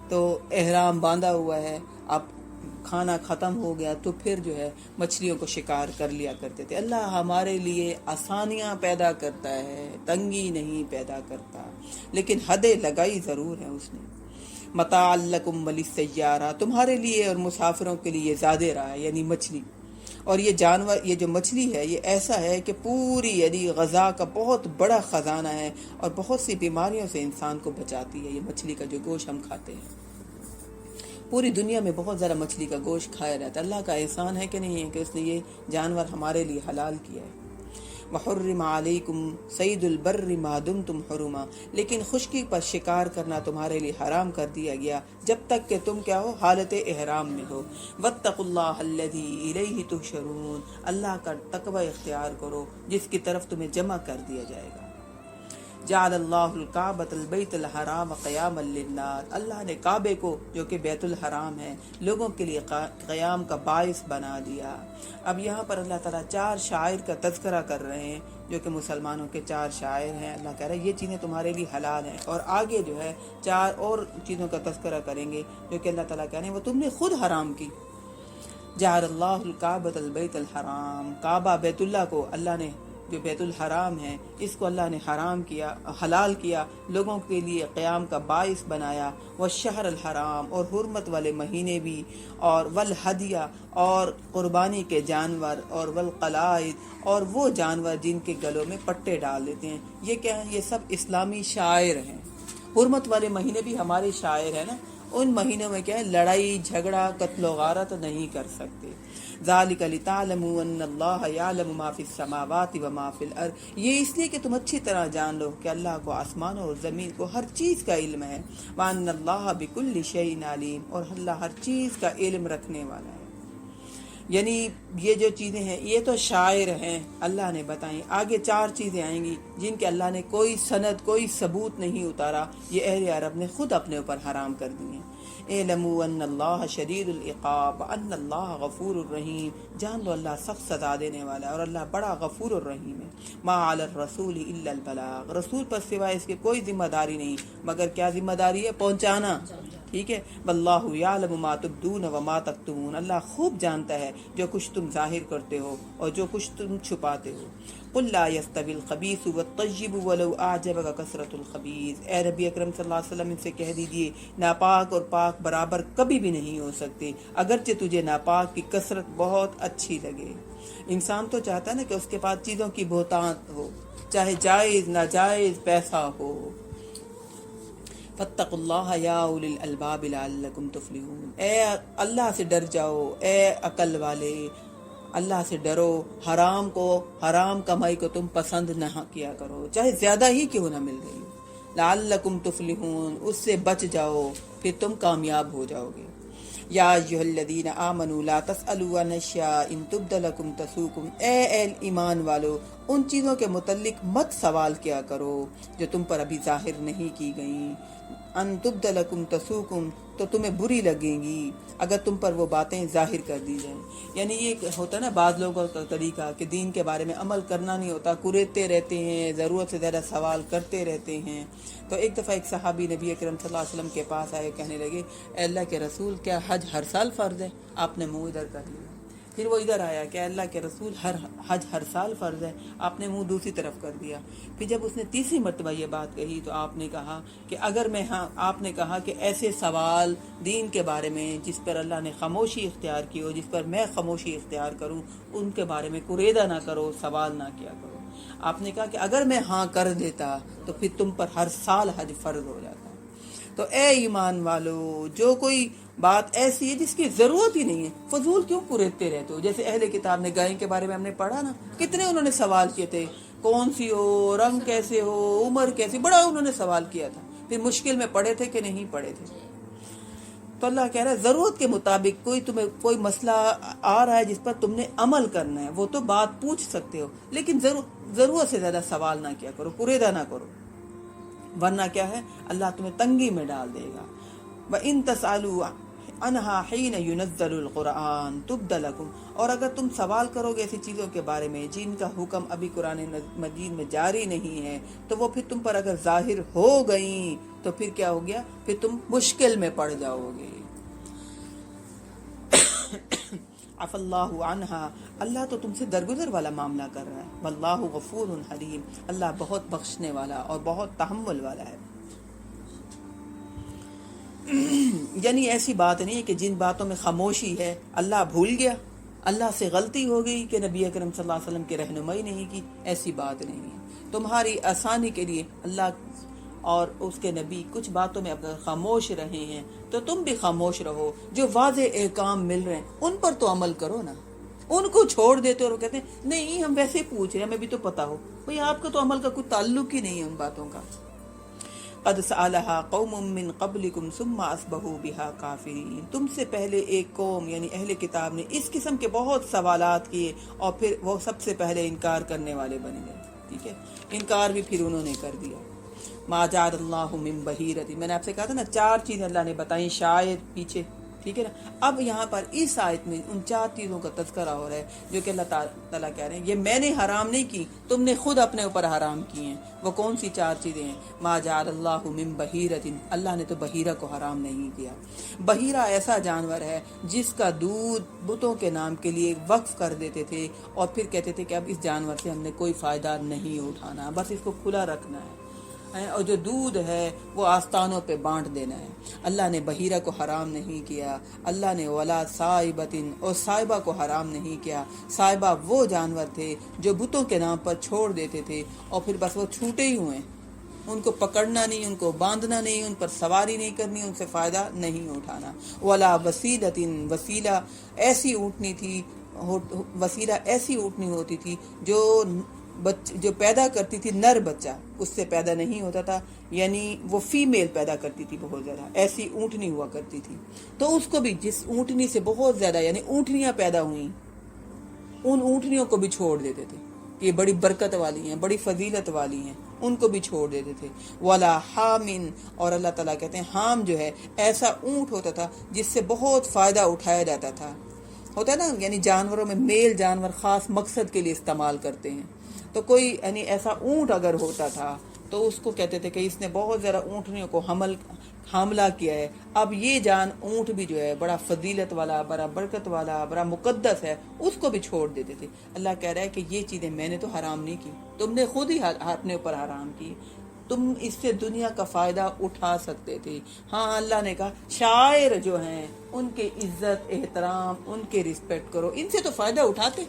تو احرام باندھا ہوا ہے، اب کھانا ختم ہو گیا تو پھر جو ہے مچھلیوں کو شکار کر لیا کرتے تھے۔ اللہ ہمارے لیے آسانیاں پیدا کرتا ہے، تنگی نہیں پیدا کرتا، لیکن حدیں لگائی ضرور ہیں اس نے۔ متاع لکم وللسیارہ، تمہارے لیے اور مسافروں کے لیے زیادہ رہا ہے، یعنی مچھلی، اور یہ جانور، یہ جو مچھلی ہے یہ ایسا ہے کہ پوری یعنی غذا کا بہت بڑا خزانہ ہے، اور بہت سی بیماریوں سے انسان کو بچاتی ہے۔ یہ مچھلی کا جو گوشت ہم کھاتے ہیں، پوری دنیا میں بہت زیادہ مچھلی کا گوشت کھایا جاتا ہے۔ اللہ کا احسان ہے کہ نہیں ہے کہ اس نے یہ جانور ہمارے لیے حلال کیا ہے۔ وحرم علیکم صید البر ما دمتم حرما، لیکن خشکی پر شکار کرنا تمہارے لیے حرام کر دیا گیا جب تک کہ تم کیا ہو، حالت احرام میں ہو۔ واتقوا اللہ الذی الیہ تحشرون، اللہ کا تقوی اختیار کرو جس کی طرف تمہیں جمع کر دیا جائے گا۔ جعل اللہ الکعبۃ البیت الحرام قیاما للناس، اللہ نے کعبے کو جو کہ بیت الحرام ہے لوگوں کے لیے قیام کا باعث بنا دیا۔ اب یہاں پر اللہ تعالیٰ 4 شعائر کا تذکرہ کر رہے ہیں جو کہ مسلمانوں کے 4 شعائر ہیں۔ اللہ کہہ رہا ہے یہ چیزیں تمہارے لیے حلال ہیں، اور آگے جو ہے 4 اور چیزوں کا تذکرہ کریں گے جو کہ اللہ تعالیٰ کہہ رہے ہیں وہ تم نے خود حرام کی۔ جعل اللہ الکعبۃ البیت الحرام، کعبہ بیت اللہ کو اللہ نے، جو بیت الحرام ہے اس کو اللہ نے حرام کیا، حلال کیا، لوگوں کے لیے قیام کا باعث بنایا۔ والشہر الحرام، اور حرمت والے مہینے بھی، اور والہدیہ، اور قربانی کے جانور، اور والقلائد، اور وہ جانور جن کے گلوں میں پٹے ڈال دیتے ہیں۔ یہ کیا ہے؟ یہ سب اسلامی شعائر ہیں۔ حرمت والے مہینے بھی ہمارے شاعر ہیں نا، ان مہینوں میں کیا ہے، لڑائی جھگڑا قتل و غارت نہیں کر سکتے۔ ذالک لتعلموا ان اللہ یعلم ما فی السماوات وما فی الارض، یہ اس لیے کہ تم اچھی طرح جان لو کہ اللہ کو آسمانوں اور زمین کو ہر چیز کا علم ہے۔ وان اللہ بکل شیء علیم، اور اللہ ہر چیز کا علم رکھنے والا ہے۔ یعنی یہ جو چیزیں ہیں یہ تو شاعر ہیں، اللہ نے بتائیں، آگے 4 چیزیں آئیں گی جن کے اللہ نے کوئی سند کوئی ثبوت نہیں اتارا، یہ اہل عرب نے خود اپنے اوپر حرام کر دی ہیں۔ اعلموا ان اللہ شدید العقاب ان اللہ غفور الرحیم، جان لو اللہ سخت سزا دینے والا ہے اور اللہ بڑا غفور الرحیم ہے۔ ما علی الرسول الا البلاغ، رسول پر سوائے اس کے کوئی ذمہ داری نہیں، مگر کیا ذمہ داری ہے؟ پہنچانا، ٹھیک ہے۔ واللہ یعلم ما تبدون وما تکتمون، اللہ خوب جانتا ہے جو کچھ تم ظاہر کرتے ہو اور جو کچھ تم چھپاتے ہو۔ قل لا يستوي الخبيث والطيب ولو اعجبك كثرة الخبيث، اے نبی اکرم صلی اللہ علیہ وسلم ان سے کہہ دیجئے ناپاک اور پاک برابر کبھی بھی نہیں ہو سکتے، اگرچہ تجھے ناپاک کی کثرت بہت اچھی لگے۔ انسان تو چاہتا ہے نا کہ اس کے پاس چیزوں کی بہتان ہو، چاہے جائز ناجائز پیسہ ہو۔ فاتقوا اللہ یا اولی الالباب لعلکم تفلحون، اے اللہ سے ڈر جاؤ، اے عقل والے، اللہ سے ڈرو، حرام کمائی کو تم پسند نہ کیا کرو، چاہے زیادہ ہی کیوں نہ مل رہی ہو۔ لعلکم تفلحون، اس سے بچ جاؤ، پھر تم کامیاب ہو جاؤ گے۔ یا ایھا الذین آمنوا لا تسألوا عن اشیاء ان تبد لکم تسؤکم، اے ایمان والو ان چیزوں کے متعلق مت سوال کیا کرو جو تم پر ابھی ظاہر نہیں کی گئیں۔ ان تبد لکم تسؤکم، تو تمہیں بری لگیں گی اگر تم پر وہ باتیں ظاہر کر دی جائیں. یعنی یہ ہوتا ہے نا بعض لوگوں کا طریقہ کہ دین کے بارے میں عمل کرنا نہیں ہوتا، کریدتے رہتے ہیں، ضرورت سے زیادہ سوال کرتے رہتے ہیں. تو ایک دفعہ ایک صحابی نبی اکرم صلی اللہ علیہ وسلم کے پاس آئے، کہنے لگے اے اللہ کے رسول کیا حج ہر سال فرض ہے؟ آپ نے منہ ادھر کر لیا. پھر وہ ادھر آیا کہ اللہ کے رسول حج ہر سال فرض ہے، آپ نے منہ دوسری طرف کر دیا. پھر جب اس نے تیسری مرتبہ یہ بات کہی تو آپ نے کہا کہ اگر میں آپ نے کہا کہ ایسے سوال دین کے بارے میں جس پر اللہ نے خاموشی اختیار کی ہو، جس پر میں خاموشی اختیار کروں، ان کے بارے میں کوریدہ نہ کرو، سوال نہ کیا کرو. آپ نے کہا کہ اگر میں ہاں کر دیتا تو پھر تم پر ہر سال حج فرض ہو جاتا. تو اے ایمان والو، جو کوئی بات ایسی ہے جس کی ضرورت ہی نہیں ہے، فضول کیوں کوریدتے رہتے ہو؟ جیسے اہل کتاب نے گائے کے بارے میں ہم نے پڑھا نا، کتنے انہوں نے سوال کیے تھے، کون سی ہو، رنگ کیسے ہو، عمر کیسی، بڑا انہوں نے سوال کیا تھا. پھر مشکل میں پڑے تھے کہ نہیں پڑے تھے. تو اللہ کہہ رہا ہے ضرورت کے مطابق تمہیں کوئی مسئلہ آ رہا ہے جس پر تم نے عمل کرنا ہے، وہ تو بات پوچھ سکتے ہو، لیکن ضرورت سے زیادہ سوال نہ کیا کرو، کوریدہ نہ کرو، ورنہ کیا ہے اللہ تمہیں تنگی میں ڈال دے گا. وَإِن تَسْأَلُوا عَنْهَا حِينَ يُنَزَّلُ الْقُرْآنُ تُبْدَ لَكُمْ، اور اگر تم سوال کرو گے ایسی چیزوں کے بارے میں جن کا حکم ابھی قرآن مجید میں جاری نہیں ہے، تو وہ پھر تم پر اگر ظاہر ہو گئیں تو پھر کیا ہو گیا؟ پھر تم مشکل میں پڑ جاؤ گے. عف اللہ عنہا، اللہ تو تم سے درگزر والا معاملہ کر رہا ہے. واللہ غفور حلیم، اللہ بہت بخشنے والا اور بہت تحمل والا ہے. یعنی ایسی بات نہیں ہے کہ جن باتوں میں خاموشی ہے اللہ بھول گیا، اللہ سے غلطی ہو گئی کہ نبی اکرم صلی اللہ علیہ وسلم کی رہنمائی نہیں کی، ایسی بات نہیں ہے. تمہاری آسانی کے لیے اللہ اور اس کے نبی کچھ باتوں میں اگر خاموش رہے ہیں تو تم بھی خاموش رہو. جو واضح احکام مل رہے ہیں ان پر تو عمل کرو نا. ان کو چھوڑ دیتے اور وہ کہتے ہیں نہیں ہم ویسے ہی پوچھ رہے ہیں، ہمیں بھی تو پتا ہو. بھئی آپ کا تو عمل کا کوئی تعلق ہی نہیں ہے ان باتوں کا. قد سألها قوم من قبلكم ثم اصبحوا بها کافرین، تم سے پہلے ایک قوم یعنی اہل کتاب نے اس قسم کے بہت سوالات کیے اور پھر وہ سب سے پہلے انکار کرنے والے بن گئے. ٹھیک ہے، انکار بھی پھر انہوں نے کر دیا. ما جعل اللہ من بحیرۃ، میں نے آپ سے کہا تھا نا 4 چیزیں اللہ نے بتائیں شاید پیچھے. ٹھیک ہے نا. اب یہاں پر اس آیت میں ان 4 چیزوں کا تذکرہ ہو رہا ہے جو کہ اللہ تعالیٰ کہہ رہے ہیں یہ میں نے حرام نہیں کی، تم نے خود اپنے اوپر حرام کی ہیں. وہ کون سی 4 چیزیں ہیں؟ ما جعل اللہ من بحیرۃ، اللہ نے تو بحیرہ کو حرام نہیں کیا. بحیرہ ایسا جانور ہے جس کا دودھ بتوں کے نام کے لیے وقف کر دیتے تھے اور پھر کہتے تھے کہ اب اس جانور سے ہم نے کوئی فائدہ نہیں اٹھانا، بس اس کو کھلا رکھنا ہے اور جو دودھ ہے وہ آستانوں پہ بانٹ دینا ہے. اللہ نے بحیرہ کو حرام نہیں کیا. اللہ نے ولا صائبۃ، اور صائبہ کو حرام نہیں کیا. صائبہ وہ جانور تھے جو بتوں کے نام پر چھوڑ دیتے تھے اور پھر بس وہ چھوٹے ہی ہوئے، ان کو پکڑنا نہیں، ان کو باندھنا نہیں، ان پر سواری نہیں کرنی، ان سے فائدہ نہیں اٹھانا. ولا وسیلۃ، وسیلہ ایسی اونٹنی تھی، وسیلہ ایسی اونٹنی ہوتی تھی جو پیدا کرتی تھی نر بچہ، اس سے پیدا نہیں ہوتا تھا، یعنی وہ فیمیل پیدا کرتی تھی بہت زیادہ، ایسی اونٹنی ہوا کرتی تھی. تو اس کو بھی جس اونٹنی سے بہت زیادہ یعنی اونٹنیاں پیدا ہوئیں ان اونٹنیوں کو بھی چھوڑ دیتے تھے کہ یہ بڑی برکت والی ہیں، بڑی فضیلت والی ہیں، ان کو بھی چھوڑ دیتے تھے. ولا حامن، اور اللہ تعالیٰ کہتے ہیں حام جو ہے ایسا اونٹ ہوتا تھا جس سے بہت فائدہ اٹھایا جاتا تھا. ہوتا ہے نا یعنی جانوروں میں میل جانور خاص مقصد کے لیے استعمال کرتے ہیں. تو کوئی یعنی ایسا اونٹ اگر ہوتا تھا تو اس کو کہتے تھے کہ اس نے بہت زیادہ اونٹنیوں کو حاملہ کیا ہے. اب یہ اونٹ بھی جو ہے بڑا فضیلت والا، بڑا برکت والا، بڑا مقدس ہے، اس کو بھی چھوڑ دیتے تھے. اللہ کہہ رہا ہے کہ یہ چیزیں میں نے تو حرام نہیں کی، تم نے خود ہی اپنے اوپر حرام کی. تم اس سے دنیا کا فائدہ اٹھا سکتے تھے. ہاں اللہ نے کہا شاعر جو ہیں ان کے عزت احترام، ان کے رسپیکٹ کرو، ان سے تو فائدہ اٹھاتے.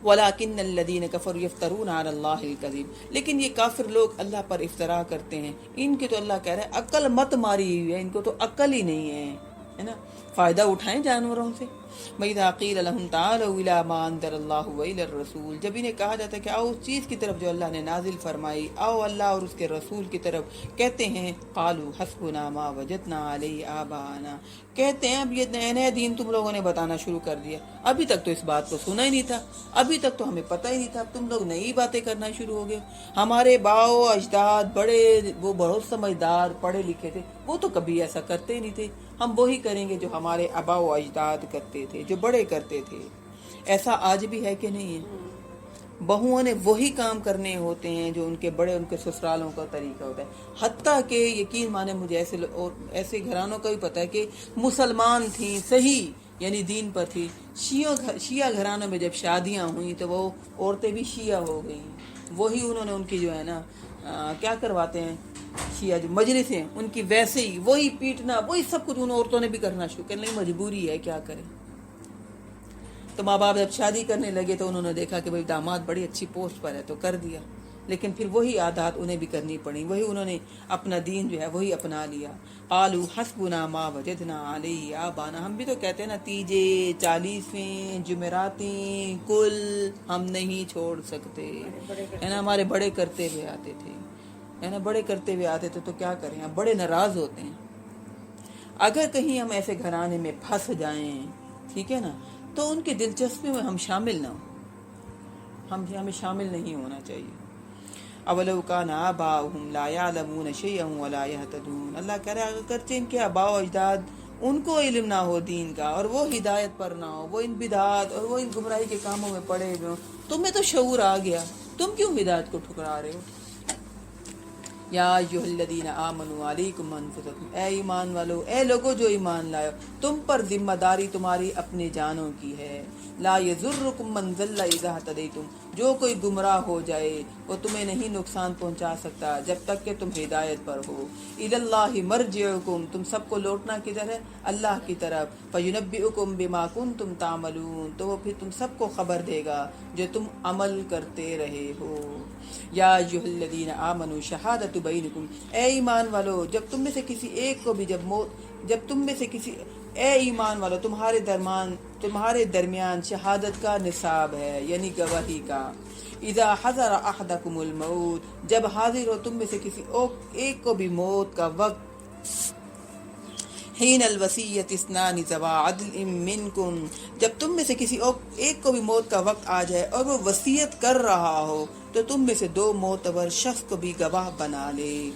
وَلَكِنَّ الَّذِينَ كَفَرُوا يَفْتَرُونَ عَلَى اللَّهِ الْكَذِبَ، لیکن یہ کافر لوگ اللہ پر افترا کرتے ہیں. ان کے تو اللہ کہہ رہا ہے عقل مت ماری ہوئی ہے، ان کو تو عقل ہی نہیں ہے نا. فائدہ اٹھائیں جانوروں سے، وَإِذَا قِيلَ لَهُمْ تَعَالَوْا إِلَىٰ مَا أَنزَلَ اللَّهُ وَإِلَى الرَّسُولِ، جب انہیں کہا جاتا ہے کہ آؤ اس چیز کی طرف جو اللہ نے نازل فرمائی، آؤ اللہ اور اس کے رسول کی طرف، کہتے ہیں قَالُوا حَسْبُنَا مَا وَجَدْنَا عَلَيْهِ آبَاءَنَا، کہتے ہیں اب یہ نیا نیا دین تم لوگوں نے بتانا شروع کر دیا، ابھی تک تو اس بات کو سنا ہی نہیں تھا، ابھی تک تو ہمیں پتہ ہی نہیں تھا، اب تم لوگ نئی باتیں کرنا شروع ہو گئے۔ ہمارے باؤ اجداد بڑے، وہ بہت سمجھدار پڑھے لکھے تھے، وہ تو کبھی ایسا کرتے ہی نہیں تھے، ہم وہی کریں گے جو ہمارے آباء و اجداد کرتے تھے، جو بڑے کرتے تھے۔ ایسا آج بھی ہے کہ نہیں ہے؟ بہوؤں نے وہی کام کرنے ہوتے ہیں جو ان کے بڑے، ان کے سسرالوں کا طریقہ ہوتا ہے۔ حتیٰ کہ یقین مانے مجھے ایسے گھرانوں کا بھی پتہ ہے کہ مسلمان تھیں صحیح، یعنی دین پر تھی، شیعہ گھرانوں میں جب شادیاں ہوئیں تو وہ عورتیں بھی شیعہ ہو گئیں، وہی انہوں نے ان کی جو ہے نا کیا کرواتے ہیں شیعہ جو مجلس ہیں ان کی ویسے ہی وہی پیٹنا، وہی سب کچھ ان عورتوں نے بھی کرنا شروع کر لیا، مجبوری ہے کیا کریں۔ تو ماں باپ جب شادی کرنے لگے تو انہوں نے دیکھا کہ بھئی داماد بڑی اچھی پوسٹ پر ہے تو کر دیا، لیکن پھر وہی عادات انہیں بھی کرنی پڑی، وہی انہوں نے اپنا دین جو ہے وہی اپنا لیا۔ قالوا حسبنا ما وجدنا علیہ آبانا، ہم بھی تو کہتے ہیں نا تیجے، 40ویں، جمعراتیں، کل ہم نہیں چھوڑ سکتے، ہے نا، ہمارے بڑے کرتے ہوئے آتے تھے، ہے نا، بڑے کرتے ہوئے آتے تھے تو کیا کریں، اب بڑے ناراض ہوتے ہیں۔ اگر کہیں ہم ایسے گھرانے میں پھنس جائیں، ٹھیک ہے نا، تو ان کی دلچسپی میں ہم شامل نہ ہوں، ہمیں شامل نہیں ہونا چاہیے۔ اولو کان آباؤہم لا یعلمون شیئا ولا یہتدون، اللہ کہہ رہا ہے اگرچہ ان کے آباء و اجداد ان کو علم نہ ہو دین کا اور وہ ہدایت پر نہ ہو، وہ ان بدعات اور وہ ان گمراہی کے کاموں میں پڑے ہوئے ہوں، تمہیں تو شعور آ گیا، تم کیوں ہدایت کو ٹھکرا رہے ہو؟ یا ایھا الذین آمنوا علیکم انفسکم، اے ایمان والو، اے لوگو جو ایمان لائے، تم پر ذمہ داری تمہاری اپنی جانوں کی ہے۔ لا یضرکم من ضل اذا اہتدیتم، جو کوئی گمراہ ہو جائے وہ تمہیں نہیں نقصان پہنچا سکتا جب تک کہ تم ہدایت پر ہو۔ الی اللہ مرجعکم، تم سب کو لوٹنا کدھر ہے؟ اللہ کی طرف۔ فینبئکم بما کنتم تعملون، تو وہ پھر تم سب کو خبر دے گا جو تم عمل کرتے رہے ہو۔ یا ایھا الذین آمنوا شہادۃ بینکم، اے ایمان والو، جب تم میں سے کسی ایک کو بھی اے ایمان والو تمہارے درمیان شہادت کا نصاب ہے، یعنی گواہی کا۔ اذا حضر احدکم الموت، جب حاضر ہو تم میں سے کسی ایک کو بھی موت کا وقت، حین الوصیۃ اثنان ذوا عدل منکم، جب تم میں سے کسی ایک کو بھی موت کا وقت آ جائے اور وہ وصیت کر رہا ہو تو تم میں سے 2 معتبر شخص کو بھی گواہ بنا لے۔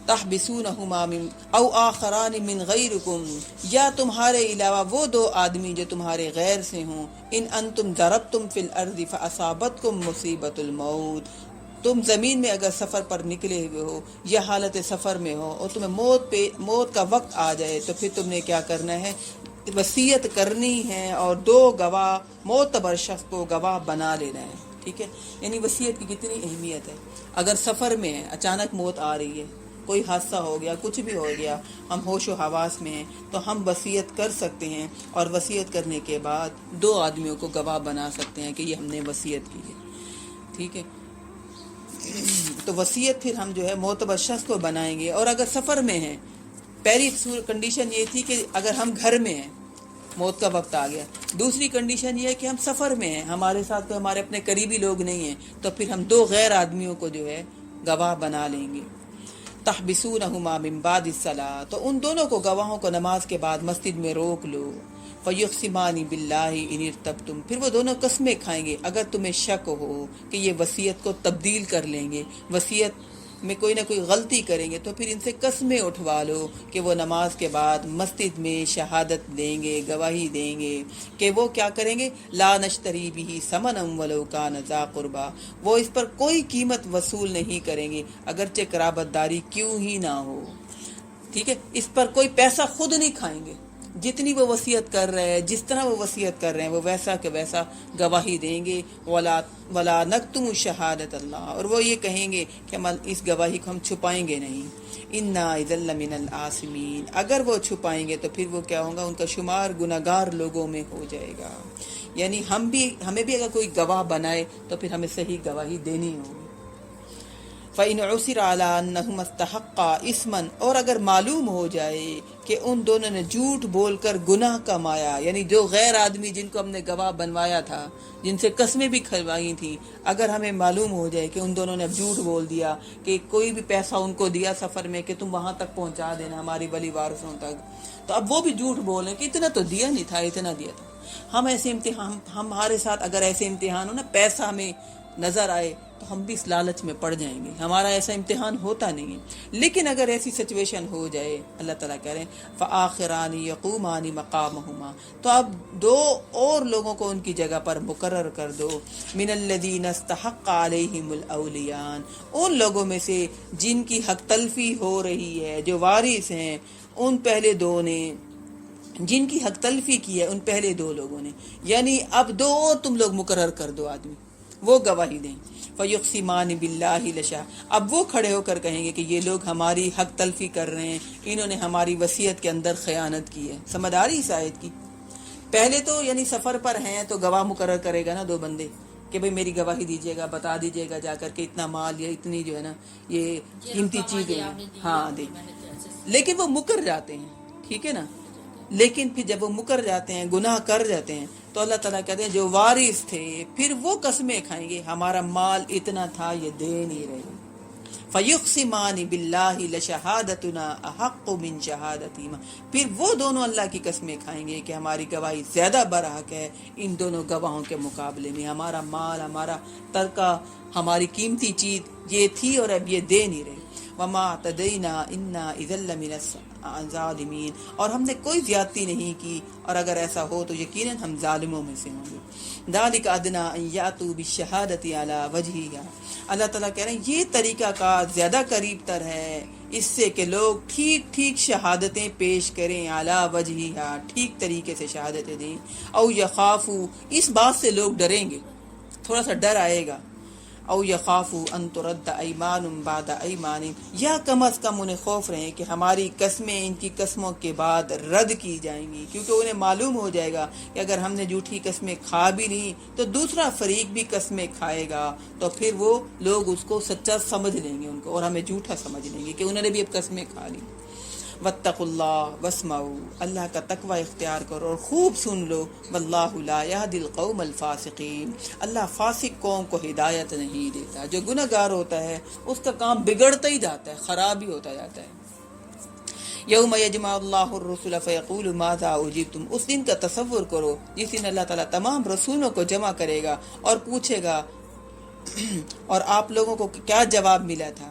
تحبسونہما او آخران من غیرکم، یا تمہارے علاوہ وہ 2 آدمی جو تمہارے غیر سے ہوں، ان انتم ضربتم فی الارض فاصابتکم مصیبۃ الموت، تم زمین میں اگر سفر پر نکلے ہوئے ہو یا حالت سفر میں ہو اور تمہیں موت کا وقت آ جائے تو پھر تم نے کیا کرنا ہے؟ وصیت کرنی ہے اور 2 گواہ معتبر شخص کو گواہ بنا لینا ہے، ٹھیک ہے۔ یعنی وصیت کی کتنی اہمیت ہے۔ اگر سفر میں ہے، اچانک موت آ رہی ہے، کوئی حادثہ ہو گیا، کچھ بھی ہو گیا، ہم ہوش و حواس میں ہیں تو ہم وصیت کر سکتے ہیں، اور وصیت کرنے کے بعد 2 آدمیوں کو گواہ بنا سکتے ہیں کہ یہ ہم نے وصیت کی ہے، ٹھیک ہے۔ تو وصیت پھر ہم جو ہے معتبر شخص کو بنائیں گے۔ اور اگر سفر میں ہیں، پہلی کنڈیشن یہ تھی کہ اگر ہم گھر میں ہیں، موت کا وقت آ گیا، دوسری کنڈیشن یہ ہے کہ ہم سفر میں ہیں، ہمارے ساتھ کوئی ہمارے اپنے قریبی لوگ نہیں ہیں، تو پھر ہم 2 غیر آدمیوں کو جو ہے گواہ بنا لیں گے۔ تحبسونہما من بعد الصلاۃ، تو ان دونوں کو گواہوں کو نماز کے بعد مسجد میں روک لو۔ فیقسمان باللہ ان ارتبتم، پھر وہ دونوں قسمیں کھائیں گے اگر تمہیں شک ہو کہ یہ وصیت کو تبدیل کر لیں گے، وصیت میں کوئی نہ کوئی غلطی کریں گے، تو پھر ان سے قسمیں اٹھوا لو کہ وہ نماز کے بعد مسجد میں شہادت دیں گے، گواہی دیں گے کہ وہ کیا کریں گے؟ لا نشتری بہ ثمنا ولو کان ذا قربا، وہ اس پر کوئی قیمت وصول نہیں کریں گے اگرچہ قرابت داری کیوں ہی نہ ہو، ٹھیک ہے۔ اس پر کوئی پیسہ خود نہیں کھائیں گے، جتنی وہ وصیت کر رہے ہیں، جس طرح وہ وصیت کر رہے ہیں وہ ویسا کہ ویسا گواہی دیں گے۔ ولا نکتم شہادت اللہ، اور وہ یہ کہیں گے کہ ہم اس گواہی کو ہم چھپائیں گے نہیں۔ انا اذا لمن الآثمین، اگر وہ چھپائیں گے تو پھر وہ کیا ہوگا؟ ان کا شمار گناہگار لوگوں میں ہو جائے گا۔ یعنی ہمیں بھی اگر کوئی گواہ بنائے تو پھر ہمیں صحیح گواہی دینی ہوگی۔ فَإِنْ عُثِرَ عَلَىٰ أَنَّهُمَا اسْتَحَقَّا اِثْمًا، اور اگر معلوم ہو جائے کہ ان دونوں نے جھوٹ بول کر گناہ کمایا، یعنی جو غیر آدمی جن کو ہم نے گواہ بنوایا تھا، جن سے قسمیں بھی کھلوائی تھیں، اگر ہمیں معلوم ہو جائے کہ ان دونوں نے جھوٹ بول دیا کہ کوئی بھی پیسہ ان کو دیا سفر میں کہ تم وہاں تک پہنچا دینا ہماری ولی وارثوں تک، تو اب وہ بھی جھوٹ بولیں کہ اتنا تو دیا نہیں تھا، اتنا دیا تھا۔ ہم ایسے امتحان، ہمارے ساتھ اگر ایسے امتحان ہو نا، پیسہ ہمیں نظر آئے تو ہم بھی اس لالچ میں پڑ جائیں گے، ہمارا ایسا امتحان ہوتا نہیں ہے۔ لیکن اگر ایسی سچویشن ہو جائے، اللہ تعالیٰ کہہ رہے ہیں فآخران یقومان مقامہما، تو اب دو اور لوگوں کو ان کی جگہ پر مقرر کر دو، من الذین استحق علیہم الاولیان، ان لوگوں میں سے جن کی حق تلفی ہو رہی ہے، جو وارث ہیں ان پہلے دو نے، جن کی حق تلفی کی ہے ان پہلے دو لوگوں نے، یعنی اب دو اور تم لوگ مقرر کر دو آدمی، وہ گواہی دیں۔ فَيُقْسِمَانِ بِاللَّهِ لَشَا، اب وہ کھڑے ہو کر کہیں گے کہ یہ لوگ ہماری حق تلفی کر رہے ہیں، انہوں نے ہماری وصیت کے اندر خیانت کی ہے۔ سمجھ آ رہی اس آیت کی؟ پہلے تو یعنی سفر پر ہیں تو گواہ مقرر کرے گا نا دو بندے کہ بھئی میری گواہی دیجیے گا، بتا دیجیے گا جا کر کے اتنا مال یا اتنی جو ہے نا یہ قیمتی چیزیں، ہاں دے، لیکن وہ مکر جاتے ہیں، ٹھیک ہے نا، لیکن پھر جب وہ مکر جاتے ہیں، گناہ کر جاتے ہیں، تو اللہ تعالیٰ کہتے ہیں جو وارث تھے پھر وہ قسمیں کھائیں گے ہمارا مال اتنا تھا، یہ دے نہیں رہے۔ فَيُقْسِمَانِ بِاللَّهِ لَشَهَادَتُنَا أَحَقُّ مِنْ شَهَادَتِهِمَا، پھر وہ دونوں اللہ کی قسمیں کھائیں گے کہ ہماری گواہی زیادہ برحق ہے ان دونوں گواہوں کے مقابلے میں، ہمارا مال، ہمارا ترکہ، ہماری قیمتی چیز یہ تھی اور اب یہ دے نہیں رہے۔ وَمَا اعْتَدَيْنَا إِنَّا إِذًا لَّمِنَ الظَّالِمِينَ، اور ہم نے کوئی زیادتی نہیں کی، اور اگر ایسا ہو تو یقیناً ہم ظالموں میں سے ہوں گے۔ ذَلِكَ أَدْنَىٰ أَن يَأْتُوا بِالشَّهَادَةِ عَلَىٰ وَجْهِهَا، اللہ تعالیٰ کہہ رہے ہیں یہ طریقہ کار زیادہ قریب تر ہے اس سے کہ لوگ ٹھیک ٹھیک شہادتیں پیش کریں، عَلَىٰ وَجْهِهَا، ٹھیک طریقے سے شہادتیں دیں، او يَخَافُوا، اس بات سے لوگ ڈریں گے، تھوڑا سا ڈر آئے گا، او یخافوا ان ترد ایمان بعد ایمانہم، یا کم از کم انہیں خوف رہے کہ ہماری قسمیں ان کی قسموں کے بعد رد کی جائیں گی، کیونکہ انہیں معلوم ہو جائے گا کہ اگر ہم نے جھوٹی قسمیں کھا بھی لی تو دوسرا فریق بھی قسمیں کھائے گا، تو پھر وہ لوگ اس کو سچا سمجھ لیں گے ان کو، اور ہمیں جھوٹا سمجھ لیں گے کہ انہوں نے بھی اب قسمیں کھا لی۔ واتقوا اللہ واسمعوا، اللہ کا تقوی اختیار کرو اور خوب سن لو، واللہ لا یہدی القوم الفاسقین، اللہ فاسق قوم کو ہدایت نہیں دیتا۔ جو گنہگار ہوتا ہے اس کا کام بگڑتا ہی جاتا ہے، خراب ہی ہوتا جاتا ہے۔ یوم یجمع اللہ الرسل فیقول ماذا اجبتم، اس دن کا تصور کرو جس دن اللہ تعالیٰ تمام رسولوں کو جمع کرے گا اور پوچھے گا اور آپ لوگوں کو کیا جواب ملا تھا،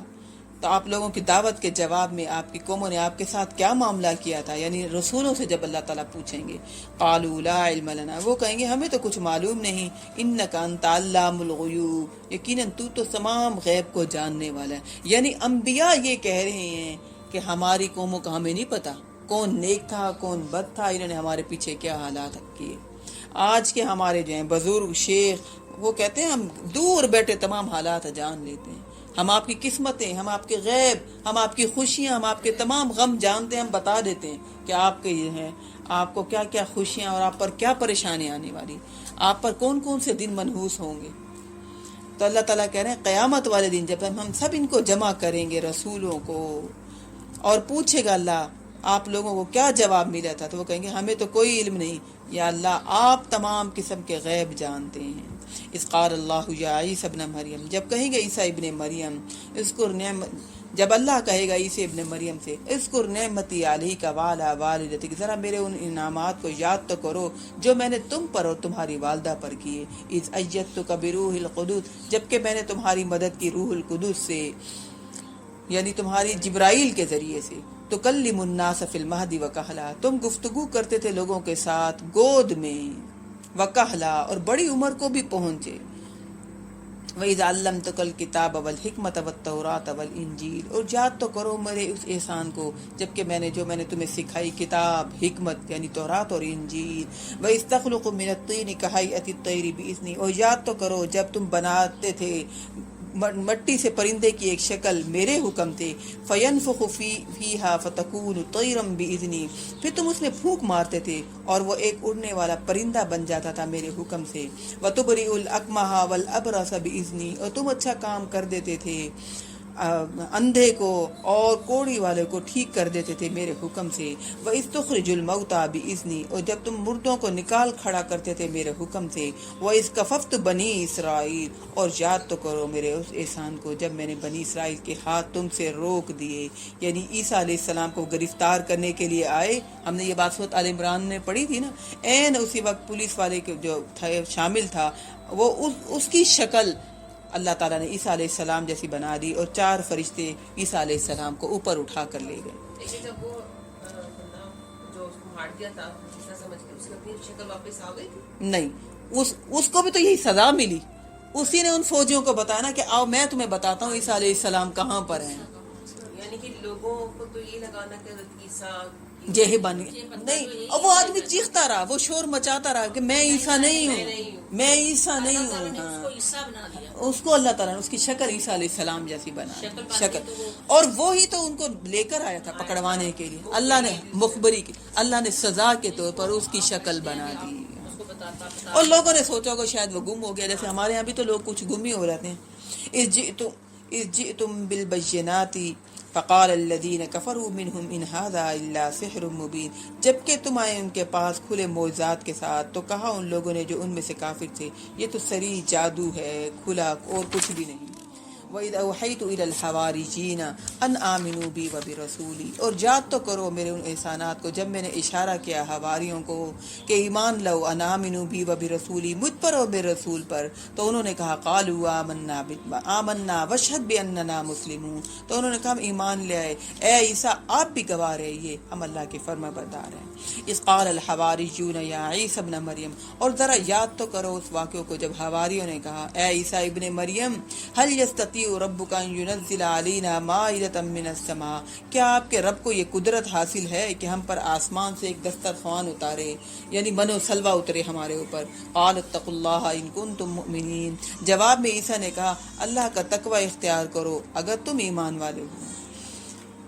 تو آپ لوگوں کی دعوت کے جواب میں آپ کی قوموں نے آپ کے ساتھ کیا معاملہ کیا تھا، یعنی رسولوں سے جب اللہ تعالیٰ پوچھیں گے، قالوا لا علم لنا، وہ کہیں گے ہمیں تو کچھ معلوم نہیں، انک انت علام الغیوب، یقیناً تو تو تمام غیب کو جاننے والا ہے۔ یعنی انبیاء یہ کہہ رہے ہیں کہ ہماری قوموں کا ہمیں نہیں پتا کون نیک تھا کون بد تھا، انہوں نے ہمارے پیچھے کیا حالات کیے۔ آج کے ہمارے جو ہیں بزرگ شیخ وہ کہتے ہیں ہم دور بیٹھے تمام حالات جان لیتے ہیں، ہم آپ کی قسمتیں، ہم آپ کے غیب، ہم آپ کی خوشیاں، ہم آپ کے تمام غم جانتے ہیں، ہم بتا دیتے ہیں کہ آپ کے یہ ہیں، آپ کو کیا کیا خوشیاں اور آپ پر کیا پریشانیاں آنے والی، آپ پر کون کون سے دن منحوس ہوں گے۔ تو اللہ تعالیٰ کہہ رہے ہیں قیامت والے دن جب ہم سب ان کو جمع کریں گے رسولوں کو، اور پوچھے گا اللہ آپ لوگوں کو کیا جواب ملا تھا، تو وہ کہیں گے ہمیں تو کوئی علم نہیں، یا اللہ آپ تمام قسم کے غیب جانتے ہیں۔ اس قال اللہ یا عیسی ابن مریم، جب کہیں گے عیسیٰ ابن مریم، اذکر نعمت، جب اللہ کہے گا عیسی ابن مریم سے اذکر نعمتی علیک وعلی والدتک، ذرا میرے ان انعامات کو یاد تو کرو جو میں نے تم پر اور تمہاری والدہ پر کیے، اذ ایدتک بروح القدس، جبکہ میں نے تمہاری مدد کی روح القدس سے، یعنی تمہاری جبرائیل کے ذریعے سے، تکلم الناس فی المہد وکہلا، تم گفتگو کرتے تھے لوگوں کے ساتھ گود میں، وکہلا اور بڑی عمر کو بھی پہنچے، وَإِذْ عَلَّمْتُكَ الْكِتَابَ وَالْحِكْمَةَ وَالتَّوْرَاةَ وَالْإِنْجِيلَ، اور یاد تو کرو میرے اس احسان کو جبکہ میں نے تمہیں سکھائی کتاب، حکمت یعنی تورات اور انجیل، وَإِذْ تَخْلُقُ مِنَ الطِّينِ كَهَيْئَةِ الطَّيْرِ بِإِذْنِي، اور یاد تو کرو جب تم بناتے تھے مٹی سے پرندے کی ایک شکل میرے حکم تھے، فَيَنْفُخُ فِيهَا فَتَكُونُ طَيْرًا بِإِذْنِي، پھر تم اس میں پھونک مارتے تھے اور وہ ایک اڑنے والا پرندہ بن جاتا تھا میرے حکم سے، وَتُبْرِئُ الْأَكْمَحَ وَالْأَبْرَصَ بِإِذْنِي، اور تم اچھا کام کر دیتے تھے اندھے کو اور کوڑی والے کو ٹھیک کر دیتے تھے میرے حکم سے، وَإِذْ الْمَوْتَى بِإِذْنِي، اور جب تم مردوں کو نکال کھڑا کرتے تھے میرے حکم سے، وَإِذْ كَفَفْتُ بَنِي إِسْرَائِيلَ، اور یاد تو کرو میرے اس احسان کو جب میں نے بنی اسرائیل کے ہاتھ تم سے روک دیے، یعنی عیسیٰ علیہ السلام کو گرفتار کرنے کے لیے آئے. ہم نے یہ بات سورۃ آل عمران میں پڑھی تھی نا. این اسی وقت پولیس والے کے جو شامل تھا وہ اس کی شکل اللہ تعالیٰ نے عیسیٰ علیہ السلام جیسی بنا دی، اور 4 فرشتے عیسیٰ علیہ السلام کو اوپر اٹھا کر لے گئے. لیکن جب وہ جو اس کو مار دیا تھا جیسا سمجھ کے، اس کی اپنی شکل واپس آ گئی تھی؟ نہیں، اس کو بھی تو یہی سزا ملی. اسی نے ان فوجیوں کو بتایا نا کہ آؤ میں تمہیں بتاتا ہوں عیسیٰ علیہ السلام کہاں پر ہیں. یعنی کہ لوگوں کو تو یہ لگانا کہ عیسیٰ یہ بن گیا نہیں، اور وہ آدمی چیختا رہا، وہ شور مچاتا رہا کہ میں عیسیٰ نہیں ہوں، میں عیسیٰ نہیں ہوں. اس کو اللہ تعالیٰ نے اس کی شکل عیسیٰ علیہ السلام جیسی بنا شکل، اور وہی تو ان کو لے کر آیا تھا پکڑوانے کے لیے. اللہ نے مخبری کی، اللہ نے سزا کے طور پر اس کی شکل بنا دی. اور لوگوں نے سوچا کہ شاید وہ گم ہو گیا، جیسے ہمارے یہاں بھی تو لوگ کچھ گم ہی ہو رہتے ہیں. اذ جئتم بالبینات فقال الذين كفروا منهم ان هذا الا سحر مبين، جبکہ تم آئے ان کے پاس کھلے معجزات کے ساتھ تو کہا ان لوگوں نے جو ان میں سے کافر تھے یہ تو صریح جادو ہے، کھلا اور کچھ بھی نہیں. وَإِذْ أَوْحَيْتُ إِلَى الْحَوَارِيِّينَ أَنْ آمِنُوا بِي وَبِرَسُولِي، اور یاد تو کرو میرے ان احسانات کو جب میں نے اشارہ کیا حواریوں کو کہ ایمان لو، ان آمنوا بی وبرسولی، مجھ پر اور میرے رسول پر. تو انہوں نے کہا قالوا آمنا واشہد بأننا مسلمون، تو انہوں نے کہا ہم ایمان لے آئے. اے عیسیٰ آپ بھی گواہ رہیے ہم اللہ کے فرما بردار ہیں. اذ قال الحواریون یا عیسی ابن مریم، اور ذرا یاد تو کرو اس واقعے کو جب حواریوں نے کہا اے عیسیٰ ابن مریم هل يستطيع ربك ان ينزل علينا مائدة من السماء، کیا آپ کے رب کو یہ قدرت حاصل ہے کہ ہم پر آسمان سے ایک دسترخوان اتارے، یعنی من و سلوہ اترے ہمارے اوپر. قال اتقوا اللہ ان کنتم مؤمنین، جواب میں عیسیٰ نے کہا اللہ کا تقوی اختیار کرو اگر تم ایمان والے ہو.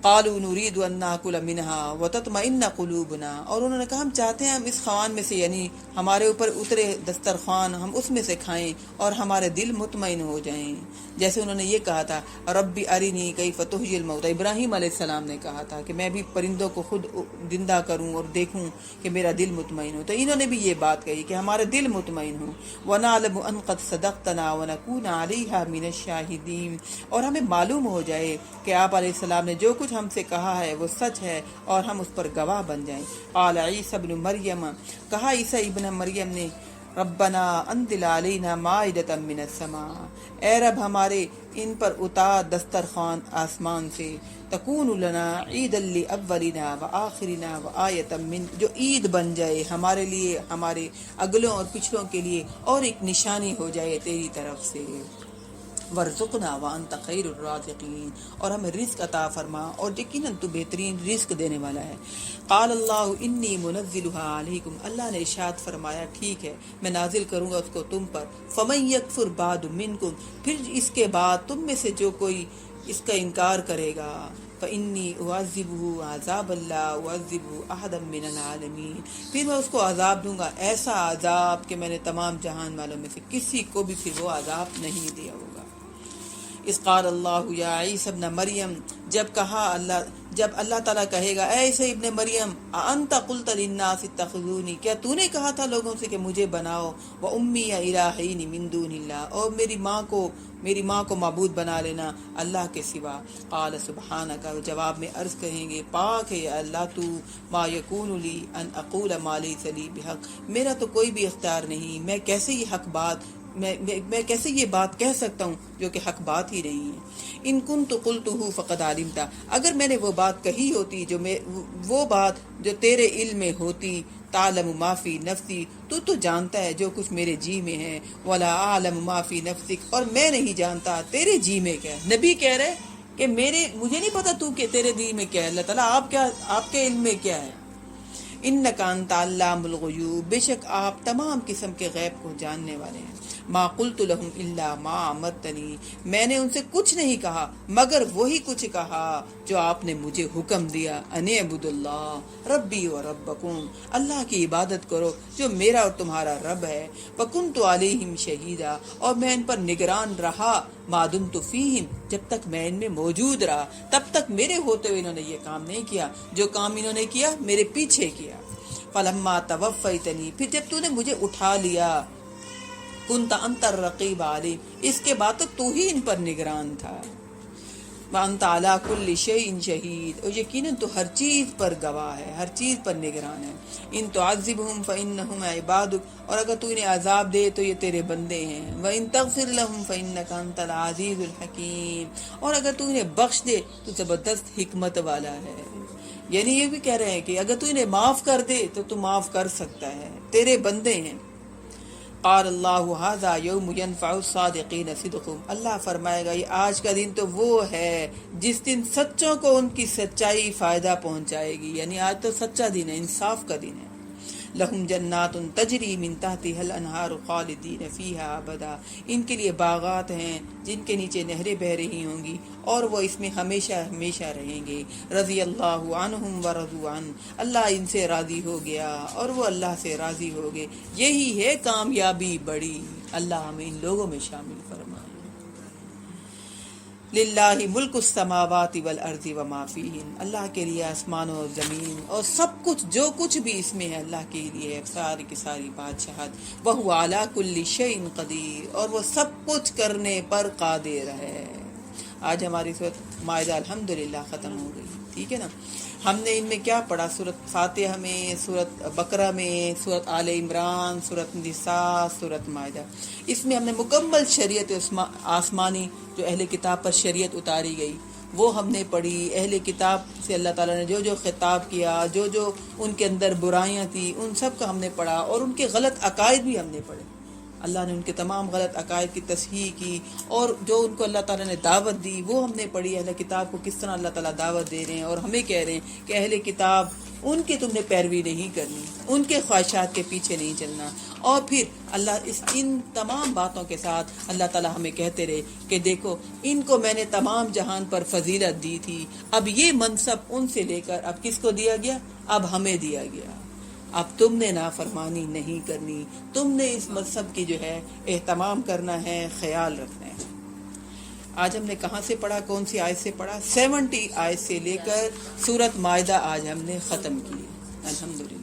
قالوا نريد ان ناكل منها وتطمئن قلوبنا، اور انہوں نے کہا ہم چاہتے ہیں ہم اس خوان میں سے، یعنی ہمارے اوپر اترے دسترخوان، ہم اس میں سے کھائیں اور ہمارے دل مطمئن ہو جائیں. جیسے انہوں نے یہ کہا تھا ربی ارینی کیف تحیی الموتى، ابراہیم علیہ السلام نے کہا تھا کہ میں بھی پرندوں کو خود زندہ کروں اور دیکھوں کہ میرا دل مطمئن ہو. تو انہوں نے بھی یہ بات کہی کہ ہمارے دل مطمئن ہو. ونعلم ان قد صدقتنا ونكون عليها من الشاهدين، اور ہمیں معلوم ہو جائے کہ آپ علیہ السلام نے جو کچھ ہم سے کہا ہے وہ سچ ہے اور ہم اس پر گواہ بن جائیں. قال عیسی ابن مریم، کہا عیسی ابن مریم نے ربنا انزل علینا مائدۃ من السماء، اے رب ہمارے ان پر اتار دسترخوان آسمان سے، تکون لنا عیدا لاولنا وآخرنا وآیۃ من، جو عید بن جائے ہمارے لیے، ہمارے اگلوں اور پچھلوں کے لیے، اور ایک نشانی ہو جائے تیری طرف سے. ورزقنا وانت خیر الرازقین، اور ہمیں رزق عطا فرما اور یقیناً تو بہترین رزق دینے والا ہے. قال اللہ انی منزلها علیکم، اللہ نے ارشاد فرمایا ٹھیک ہے میں نازل کروں گا اس کو تم پر. فمن یکفر بعد منکم، پھر اس کے بعد تم میں سے جو کوئی اس کا انکار کرے گا، فإنی اعذبہ عذاب لا اعذبہ احدا من العالمین، پھر میں اس کو عذاب دوں گا ایسا عذاب کہ میں نے تمام جہان والوں میں سے کسی کو بھی پھر وہ عذاب نہیں دیا ہوگا. اس قال اللہ یا عیسی ابن مریم، جب اللہ تعالیٰ کہے گا اے عیسی ابن مریم انت قلت للناس اتخذونی، کیا تو نے کہا تھا لوگوں سے کہ مجھے بناؤ، وأمی الہین من دون اللہ، اور میری ماں کو معبود بنا لینا اللہ کے سوا. قال سبحانک، جواب میں عرض کہیں گے پاک ہے یا اللہ تو، ما یکون لی ان اقول ما لیس لی بحق، میرا تو کوئی بھی اختیار نہیں، میں کیسے یہ بات کہہ سکتا ہوں جو کہ حق بات ہی نہیں ہے. ان کنت قلتہ فقد علمت، اگر میں نے وہ بات کہی ہوتی وہ بات جو تیرے علم میں ہوتی، تعلم ما فی نفسی، تو جانتا ہے جو کچھ میرے جی میں ہے، ولا اعلم ما فی نفسک، اور میں نہیں جانتا تیرے جی میں کیا ہے. نبی کہہ رہے کہ مجھے نہیں پتا تو کہ تیرے دل میں کیا ہے، اللہ تعالیٰ آپ کے علم میں کیا ہے. انک انت علام الغیوب، بے شک آپ تمام قسم کے غیب کو جاننے والے ہیں. ما قلت لهم الا ما امرتنی، میں نے ان سے کچھ نہیں کہا مگر وہی کچھ کہا جو آپ نے مجھے حکم دیا، ان اعبدوا اللہ ربی و ربکم، اللہ کی عبادت کرو جو میرا اور تمہارا رب ہے، وکنت علیہم شہیدا، اور میں ان پر نگران رہا، ما دمت فیہم، جب تک میں ان میں موجود رہا، تب تک میرے ہوتے ہوئے انہوں نے یہ کام نہیں کیا، جو کام انہوں نے کیا میرے پیچھے کیا۔ فلما توفیتنی، پھر جب تو نے مجھے اٹھا لیا، کنت انت الرقیب علیہم، اس کے بعد تو ہی ان پر نگران تھا، وانت علی کل شیء شہید، اور یقیناً تو ہر چیز پر گواہ ہے، ہر چیز پر نگران ہے۔ ان تعذبہم فانہم عبادک، اور اگر تو انہیں عذاب دے تو یہ تیرے بندے ہیں، وان تغفر لہم فانک انت العزیز الحکیم، اور اگر تو انہیں بخش دے تو زبردست حکمت والا ہے۔ یعنی یہ بھی کہہ رہے ہیں کہ اگر تو انہیں معاف کر دے تو تو معاف کر سکتا ہے، تیرے بندے ہیں۔ قال اللہ ھذا یوم ینفع الصادقین صدقہم، اللہ فرمائے گا یہ آج کا دن تو وہ ہے جس دن سچوں کو ان کی سچائی فائدہ پہنچائے گی، یعنی آج تو سچا دن ہے، انصاف کا دن ہے۔ لہم جنات تجری من تحتها الانہار خالدین فیہا ابدا، ان کے لیے باغات ہیں جن کے نیچے نہریں بہہ رہی ہوں گی اور وہ اس میں ہمیشہ ہمیشہ رہیں گے۔ رضی اللہ عنہم ورضوا عنہ، اللہ ان سے راضی ہو گیا اور وہ اللہ سے راضی ہو گئے، یہی ہے کامیابی بڑی، اللہ ہمیں ان لوگوں میں شامل فرمائے۔ للہ ملک السماوات والارض وما فیہن، اللہ کے لیے آسمان و زمین اور سب کچھ جو کچھ بھی اس میں ہے اللہ کے لیے ہے، ساری کی ساری بادشاہت۔ وہو علی کل شیء قدیر، اور وہ سب کچھ کرنے پر قادر ہے۔ آج ہماری سورۃ مائدہ الحمدللہ ختم ہو گئی، ٹھیک ہے نا۔ ہم نے ان میں کیا پڑھا؟ سورۃ فاتحہ میں، سورۃ بقرہ میں، سورۃ آل عمران، سورۃ نساء، سورۃ مائدہ۔ اس میں ہم نے مکمل شریعت آسمانی جو اہل کتاب پر شریعت اتاری گئی وہ ہم نے پڑھی۔ اہل کتاب سے اللہ تعالیٰ نے جو جو خطاب کیا، جو جو ان کے اندر برائیاں تھیں، ان سب کا ہم نے پڑھا، اور ان کے غلط عقائد بھی ہم نے پڑھے۔ اللہ نے ان کے تمام غلط عقائد کی تصحیح کی، اور جو ان کو اللہ تعالیٰ نے دعوت دی وہ ہم نے پڑھی۔ اہل کتاب کو کس طرح اللہ تعالیٰ دعوت دے رہے ہیں، اور ہمیں کہہ رہے ہیں کہ اہل کتاب ان کی تم نے پیروی نہیں کرنی، ان کے خواہشات کے پیچھے نہیں چلنا۔ اور پھر اللہ ان تمام باتوں کے ساتھ اللہ تعالیٰ ہمیں کہتے رہے کہ دیکھو ان کو میں نے تمام جہان پر فضیلت دی تھی، اب یہ منصب ان سے لے کر اب کس کو دیا گیا؟ اب ہمیں دیا گیا۔ اب تم نے نافرمانی نہیں کرنی، تم نے اس مذہب کی جو ہے اہتمام کرنا ہے، خیال رکھنا ہے۔ آج ہم نے کہاں سے پڑھا؟ کون سی آیت سے پڑھا؟ 70 آیت سے لے کر سورۃ مائدہ آج ہم نے ختم کی، الحمدللہ۔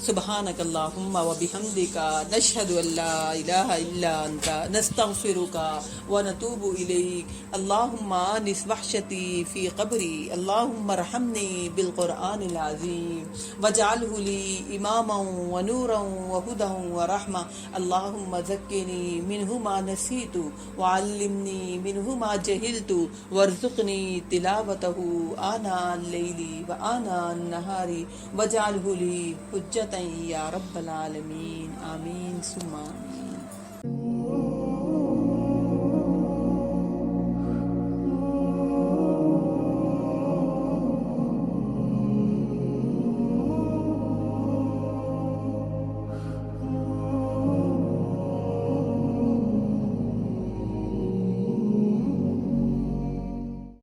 سبحانک اللہم و بحمدک، نشہد ان لا الہ الا انت، نستغفرک و نتوب الیک۔ اللہم آنس وحشتی فی قبری، اللہم ارحمنی بالقرآن العظیم واجعلہ لی اماما و نورا و ہدی و رحمہ، اللہم ذکرنی منہ ما نسیت وعلمنی منہ ما جہلت وارزقنی تلاوتہ آناء اللیل و آناء النہار واجعلہ لی حجۃ یا رب العالمین، آمین ثم آمین۔